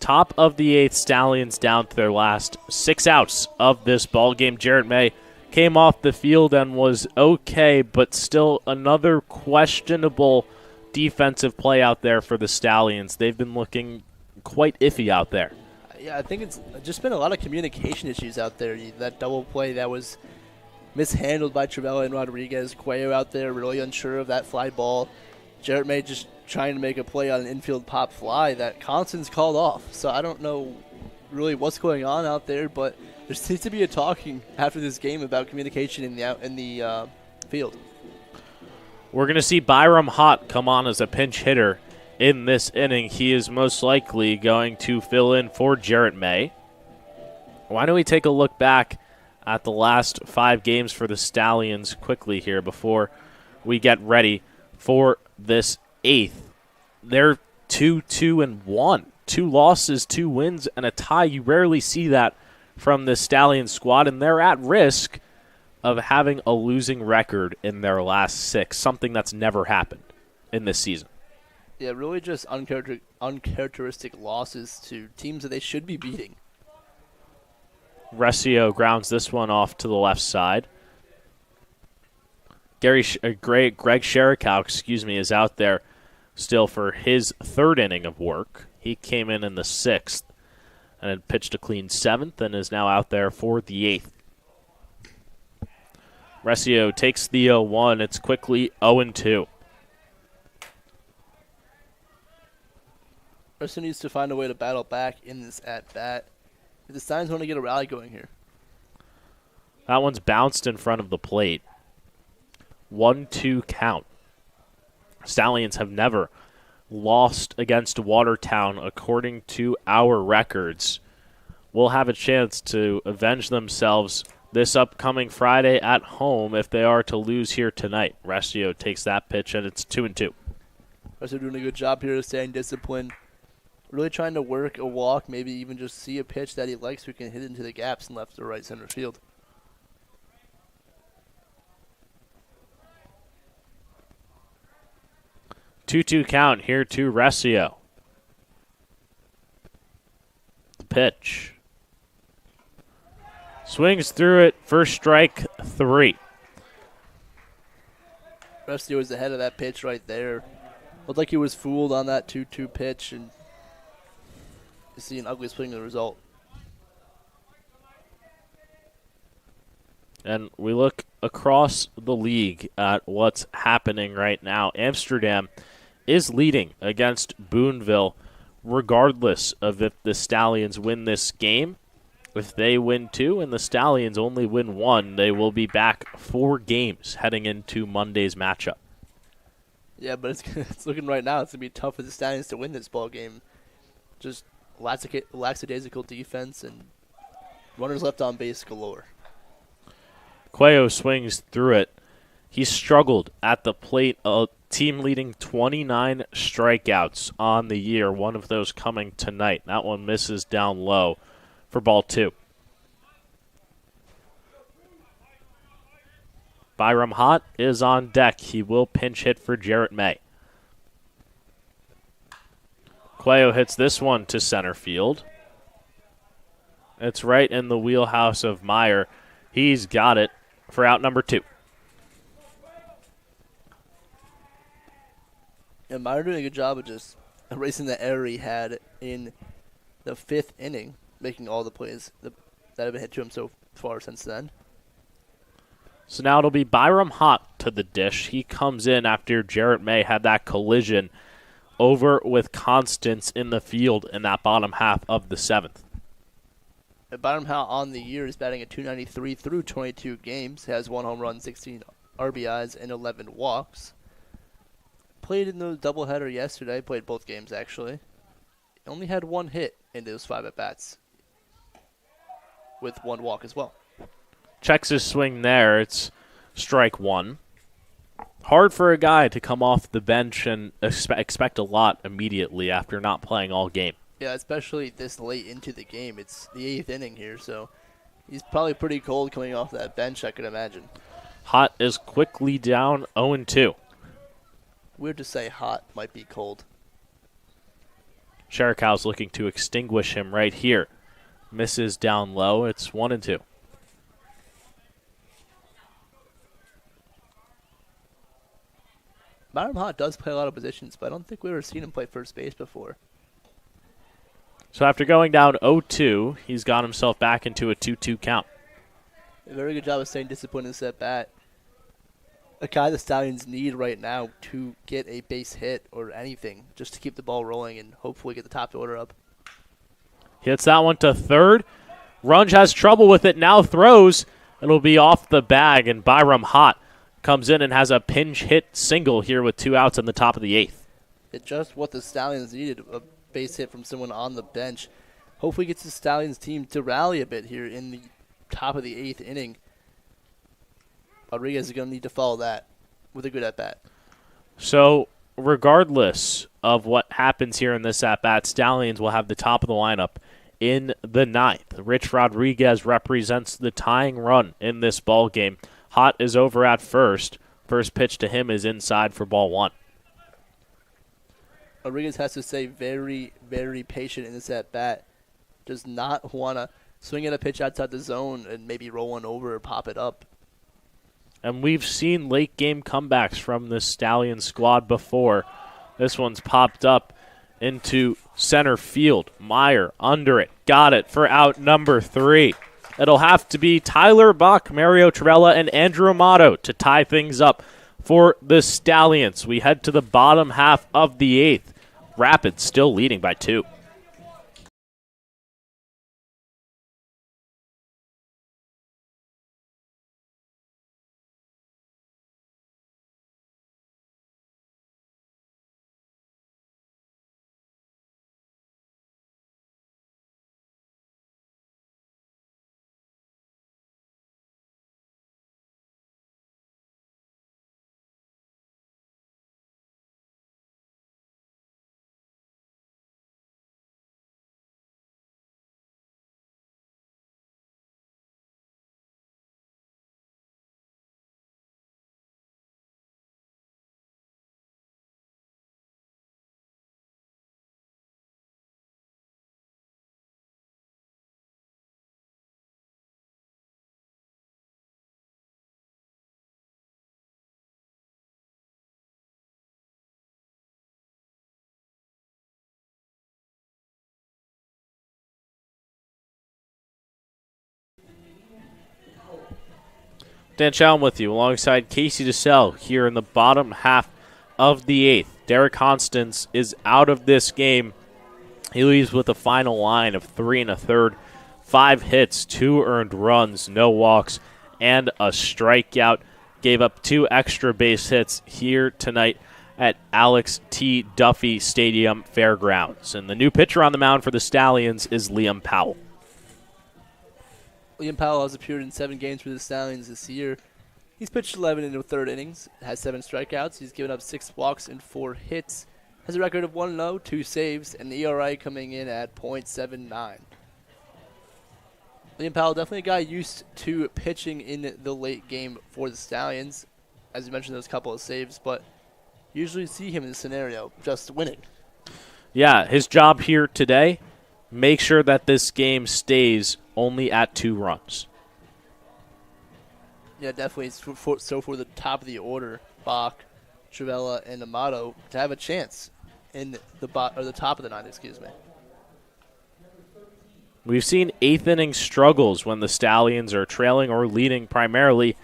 Top of the eighth, Stallions down to their last 6 outs of this ball game. Jarrett May came off the field and was okay, but still another questionable defensive play out there for the Stallions. They've been looking quite iffy out there. Yeah, I think it's just been a lot of communication issues out there. That double play that was mishandled by Travella and Rodriguez. Cuello out there really unsure of that fly ball. Jarrett May just trying to make a play on an infield pop fly that Constance called off. So I don't know really what's going on out there, but there seems to be a talking after this game about communication in the field. We're going to see Byram Hott come on as a pinch hitter in this inning. He is most likely going to fill in for Jarrett May. Why don't we take a look back at the last 5 games for the Stallions quickly here before we get ready for this 8th. They're 2-2-1. 2 losses, 2 wins, and a tie. You rarely see that from the Stallions squad, and they're at risk of having a losing record in their last 6, something that's never happened in this season. Yeah, really just uncharacteristic losses to teams that they should be beating. Resio grounds this one off to the left side. Greg Sherikow, is out there still for his 3rd inning of work. He came in the 6th and had pitched a clean 7th and is now out there for the 8th. Resio takes the 0-1. It's quickly 0-2. Resio needs to find a way to battle back in this at-bat if the Stallions want to get a rally going here. That one's bounced in front of the plate. 1-2 count. Stallions have never lost against Watertown according to our records. Will have a chance to avenge themselves this upcoming Friday at home if they are to lose here tonight. Resio takes that pitch, and it's 2-2. Resio doing a good job here of staying disciplined. Really trying to work a walk, maybe even just see a pitch that he likes so he can hit into the gaps in left or right center field. Two count here to Resio. The pitch. Swings through it for strike 3. Resio was ahead of that pitch right there. Looked like he was fooled on that 2-2 pitch, and you see an ugly swing of the result. And we look across the league at what's happening right now. Amsterdam is leading against Boonville regardless of if the Stallions win this game. If they win 2 and the Stallions only win 1, they will be back 4 games heading into Monday's matchup. Yeah, but it's looking right now it's going to be tough for the Stallions to win this ball game. Just lackadaisical defense and runners left on base galore. Cuello swings through it. He struggled at the plate, a team-leading 29 strikeouts on the year, one of those coming tonight. That one misses down low for ball 2. Byram Hott is on deck. He will pinch hit for Jarrett May. Cuello hits this one to center field. It's right in the wheelhouse of Meyer. He's got it for out number 2. And Meyer doing a good job of just erasing the error he had in the 5th inning, making all the plays that have been hit to him so far since then. So now it'll be Byram Hott to the dish. He comes in after Jarrett May had that collision over with Constance in the field in that bottom half of the 7th. Byram Hott on the year is batting at .293 through 22 games. Has 1 home run, 16 RBIs, and 11 walks. Played in the doubleheader yesterday. Played both games, actually. Only had 1 hit in those 5 at-bats, with 1 walk as well. Checks his swing there. It's strike 1. Hard for a guy to come off the bench and expect a lot immediately after not playing all game. Yeah, especially this late into the game. It's the 8th inning here, so he's probably pretty cold coming off that bench, I could imagine. Hott is quickly down 0-2. Weird to say hot might be cold. Sherikow's looking to extinguish him right here. Misses down low. It's 1-2. Byram Hott does play a lot of positions, but I don't think we've ever seen him play first base before. So after going down 0-2, he's got himself back into a 2-2 count. A very good job of staying disciplined in this at bat. A guy the Stallions need right now to get a base hit or anything, just to keep the ball rolling and hopefully get the top order up. Hits that one to third. Runge has trouble with it, now throws. It'll be off the bag, and Byram Hott comes in and has a pinch hit single here with 2 outs in the top of the 8th. It's just what the Stallions needed, a base hit from someone on the bench. Hopefully gets the Stallions team to rally a bit here in the top of the 8th inning. Rodriguez is going to need to follow that with a good at-bat. So regardless of what happens here in this at-bat, Stallions will have the top of the lineup in the 9th. Rich Rodriguez represents the tying run in this ball game. Hott is over at first. First pitch to him is inside for ball 1. Rodriguez has to stay very, very patient in this at-bat. Does not want to swing at a pitch outside the zone and maybe roll one over or pop it up. And we've seen late-game comebacks from the Stallion squad before. This one's popped up into center field. Meyer under it. Got it for out number 3. It'll have to be Tyler Buck, Mario Trivella, and Andrew Amato to tie things up for the Stallions. We head to the bottom half of the 8th. Rapids still leading by 2. Dan Chown with you alongside Casey DeSalle here in the bottom half of the 8th. Derek Constance is out of this game. He leaves with a final line of 3 1/3, 5 hits, 2 earned runs, no walks, and a strikeout. Gave up 2 extra base hits here tonight at Alex T. Duffy Stadium Fairgrounds. And the new pitcher on the mound for the Stallions is Liam Powell. Liam Powell has appeared in 7 games for the Stallions this year. He's pitched 11 into 3rd innings, has 7 strikeouts. He's given up 6 walks and 4 hits. Has a record of 1-0, 2 saves, and the ERA coming in at .79. Liam Powell definitely a guy used to pitching in the late game for the Stallions. As you mentioned, those couple of saves, but usually see him in this scenario just winning. Yeah, his job here today, make sure that this game stays only at 2 runs. Yeah, definitely. So for the top of the order, Bach, Trivella, and Amato to have a chance in the top of the 9th, excuse me. We've seen 8th inning struggles when the Stallions are trailing or leading primarily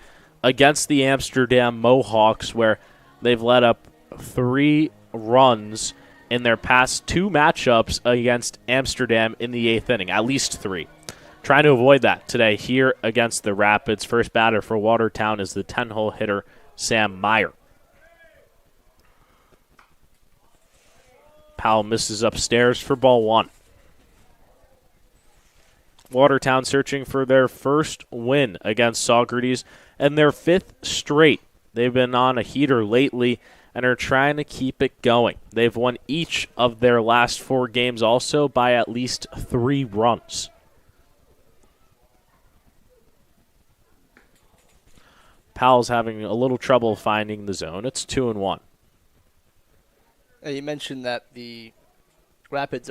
against the Amsterdam Mohawks, where they've let up 3 runs in their past 2 matchups against Amsterdam in the 8th inning, at least 3. Trying to avoid that today here against the Rapids. First batter for Watertown is the 10-hole hitter, Sam Meyer. Powell misses upstairs for ball 1. Watertown searching for their first win against Saugerties and their 5th straight. They've been on a heater lately and are trying to keep it going. They've won each of their last 4 games also by at least 3 runs. Powell's having a little trouble finding the zone. It's 2-1. You mentioned that the Rapids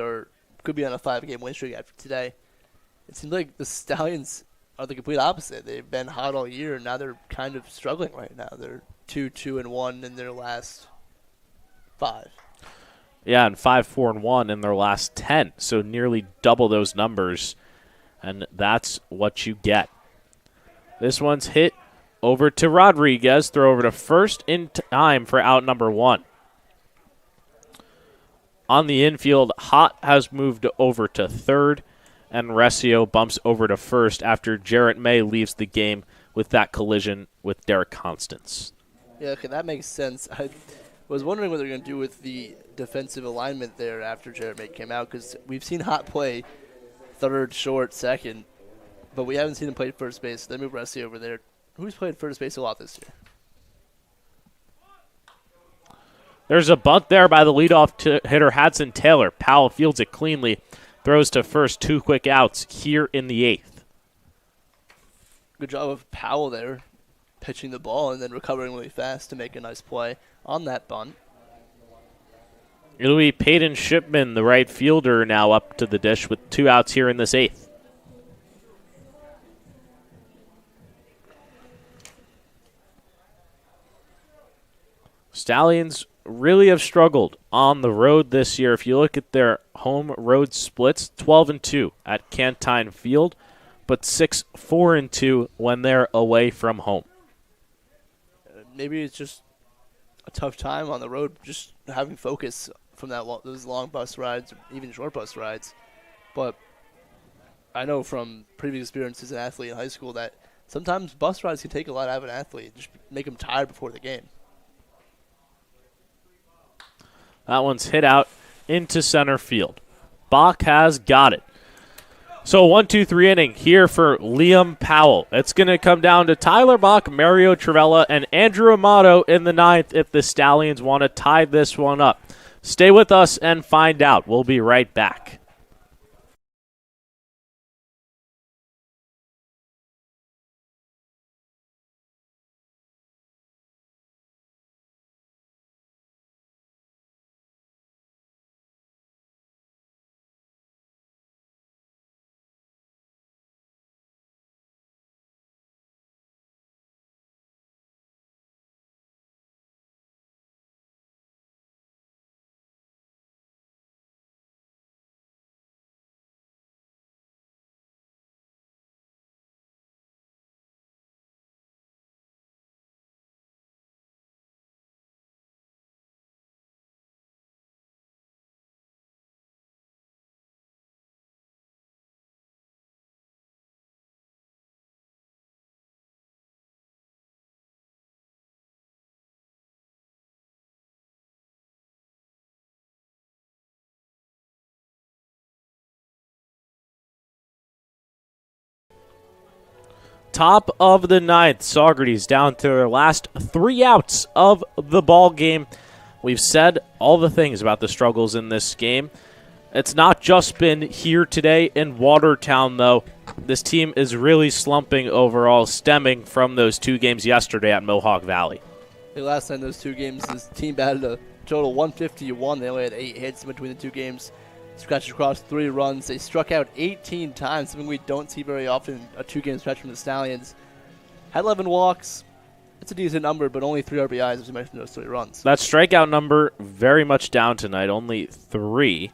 could be on a 5-game win streak after today. It seems like the Stallions are the complete opposite. They've been hot all year, and now they're kind of struggling right now. They're 2-2-1 in their last 5. Yeah, and 5-4-1 in their last 10, so nearly double those numbers, and that's what you get. This one's hit over to Rodriguez, throw over to first in time for out number 1. On the infield, Hott has moved over to third, and Recio bumps over to first after Jarrett May leaves the game with that collision with Derek Constance. Yeah, okay, that makes sense. I was wondering what they're going to do with the defensive alignment there after Jarrett May came out, because we've seen Hott play third, short, second, but we haven't seen him play first base. They move Recio over there. Who's played first base a lot this year? There's a bunt there by the leadoff hitter Hudson Taylor. Powell fields it cleanly, throws to first, 2 quick outs here in the 8th. Good job of Powell there, pitching the ball and then recovering really fast to make a nice play on that bunt. It'll be Peyton Shipman, the right fielder, now up to the dish with 2 outs here in this 8th. Stallions really have struggled on the road this year. If you look at their home road splits, 12-2 at Cantine Field, but 6-4-2 when they're away from home. Maybe it's just a tough time on the road, just having focus from those long bus rides, even short bus rides. But I know from previous experience as an athlete in high school that sometimes bus rides can take a lot out of an athlete, just make them tired before the game. That one's hit out into center field. Bach has got it. So 1-2-3 inning here for Liam Powell. It's going to come down to Tyler Bach, Mario Trivella, and Andrew Amato in the 9th if the Stallions want to tie this one up. Stay with us and find out. We'll be right back. Top of the 9th, Saugerties down to their last 3 outs of the ball game. We've said all the things about the struggles in this game. It's not just been here today in Watertown, though. This team is really slumping overall, stemming from those 2 games yesterday at Mohawk Valley. The last time those 2 games, this team batted a total 151. They only had 8 hits in between the 2 games. Scratched across 3 runs. They struck out 18 times, something we don't see very often, a 2-game stretch from the Stallions. Had 11 walks. It's a decent number, but only 3 RBIs, as you mentioned, those 3 runs. That strikeout number very much down tonight, only 3.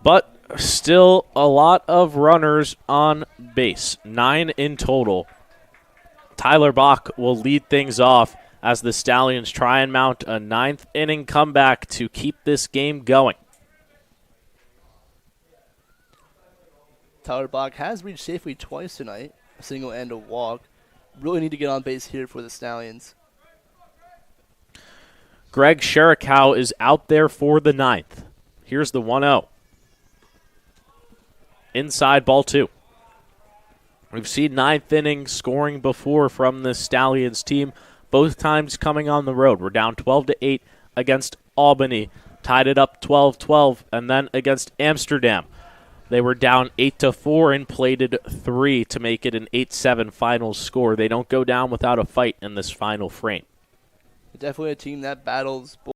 But still a lot of runners on base, 9 in total. Tyler Bach will lead things off as the Stallions try and mount a 9th inning comeback to keep this game going. Tyler Bach has reached safely twice tonight, a single and a walk. Really need to get on base here for the Stallions. Greg Sherikow is out there for the 9th. Here's the 1-0. Inside ball 2. We've seen 9th inning scoring before from the Stallions team, both times coming on the road. We're down 12-8 against Albany, tied it up 12-12, and then against Amsterdam. They were down 8-4 and plated 3 to make it an 8-7 final score. They don't go down without a fight in this final frame. Definitely a team that battles